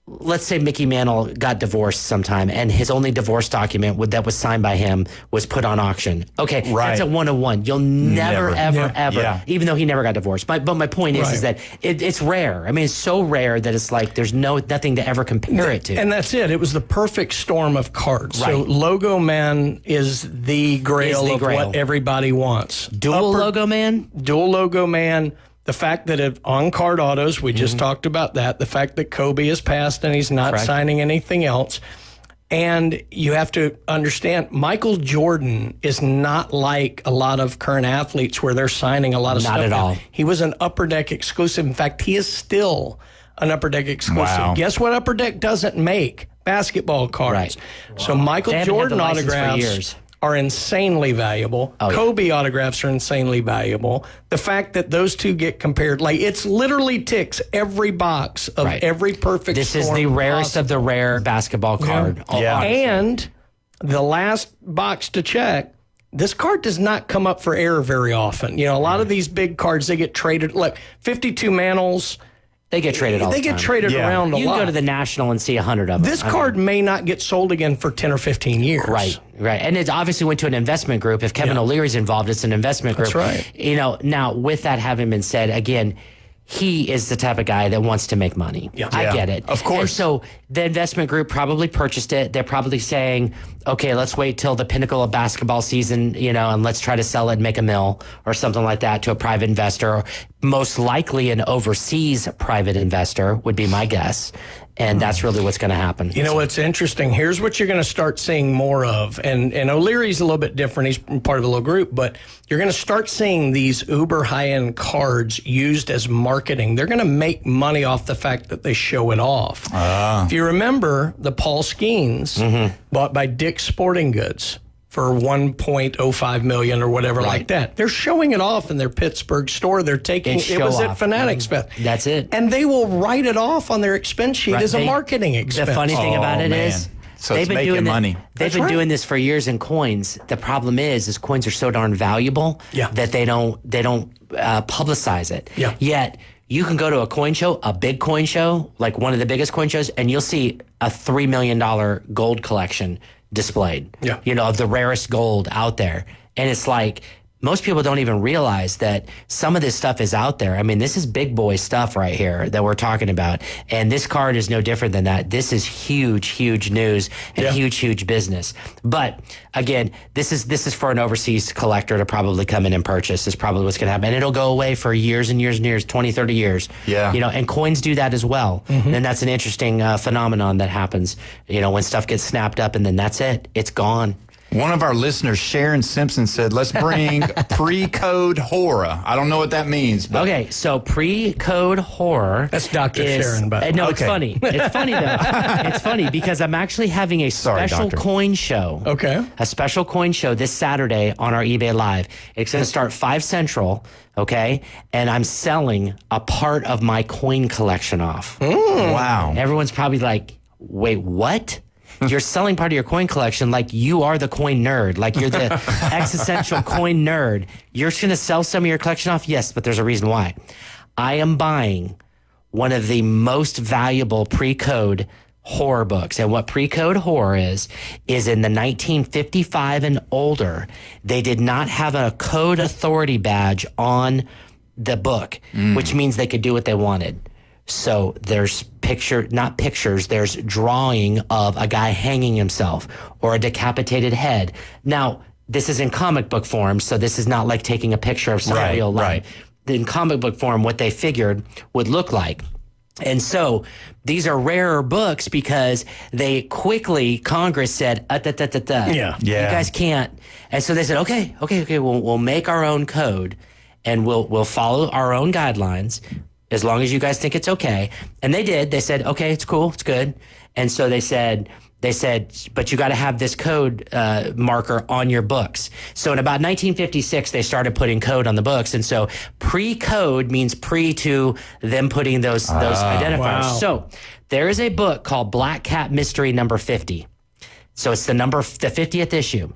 J: let's say Mickey Mantle got divorced sometime and his only divorce document that was signed by him was put on auction. Okay, that's a one-on-one. You'll never, ever, even though he never got divorced. But my point is that it's rare. I mean, it's so rare that it's like there's nothing to ever compare it to.
G: And that's it. It was the perfect storm of cards. So Logo Man is the grail of what everybody wants.
J: Dual Logo Man?
G: Dual Logo Man. The fact that on card autos, we just talked about that. The fact that Kobe has passed and he's not signing anything else. And you have to understand, Michael Jordan is not like a lot of current athletes where they're signing a lot of stuff.
J: Not at all.
G: He was an Upper Deck exclusive. In fact, he is still an Upper Deck exclusive.
K: Wow.
G: Guess what Upper Deck doesn't make? Basketball cards. So Michael Jordan autographs are insanely valuable. Kobe autographs are insanely valuable. The fact that those two get compared, like it's literally ticks every box of every perfect
J: This is the rarest of the rare basketball card.
G: And the last box to check, this card does not come up for air very often. You know, a lot of these big cards, they get traded. Look, 52 Mantles,
J: they get traded all the time.
G: They get traded around a lot.
J: You can go to the National and see 100 of them.
G: This card may not get sold again for 10 or 15 years.
J: Right. And it obviously went to an investment group. If Kevin O'Leary's involved, it's an investment group.
G: That's right.
J: You know, now with that having been said, again, he is the type of guy that wants to make money. I get it.
K: Of course.
J: And so the investment group probably purchased it. They're probably saying, okay, let's wait till the pinnacle of basketball season, you know, and let's try to sell it and make a mill or something like that to a private investor. Most likely an overseas private investor would be my guess. And that's really what's going to happen.
G: You know what's interesting? Here's what you're going to start seeing more of. And O'Leary's a little bit different. He's part of a little group. But you're going to start seeing these uber high-end cards used as marketing. They're going to make money off the fact that they show it off. If you remember, the Paul Skeens bought by Dick's Sporting Goods for $1.05 million or whatever like that. They're showing it off in their Pittsburgh store. They're taking it was at Fanatics Fest.
J: That's it.
G: And they will write it off on their expense sheet as a marketing expense.
J: The funny thing about it is,
K: so it's making money.
J: They've been doing this for years in coins. The problem is coins are so darn valuable that they don't publicize it. Yet you can go to a coin show, a big coin show, like one of the biggest coin shows, and you'll see a $3 million gold collection displayed, you know, of the rarest gold out there. And it's like, most people don't even realize that some of this stuff is out there. I mean, this is big boy stuff right here that we're talking about. And this card is no different than that. This is huge, huge news and huge business. But again, this is for an overseas collector to probably come in and purchase is probably what's going to happen. And it'll go away for years and years and years, 20, 30 years.
K: Yeah.
J: You know, and coins do that as well. And that's an interesting phenomenon that happens, you know, when stuff gets snapped up and then that's it. It's gone.
K: One of our listeners, Sharon Simpson, said, let's bring pre-code horror. I don't know what that means. But.
J: Okay, so pre-code horror.
G: That's Dr. Sharon, but
J: no, it's funny. It's funny, though. It's funny because I'm actually having a special coin show. A special coin show this Saturday on our eBay Live. It's going to start 5 Central, okay? And I'm selling a part of my coin collection off.
K: Wow.
J: Everyone's probably like, wait, what? You're selling part of your coin collection like you are the coin nerd, like you're the existential coin nerd. You're just going to sell some of your collection off? Yes, but there's a reason why. I am buying one of the most valuable pre-code horror books. And what pre-code horror is in the 1955 and older, they did not have a code authority badge on the book, which means they could do what they wanted. So there's there's drawing of a guy hanging himself or a decapitated head. Now, this is in comic book form, so this is not like taking a picture of some real life.
K: Right.
J: In comic book form, what they figured would look like. And so these are rarer books because they quickly, Congress said,
G: Yeah.
J: you guys can't. And so they said, okay, we'll make our own code and we'll follow our own guidelines as long as you guys think it's okay. And they did. They said, okay, it's cool, it's good. And so they said, but you got to have this code marker on your books. So in about 1956, they started putting code on the books. And so pre-code means pre to them putting those identifiers.
G: Wow.
J: So there is a book called Black Cat Mystery number 50. So it's the 50th issue.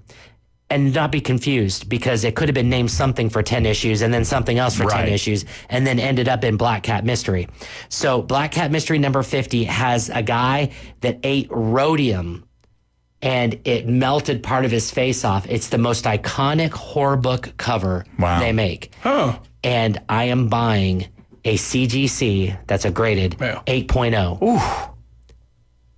J: And not be confused because it could have been named something for 10 issues and then something else for 10 issues and then ended up in Black Cat Mystery. So Black Cat Mystery number 50 has a guy that ate rhodium and it melted part of his face off. It's the most iconic horror book cover they make.
G: Oh.
J: And I am buying a CGC, that's a graded 8.0.
G: Ooh.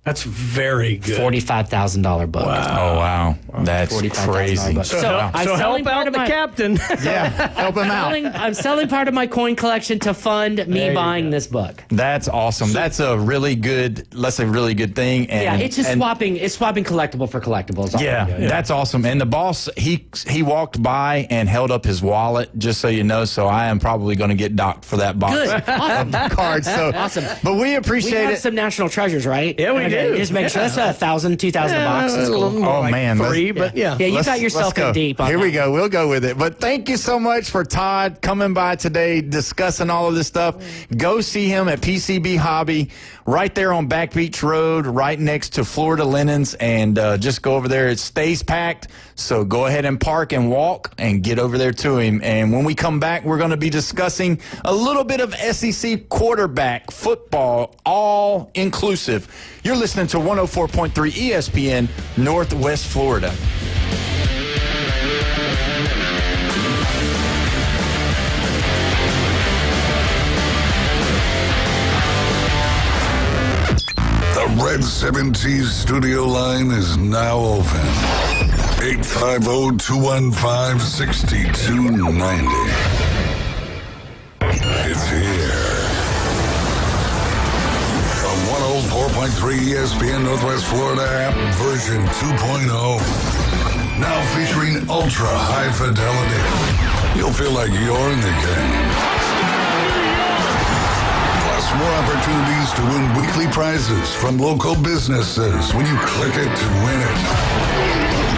G: That's very good.
J: $45,000 book.
G: Wow.
K: Oh, wow. That's crazy.
J: So
G: help out the captain.
K: Yeah, help him out.
J: I'm selling part of my coin collection to fund me buying this book.
K: That's awesome. That's a really good thing. And,
J: it's just swapping collectible for collectibles.
K: Yeah, that's awesome. And the boss, he walked by and held up his wallet, just so you know. So I am probably going to get docked for that box of cards. So
J: awesome.
K: But we appreciate
J: it. Some national treasures, right?
G: Yeah, we do.
J: Just make sure that's $1,000, $2,000 bucks. That's cool.
K: Oh, man.
G: 3, but yeah.
J: Yeah, you got yourself in deep.
K: Here we go. We'll go with it. But thank you so much for Todd coming by today, discussing all of this stuff. Go see him at PCB Hobby right there on Back Beach Road, right next to Florida Linens. And just go over there. It stays packed. So go ahead and park and walk and get over there to him. And when we come back, we're going to be discussing a little bit of SEC quarterback football, all inclusive. You're listening to 104.3 ESPN, Northwest Florida.
A: The Red 70s studio line is now open. 850-215-6290. It's here. The 104.3 ESPN Northwest Florida app version 2.0. Now featuring ultra high fidelity. You'll feel like you're in the game. Plus more opportunities to win weekly prizes from local businesses when you click it to win it.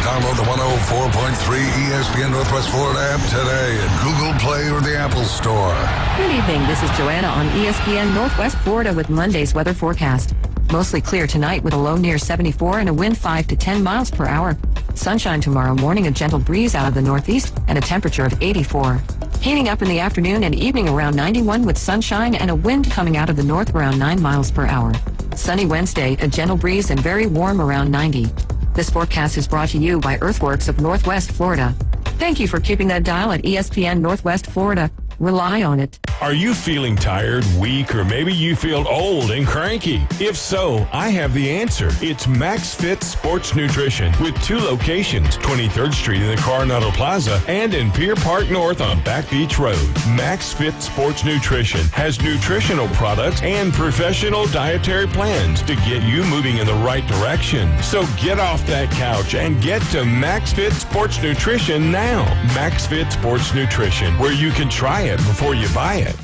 A: Download the 104.3 ESPN Northwest Florida app today at Google Play or the Apple Store.
B: Good evening. This is Joanna on ESPN Northwest Florida with Monday's weather forecast. Mostly clear tonight with a low near 74 and a wind 5 to 10 miles per hour. Sunshine tomorrow morning, a gentle breeze out of the northeast and a temperature of 84. Heating up in the afternoon and evening around 91 with sunshine and a wind coming out of the north around 9 miles per hour. Sunny Wednesday, a gentle breeze and very warm around 90. This forecast is brought to you by Earthworks of Northwest Florida. Thank you for keeping that dial at ESPN Northwest Florida. Rely on it.
L: Are you feeling tired, weak, or maybe you feel old and cranky? If so, I have the answer. It's Max Fit Sports Nutrition with 2 locations, 23rd Street in the Coronado Plaza and in Pier Park North on Back Beach Road. Max Fit Sports Nutrition has nutritional products and professional dietary plans to get you moving in the right direction. So get off that couch and get to Max Fit Sports Nutrition now. Max Fit Sports Nutrition, where you can try it before you buy it.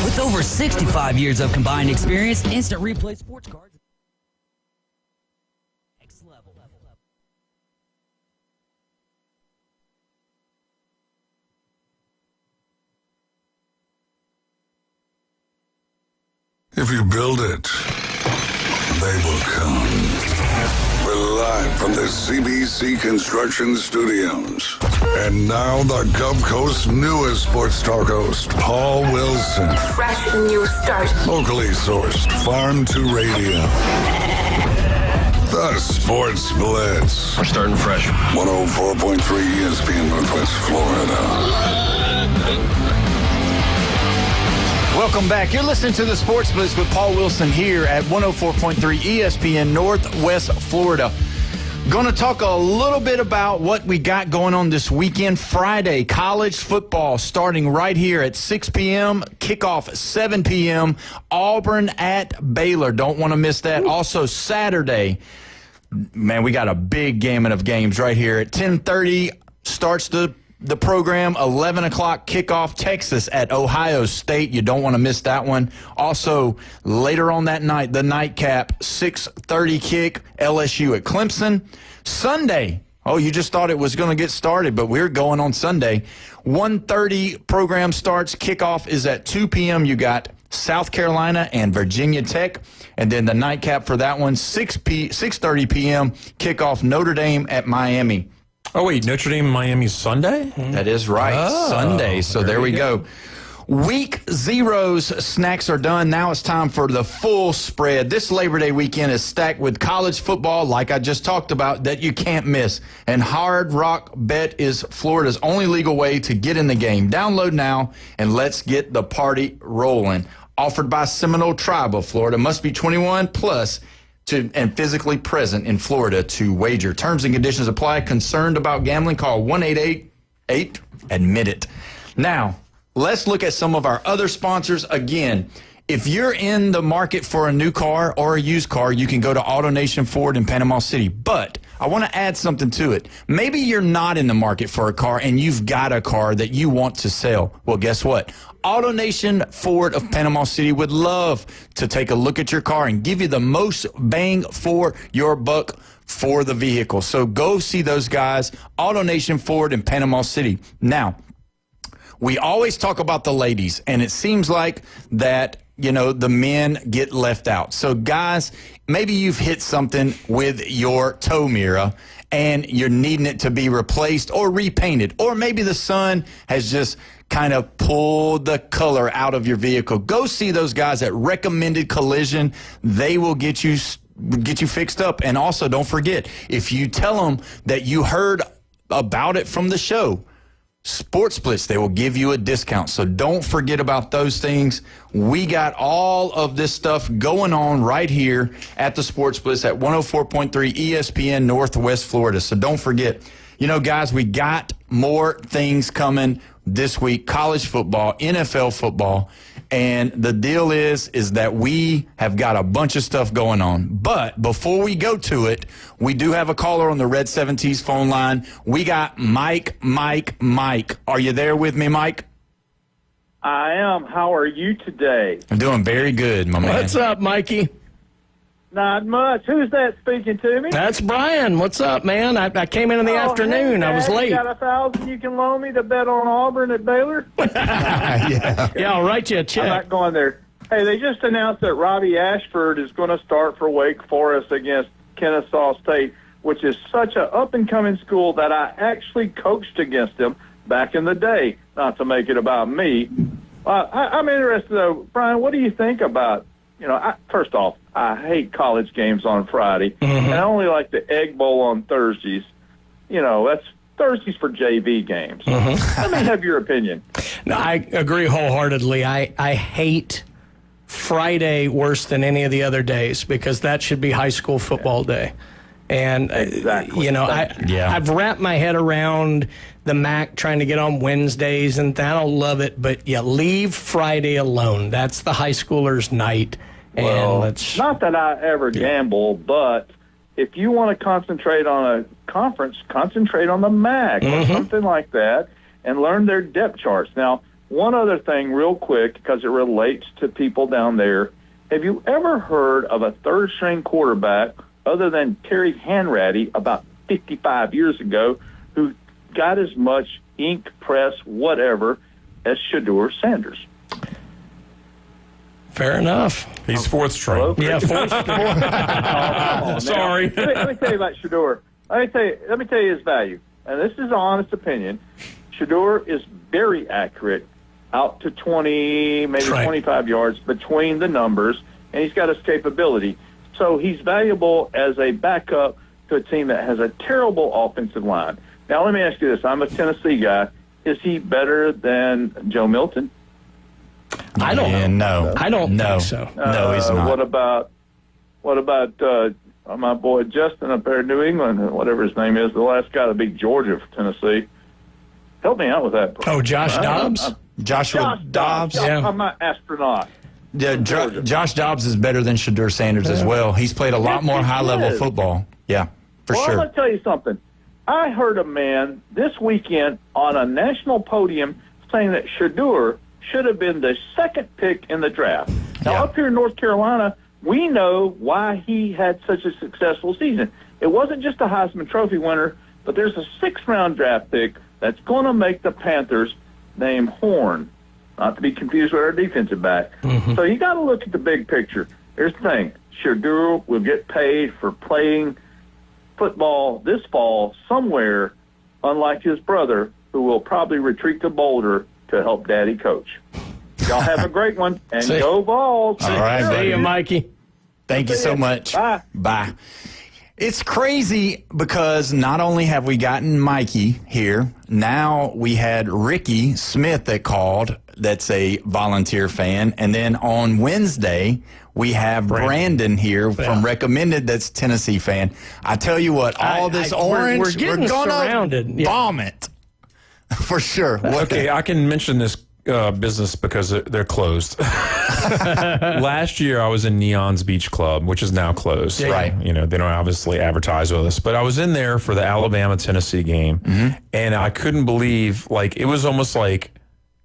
M: With over 65 years of combined experience, Instant Replay Sports Cards. Next level.
A: If you build it, they will come. We're live from the CBC Construction Studios. And now the Gulf Coast's newest sports talk host, Paul Wilson.
N: Fresh new start.
A: Locally sourced, farm to radio. The Sports Blitz.
O: We're starting fresh.
A: 104.3 ESPN Northwest Florida.
K: Welcome back. You're listening to the Sports Blitz with Paul Wilson here at 104.3 ESPN Northwest Florida. Going to talk a little bit about what we got going on this weekend. Friday, college football starting right here at 6 p.m., kickoff 7 p.m., Auburn at Baylor. Don't want to miss that. Also, Saturday, man, we got a big gamut of games right here. At 10:30 starts the program, 11 o'clock kickoff, Texas at Ohio State. You don't want to miss that one. Also, later on that night, the nightcap, 6:30 kick, LSU at Clemson. Sunday, you just thought it was going to get started, but we're going on Sunday. 1:30 program starts. Kickoff is at 2 p.m. You got South Carolina and Virginia Tech. And then the nightcap for that one, 6:30 p.m. kickoff, Notre Dame at Miami.
H: Oh, wait, Notre Dame and Miami Sunday?
K: That is right, Sunday. So there we go. Week 0's snacks are done. Now it's time for the full spread. This Labor Day weekend is stacked with college football, like I just talked about, that you can't miss. And Hard Rock Bet is Florida's only legal way to get in the game. Download now, and let's get the party rolling. Offered by Seminole Tribe of Florida. Must be 21 plus and physically present in Florida to wager. Terms and conditions apply. Concerned about gambling? Call 1-888-ADMIT-IT. Now, let's look at some of our other sponsors. Again, if you're in the market for a new car or a used car, you can go to AutoNation Ford in Panama City. But I want to add something to it. Maybe you're not in the market for a car and you've got a car that you want to sell. Well, guess what? AutoNation Ford of Panama City would love to take a look at your car and give you the most bang for your buck for the vehicle. So go see those guys, AutoNation Ford in Panama City. Now, we always talk about the ladies, and it seems like that, the men get left out. So, guys, maybe you've hit something with your tow mirror, and you're needing it to be replaced or repainted. Or maybe the sun has just kind of pulled the color out of your vehicle. Go see those guys at Recommended Collision. They will get you fixed up. And also, don't forget, if you tell them that you heard about it from the show, Sports Blitz, they will give you a discount. So don't forget about those things. We got all of this stuff going on right here at the Sports Blitz at 104.3 ESPN Northwest Florida. So don't forget, guys, we got more things coming this week. College football, NFL football. And the deal is that we have got a bunch of stuff going on. But before we go to it, we do have a caller on the Red 70s phone line. We got Mike. Are you there with me, Mike?
N: I am. How are you today?
K: I'm doing very good, my man.
G: What's up, Mikey?
N: Not much. Who's that speaking to me?
G: That's Brian. What's up, man? I came in the afternoon.
N: Hey,
G: I was late.
N: You got $1,000 you can loan me to bet on Auburn at Baylor?
G: Yeah, I'll write you a check.
N: I'm not going there. Hey, they just announced that Robbie Ashford is going to start for Wake Forest against Kennesaw State, which is such an up-and-coming school that I actually coached against them back in the day, not to make it about me. I'm interested, though. Brian, what do you think about, first off, I hate college games on Friday, and I only like the Egg Bowl on Thursdays. That's Thursdays for JV games. Let me have your opinion.
G: No, I agree wholeheartedly. I hate Friday worse than any of the other days because that should be high school football day. And,
N: exactly.
G: I've wrapped my head around the MAC trying to get on Wednesdays, and I don't love it. But, leave Friday alone. That's the high schoolers' night.
N: Well, not that I ever gamble, but if you want to concentrate on a conference, concentrate on the MAC or something like that and learn their depth charts. Now, one other thing real quick, because it relates to people down there. Have you ever heard of a third-string quarterback other than Terry Hanratty about 55 years ago who got as much ink press, whatever, as Shedeur Sanders?
G: Fair enough.
H: He's fourth string.
G: Yeah, fourth string.
N: Sorry. Let me tell you about Shedeur. Let me tell you his value. And this is an honest opinion. Shedeur is very accurate out to 20, maybe 25 yards between the numbers, and he's got escapability. So he's valuable as a backup to a team that has a terrible offensive line. Now, let me ask you this. I'm a Tennessee guy. Is he better than Joe Milton?
G: I don't know.
K: No.
G: I don't think so.
K: No, he's not.
N: What about my boy Justin up there in New England, whatever his name is, the last guy to beat Georgia for Tennessee. Help me out with that.
G: Oh, Josh Dobbs?
K: Joshua Dobbs?
N: Yeah. I'm an astronaut.
K: Yeah, Josh Dobbs is better than Shedeur Sanders as well. He's played a lot more high-level football. Yeah, for sure.
N: I'm going to tell you something. I heard a man this weekend on a national podium saying that Shedeur should have been the second pick in the draft. Now, up here in North Carolina, we know why he had such a successful season. It wasn't just a Heisman Trophy winner, but there's a 6th-round draft pick that's going to make the Panthers named Horn, not to be confused with our defensive back. Mm-hmm. So you got to look at the big picture. Here's the thing. Shedeur will get paid for playing football this fall somewhere, unlike his brother, who will probably retreat to Boulder to help Daddy coach. Y'all have a great one, and go Vols.
K: All right,
G: see you, Mikey.
K: Thank you so much. Bye. It's crazy because not only have we gotten Mikey here, now we had Ricky Smith that called, that's a volunteer fan, and then on Wednesday we have Brandon here from Recommended, that's Tennessee fan. I tell you what, all this orange,
G: we're getting surrounded.
K: Bomb it. For sure.
H: Okay, I can mention this business because they're closed. Last year, I was in Neon's Beach Club, which is now closed.
K: Yeah. Right.
H: You know, they don't obviously advertise with us. But I was in there for the Alabama-Tennessee game, and I couldn't believe, like, it was almost like,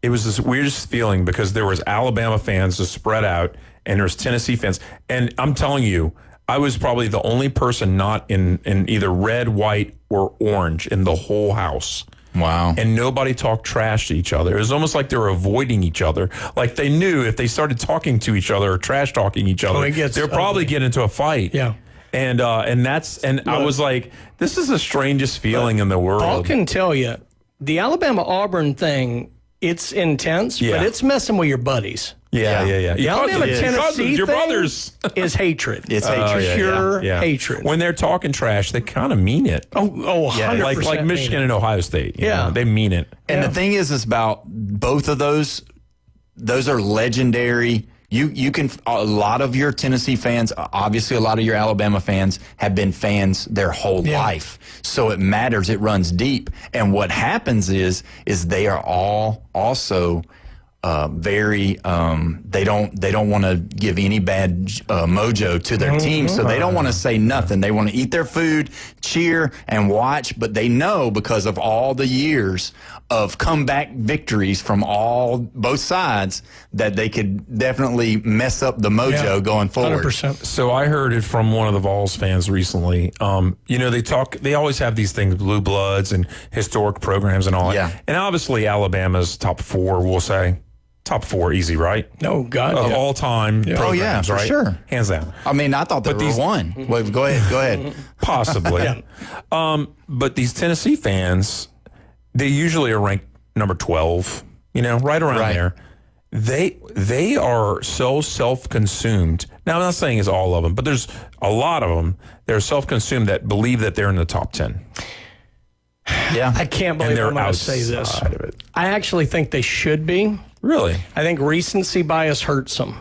H: it was this weirdest feeling because there was Alabama fans just spread out, and there's Tennessee fans. And I'm telling you, I was probably the only person not in either red, white, or orange in the whole house.
K: Wow.
H: And nobody talked trash to each other. It was almost like they were avoiding each other. Like they knew if they started talking to each other or trash talking each other, they'll probably get into a fight.
G: Yeah.
H: And I was like, this is the strangest feeling in the world.
G: Paul can tell you, the Alabama-Auburn thing, it's intense, but it's messing with your buddies.
H: Yeah.
G: The Alabama-Tennessee
H: your
G: thing
H: brothers
G: is hatred.
K: It's hatred.
G: Pure hatred.
H: When they're talking trash, they kind of mean it.
G: Oh, 100%.
H: Like Michigan and Ohio State. You know, they mean it.
K: And the thing is about both of those are legendary. You can, a lot of your Tennessee fans, obviously a lot of your Alabama fans have been fans their whole life. So it matters. It runs deep. And what happens is they are all also very they don't want to give any bad mojo to their team, so they don't want to say nothing. They want to eat their food, cheer, and watch, but they know because of all the years of comeback victories from both sides that they could definitely mess up the mojo going forward.
G: 100%.
H: So I heard it from one of the Vols fans recently. You know, they always have these things, blue bloods and historic programs and all that.
K: Yeah.
H: And obviously Alabama's top 4, we'll say. Top 4, easy, right?
G: No, God.
H: Of all time programs,
K: oh, yeah, for
H: right?
K: sure.
H: Hands down.
K: I mean, I thought there were one. Wait, go ahead.
H: Possibly. But these Tennessee fans, they usually are ranked number 12, you know, right around there. They are so self-consumed. Now, I'm not saying it's all of them, but there's a lot of them. They're self-consumed that believe that they're in the top 10.
G: Yeah. I can't believe I'm going to say this. I actually think they should be.
H: Really?
G: I think recency bias hurts them.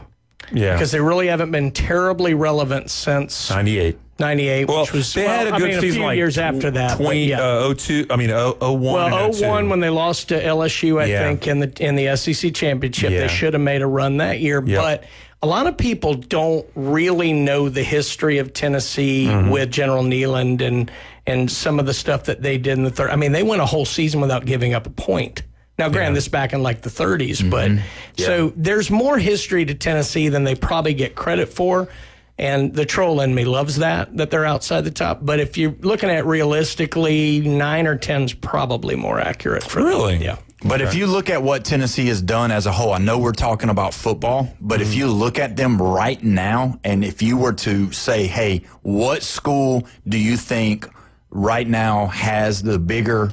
H: Yeah.
G: Because they really haven't been terribly relevant since
H: 98.
G: 98,
H: well,
G: which was
H: they had a good season,
G: few
H: like
G: years after that.
H: 02, 01.
G: Well, 01 when they lost to LSU, I think, in the SEC championship. They should have made a run that year. But a lot of people don't really know the history of Tennessee with General Neyland and some of the stuff that they did in the third. I mean, they went a whole season without giving up a point. Now, granted, this back in like the 30s, but so there's more history to Tennessee than they probably get credit for. And the troll in me loves that they're outside the top. But if you're looking at realistically, 9 or 10 is probably more accurate for them. Yeah.
K: But if you look at what Tennessee has done as a whole, I know we're talking about football, but if you look at them right now, and if you were to say, hey, what school do you think right now has the bigger,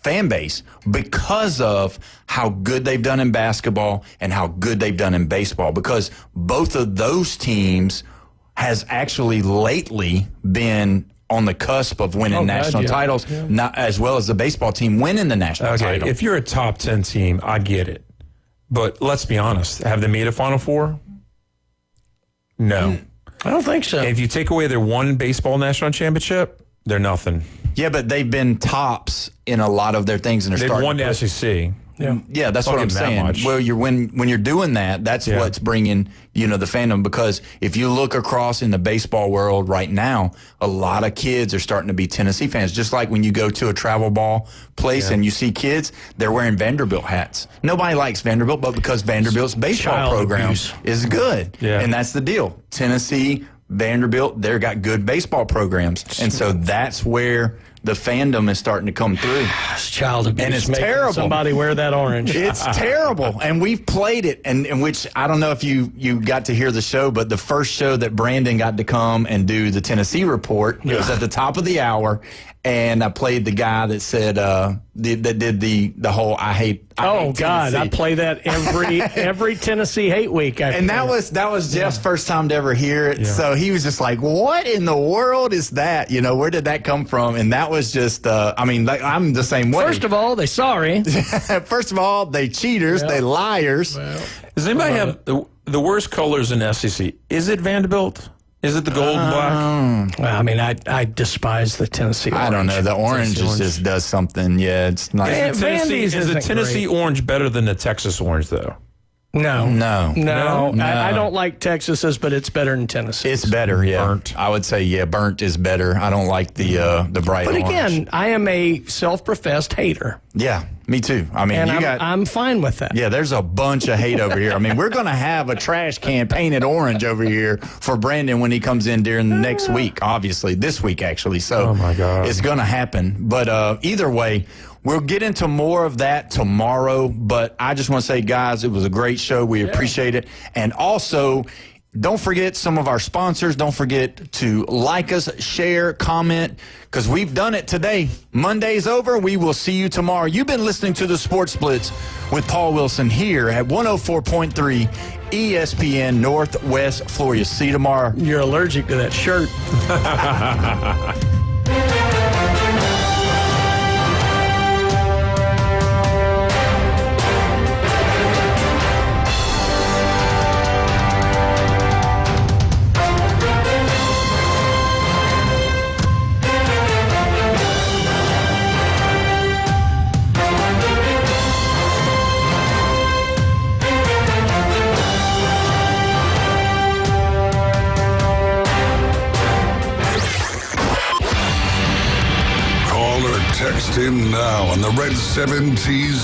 K: fan base because of how good they've done in basketball and how good they've done in baseball? Because both of those teams has actually lately been on the cusp of winning national titles, not as well as the baseball team winning the national title.
H: If you're a top 10 team, I get it. But let's be honest. Have they made a Final Four? No.
G: I don't think so.
H: If you take away their one baseball national championship, they're nothing.
K: Yeah, but they've been tops in a lot of their things, and
H: they've won the SEC.
K: Yeah, that's what I'm saying. Well, when you're doing that, that's what's bringing the fandom. Because if you look across in the baseball world right now, a lot of kids are starting to be Tennessee fans. Just like when you go to a travel ball place and you see kids, they're wearing Vanderbilt hats. Nobody likes Vanderbilt, but because Vanderbilt's baseball program is good, and that's the deal. Tennessee, Vanderbilt, they've got good baseball programs, and so that's where the fandom is starting to come through.
G: It's child abuse.
K: And it's terrible.
G: Somebody wear that orange.
K: It's terrible. And we've played it, and which I don't know if you got to hear the show, but the first show that Brandon got to come and do the Tennessee report, it was at the top of the hour, and I played the guy that said that did the whole I hate
G: God, I play that every Tennessee hate week.
K: And that was Jeff's first time to ever hear it. So he was just like, what in the world is that? Where did that come from? And that was just I'm the same way.
G: First of all, they sorry.
K: First of all, they cheaters, they liars.
H: Well, does anybody have the worst colors in SEC? Is it Vanderbilt? Is it the gold and black?
G: Well, I mean, I despise the Tennessee orange.
K: I don't know. The orange just does something. Yeah, it's nice.
H: Is the Tennessee orange better than the Texas orange, though?
G: No.
K: No.
G: I don't like Texas's, but it's better than Tennessee.
K: It's better, yeah.
H: Burnt.
K: I would say, burnt is better. I don't like the bright orange.
G: But again, I am a self-professed hater.
K: Yeah, me too. I mean,
G: and I'm fine with that.
K: Yeah, there's a bunch of hate over here. I mean, we're going to have a trash can painted orange over here for Brandon when he comes in during the next week, obviously. This week, actually. So
H: oh my God.
K: It's going to happen. But either way, we'll get into more of that tomorrow. But I just want to say, guys, it was a great show. We appreciate it. And also, don't forget some of our sponsors. Don't forget to like us, share, comment, because we've done it today. Monday's over. We will see you tomorrow. You've been listening to the Sports Blitz with Paul Wilson here at 104.3 ESPN Northwest Florida. See you tomorrow.
G: You're allergic to that shirt.
A: Text him now on the Red 7 T's